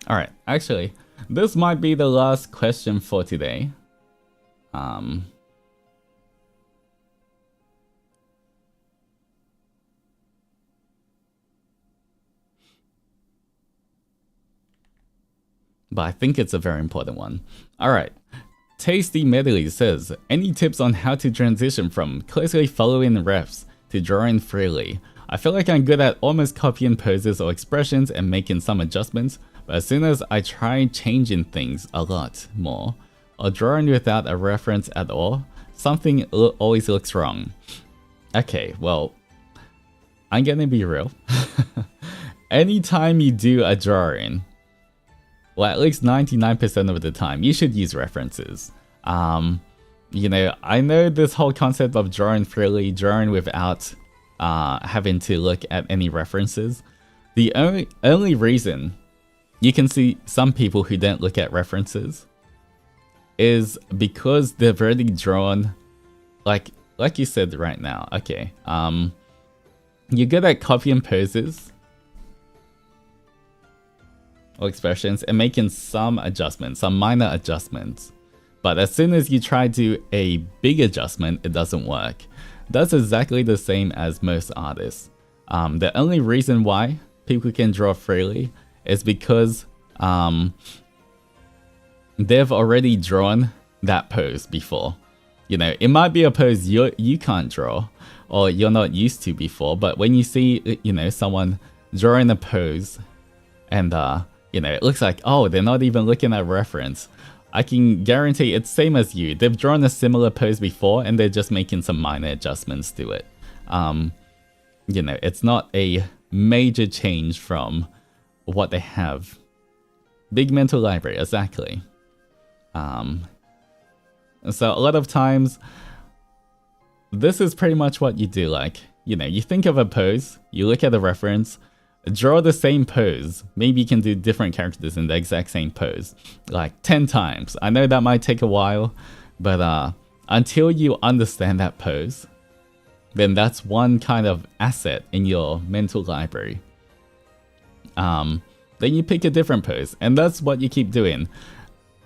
Alright, actually, this might be the last question for today. But I think it's a very important one. Alright, Tasty Medley says, any tips on how to transition from closely following refs to drawing freely? I feel like I'm good at almost copying poses or expressions and making some adjustments, but as soon as I try changing things a lot more, or drawing without a reference at all, something always looks wrong. Okay, well, I'm gonna be real. Anytime you do a drawing, well, at least 99% of the time, you should use references. You know, I know this whole concept of drawing freely, drawing without having to look at any references. The only reason you can see some people who don't look at references is because they've already drawn, like you said right now. Okay, you're good at copying poses or expressions and making some adjustments, some minor adjustments. But as soon as you try to do a big adjustment, it doesn't work. That's exactly the same as most artists. The only reason why people can draw freely is because they've already drawn that pose before. You know, it might be a pose you can't draw or you're not used to before, but when you see, you know, someone drawing a pose and you know, it looks like, oh, they're not even looking at reference, I can guarantee it's same as you. They've drawn a similar pose before and they're just making some minor adjustments to it. You know, it's not a major change from what they have. Big mental library, exactly. So a lot of times, this is pretty much what you do. Like, you know, you think of a pose, you look at the reference, draw the same pose. Maybe you can do different characters in the exact same pose, like 10 times. I know that might take a while, but until you understand that pose, then that's one kind of asset in your mental library. Then you pick a different pose, and that's what you keep doing.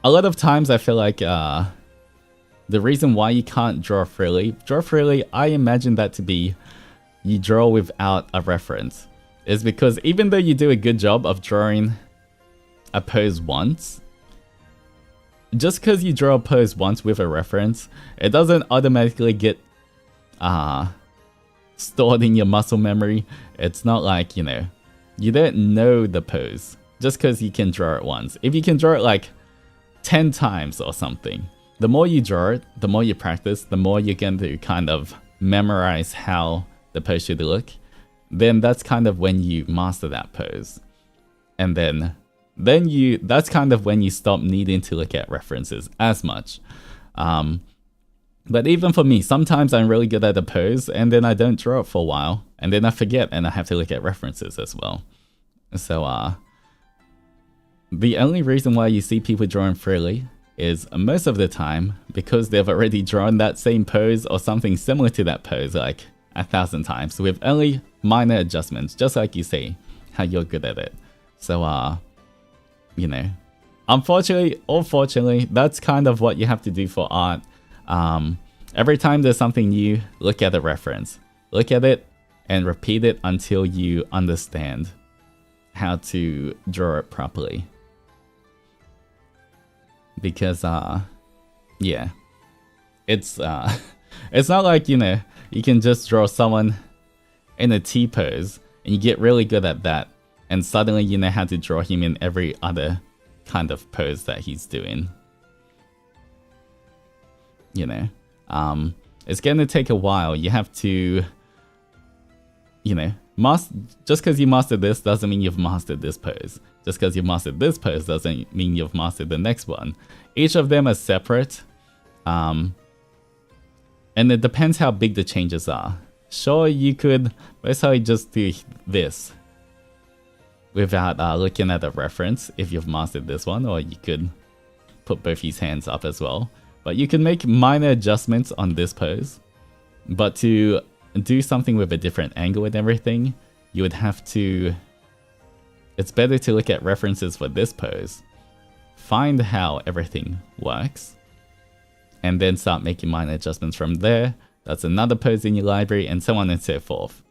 A lot of times I feel like the reason why you can't draw freely, I imagine that to be you draw without a reference, is because even though you do a good job of drawing a pose once, just because you draw a pose once with a reference, it doesn't automatically get stored in your muscle memory. It's not like, you know, you don't know the pose just because you can draw it once. If you can draw it like 10 times or something, the more you draw it, the more you practice, the more you're going to kind of memorize how the pose should look. Then that's kind of when you master that pose. And then that's kind of when you stop needing to look at references as much. But even for me, sometimes I'm really good at a pose and then I don't draw it for a while and then I forget and I have to look at references as well. So the only reason why you see people drawing freely is most of the time, because they've already drawn that same pose or something similar to that pose like 1,000 times with only minor adjustments, just like you say, how you're good at it. So, you know, unfortunately or fortunately, that's kind of what you have to do for art. Every time there's something new, look at the reference. Look at it and repeat it until you understand how to draw it properly. Because, yeah, it's not like, you know, you can just draw someone in a T pose and you get really good at that and suddenly you know how to draw him in every other kind of pose that he's doing. You know, it's gonna take a while. You have to, you know, just because you mastered this doesn't mean you've mastered this pose. Just because you mastered this pose doesn't mean you've mastered the next one. Each of them are separate. And it depends how big the changes are. Sure, you could basically just do this without looking at the reference if you've mastered this one, or you could put both his hands up as well. But you can make minor adjustments on this pose. But to do something with a different angle and everything, you would have to... It's better to look at references for this pose, find how everything works, and then start making minor adjustments from there. That's another pose in your library, and so on and so forth.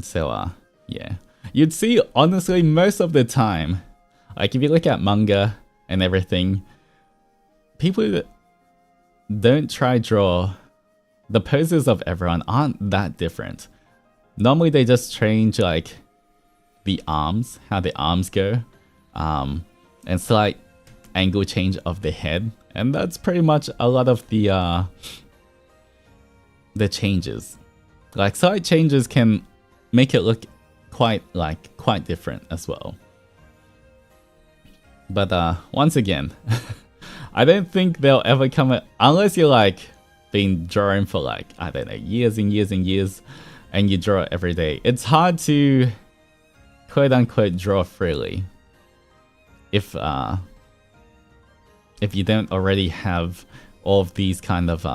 So, yeah. You'd see, honestly, most of the time, like if you look at manga and everything, people don't try draw... The poses of everyone aren't that different. Normally they just change like the arms, how the arms go, and slight angle change of the head, and that's pretty much a lot of the changes. Like slight changes can make it look quite different as well. But once again, I don't think they'll ever come unless you're like been drawing for like, I don't know, years and years and years, and you draw every day. It's hard to quote unquote draw freely if you don't already have all of these kind of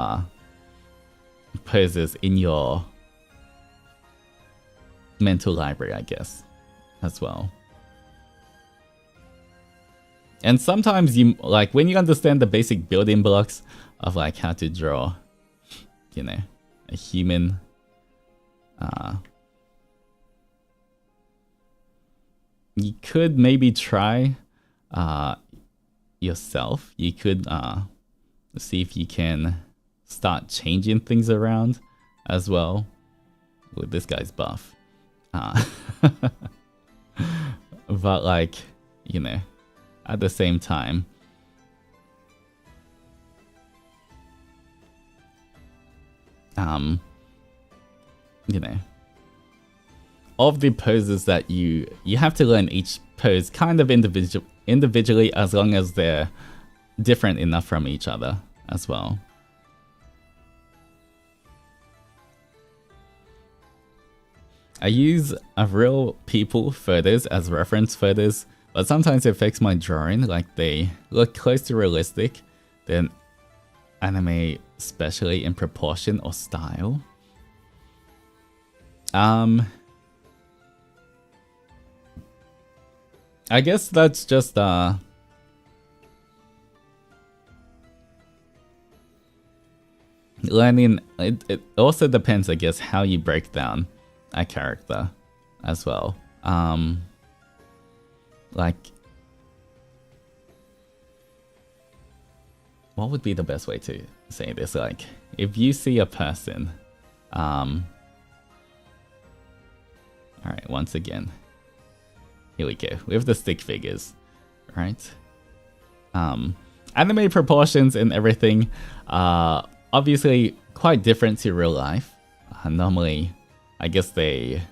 poses in your mental library, I guess, as well. And sometimes you, like, when you understand the basic building blocks of like how to draw, you know, a human, you could maybe try yourself. You could see if you can start changing things around as well. Ooh, this guy's buff. But like, you know, at the same time, you know, of the poses that you have to learn each pose kind of individually, as long as they're different enough from each other as well. I use real people photos as reference photos, but sometimes it affects my drawing, like they look close to realistic, then anime, especially in proportion or style. I guess that's just learning. It also depends, I guess, how you break down a character as well. Like, what would be the best way to say this? Like, if you see a person, alright, once again, here we go, with the stick figures, right? Anime proportions and everything are obviously quite different to real life. Normally, I guess they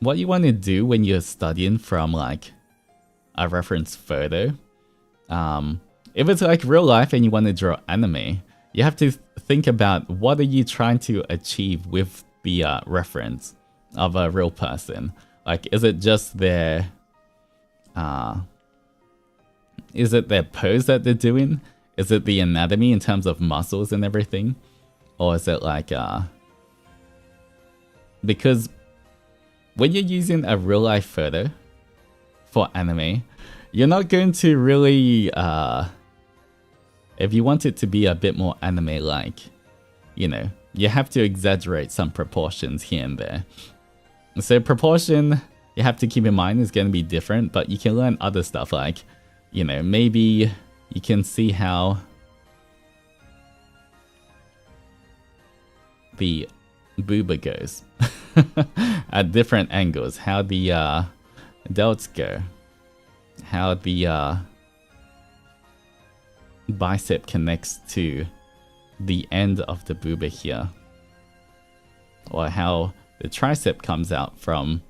what you want to do when you're studying from like a reference photo, if it's like real life and you want to draw anime, you have to think about what are you trying to achieve with the reference of a real person. Like, is it just their Is it their pose that they're doing? Is it the anatomy in terms of muscles and everything? Or is it like, because when you're using a real life photo for anime, you're not going to really, if you want it to be a bit more anime-like, you know, you have to exaggerate some proportions here and there. So proportion, you have to keep in mind, is going to be different, but you can learn other stuff like, you know, maybe you can see how the booba goes at different angles, how the delts go, how the bicep connects to the end of the booba here, or how the tricep comes out from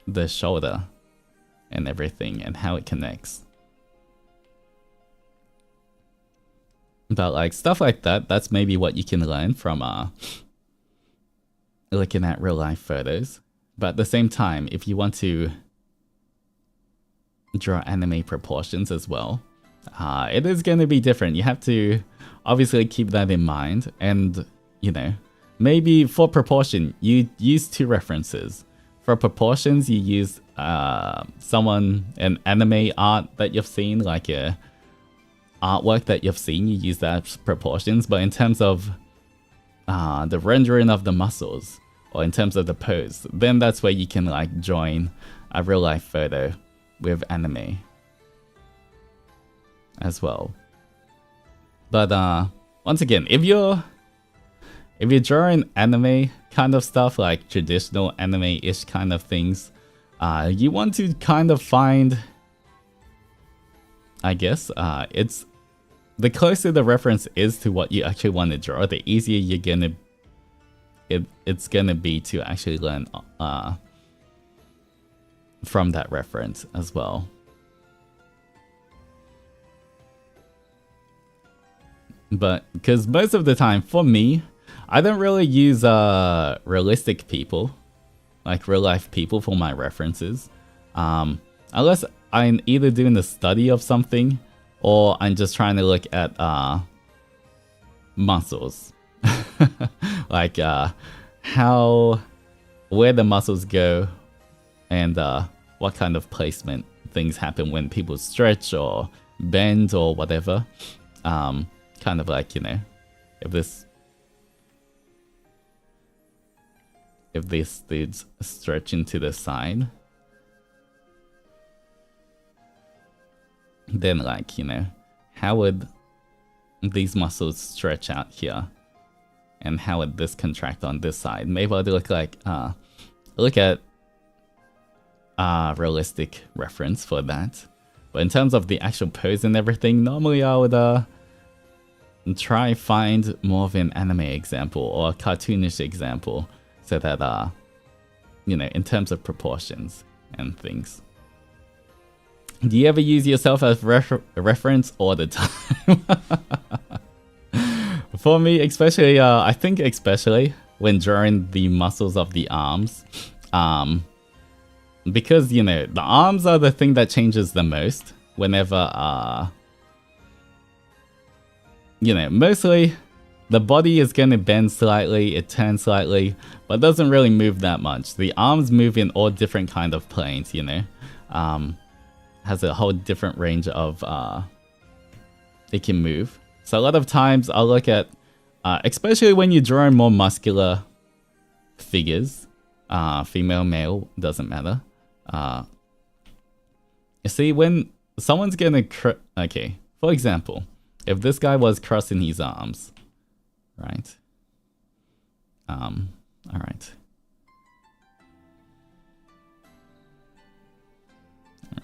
the shoulder and everything, and how it connects. But like stuff like that, that's maybe what you can learn from looking at real life photos. But at the same time, if you want to draw anime proportions as well, it is going to be different. You have to obviously keep that in mind. And, you know, maybe for proportion, you use two references. For proportions, you use an anime art that you've seen, like a artwork that you've seen, you use that as proportions. But in terms of the rendering of the muscles, or in terms of the pose, then that's where you can like join a real life photo with anime as well. But once again, if you're drawing anime kind of stuff, like traditional anime-ish kind of things, you want to kind of find, I guess, it's the closer the reference is to what you actually want to draw, the easier you're gonna it's gonna be to actually learn from that reference as well. But because most of the time, for me, I don't really use realistic people, like real life people, for my references, unless I'm either doing a study of something or I'm just trying to look at muscles, like where the muscles go, and what kind of placement things happen when people stretch or bend or whatever. Kind of like, you know, if this dude's stretching to the side, then like, you know, how would these muscles stretch out here, and how would this contract on this side? Maybe I'd look at realistic reference for that. But in terms of the actual pose and everything, normally I would try find more of an anime example or a cartoonish example, so that you know, in terms of proportions and things. Do you ever use yourself as reference all the time? For me, especially, I think especially when drawing the muscles of the arms, because, you know, the arms are the thing that changes the most whenever, you know, mostly the body is going to bend slightly, it turns slightly, but doesn't really move that much. The arms move in all different kind of planes, you know. Has a whole different range of it can move. So a lot of times I'll look at, especially when you're drawing more muscular figures, female, male, doesn't matter. You see, when someone's gonna, okay, for example, if this guy was crossing his arms, right? All right.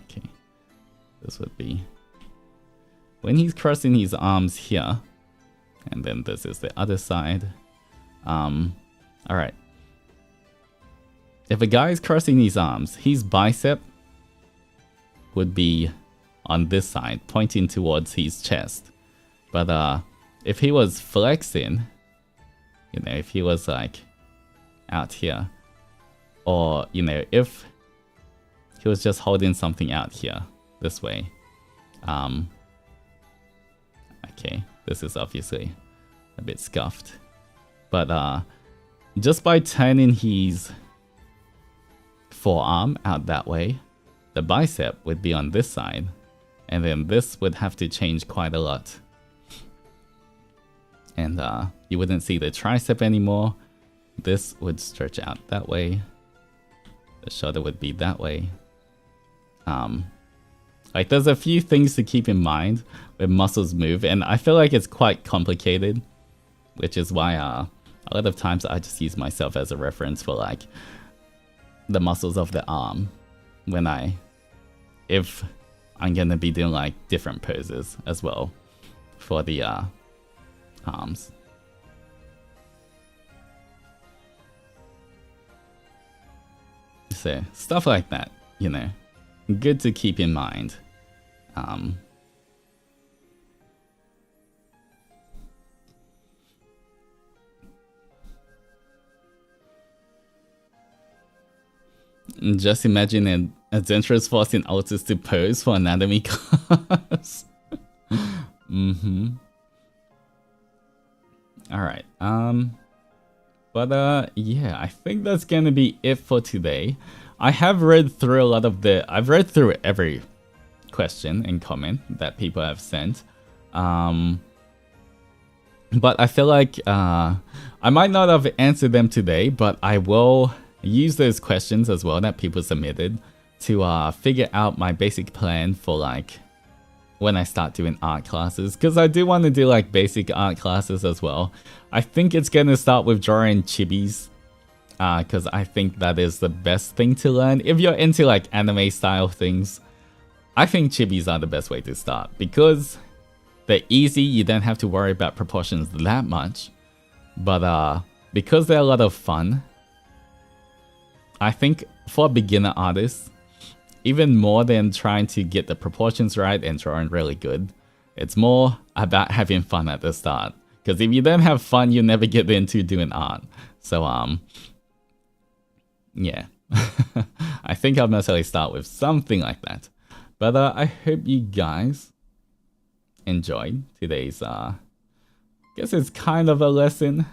Okay. This would be when he's crossing his arms here, and then this is the other side. All right. If a guy is crossing his arms, his bicep would be on this side, pointing towards his chest. But if he was flexing, you know, if he was like out here, or, you know, if he was just holding something out here, this way. Okay, this is obviously a bit scuffed. But just by turning his forearm out that way, the bicep would be on this side, and then this would have to change quite a lot. And you wouldn't see the tricep anymore. This would stretch out that way. The shoulder would be that way. Like, there's a few things to keep in mind when muscles move, and I feel like it's quite complicated, which is why a lot of times I just use myself as a reference for like the muscles of the arm when if I'm gonna be doing like different poses as well for the arms. So stuff like that, you know, good to keep in mind. Just imagine an adventurous forcing Altus to pose for anatomy class. Alright, but yeah, I think that's gonna be it for today. I have read through a lot of I've read through every question and comment that people have sent. But I feel like I might not have answered them today, but I will use those questions as well that people submitted to figure out my basic plan for like when I start doing art classes, because I do want to do like basic art classes as well. I think it's gonna start with drawing chibis, because I think that is the best thing to learn. If you're into like anime style things, I think chibis are the best way to start, because they're easy, you don't have to worry about proportions that much, but because they're a lot of fun, I think for beginner artists, even more than trying to get the proportions right and drawing really good, it's more about having fun at the start. Because if you don't have fun, you never get into doing art. So, yeah. I think I'll necessarily start with something like that. But I hope you guys enjoyed today's, guess it's kind of a lesson.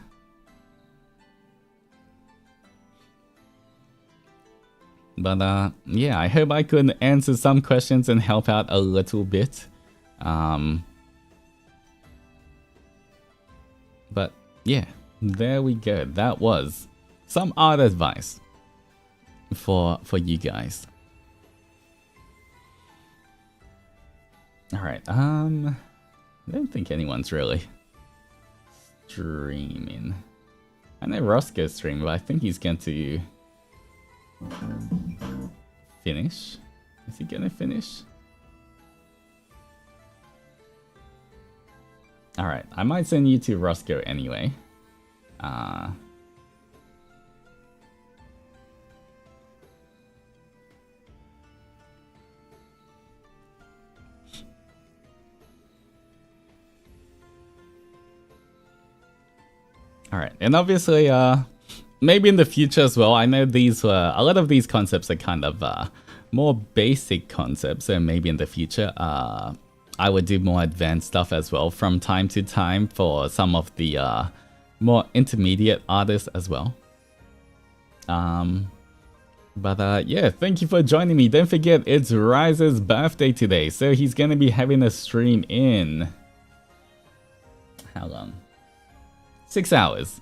But yeah, I hope I could answer some questions and help out a little bit. But yeah, there we go. That was some art advice for you guys. All right. I don't think anyone's really streaming. I know Roscoe's streaming, but I think he's going to finish. Is he gonna finish? Alright, I might send you to Roscoe anyway. Alright, and obviously, maybe in the future as well. I know these a lot of these concepts are kind of more basic concepts, so maybe in the future I would do more advanced stuff as well from time to time for some of the more intermediate artists as well. But yeah, thank you for joining me. Don't forget, it's Rise's birthday today, so he's gonna be having a stream in how long? 6 hours.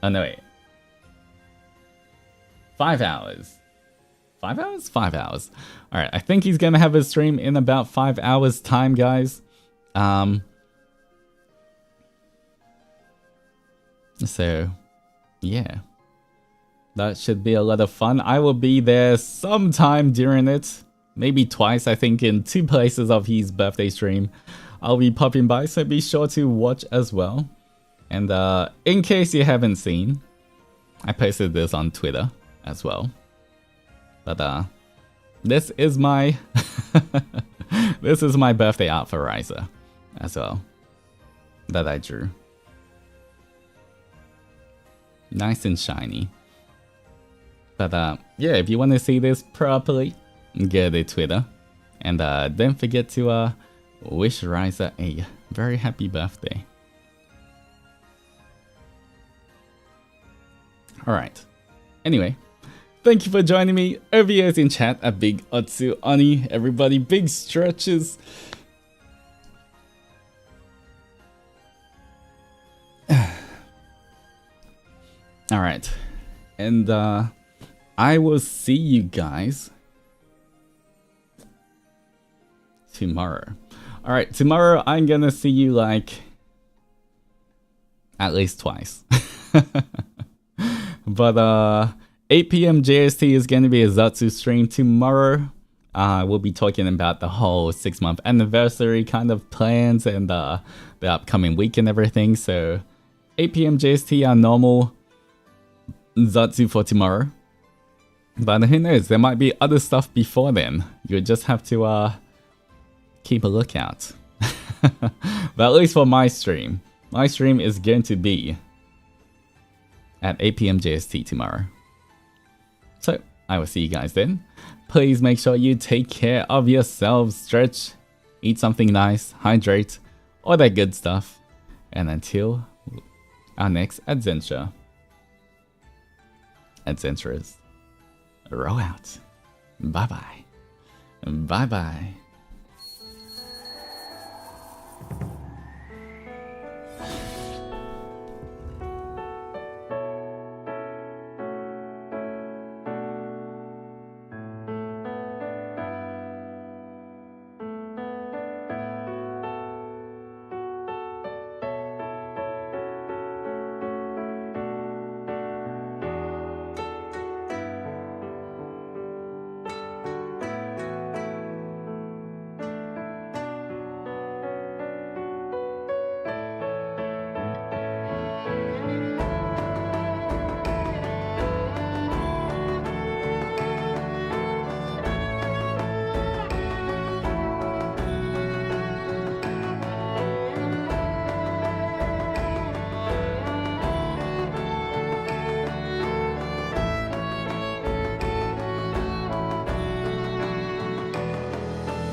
Oh no, wait. 5 hours. 5 hours? 5 hours. Alright, I think he's gonna have a stream in about 5 hours time, guys. So, yeah. That should be a lot of fun. I will be there sometime during it. Maybe twice, I think, in 2 places of his birthday stream. I'll be popping by, so be sure to watch as well. And in case you haven't seen, I posted this on Twitter as well. But this is my this is my birthday art for Riser as well that I drew. Nice and shiny. But yeah, if you want to see this properly, get a Twitter. And don't forget to wish Ryza a very happy birthday. Alright. Anyway, thank you for joining me. OVAs in chat at Big Otsu Oni. Everybody, big stretches. Alright. And I will see you guys tomorrow. Alright, tomorrow I'm gonna see you like at least twice. But 8 p.m. JST is gonna be a Zatsu stream tomorrow. We'll be talking about the whole 6-month anniversary kind of plans and the upcoming week and everything. So 8 p.m. JST, our normal Zatsu for tomorrow. But who knows, there might be other stuff before then. You'll just have to keep a lookout. But at least for my stream is going to be at 8 p.m. JST tomorrow. So I will see you guys then. Please make sure you take care of yourselves, stretch, eat something nice, hydrate, all that good stuff. And until our next adventure, adventurers, roll out. Bye bye. Bye bye.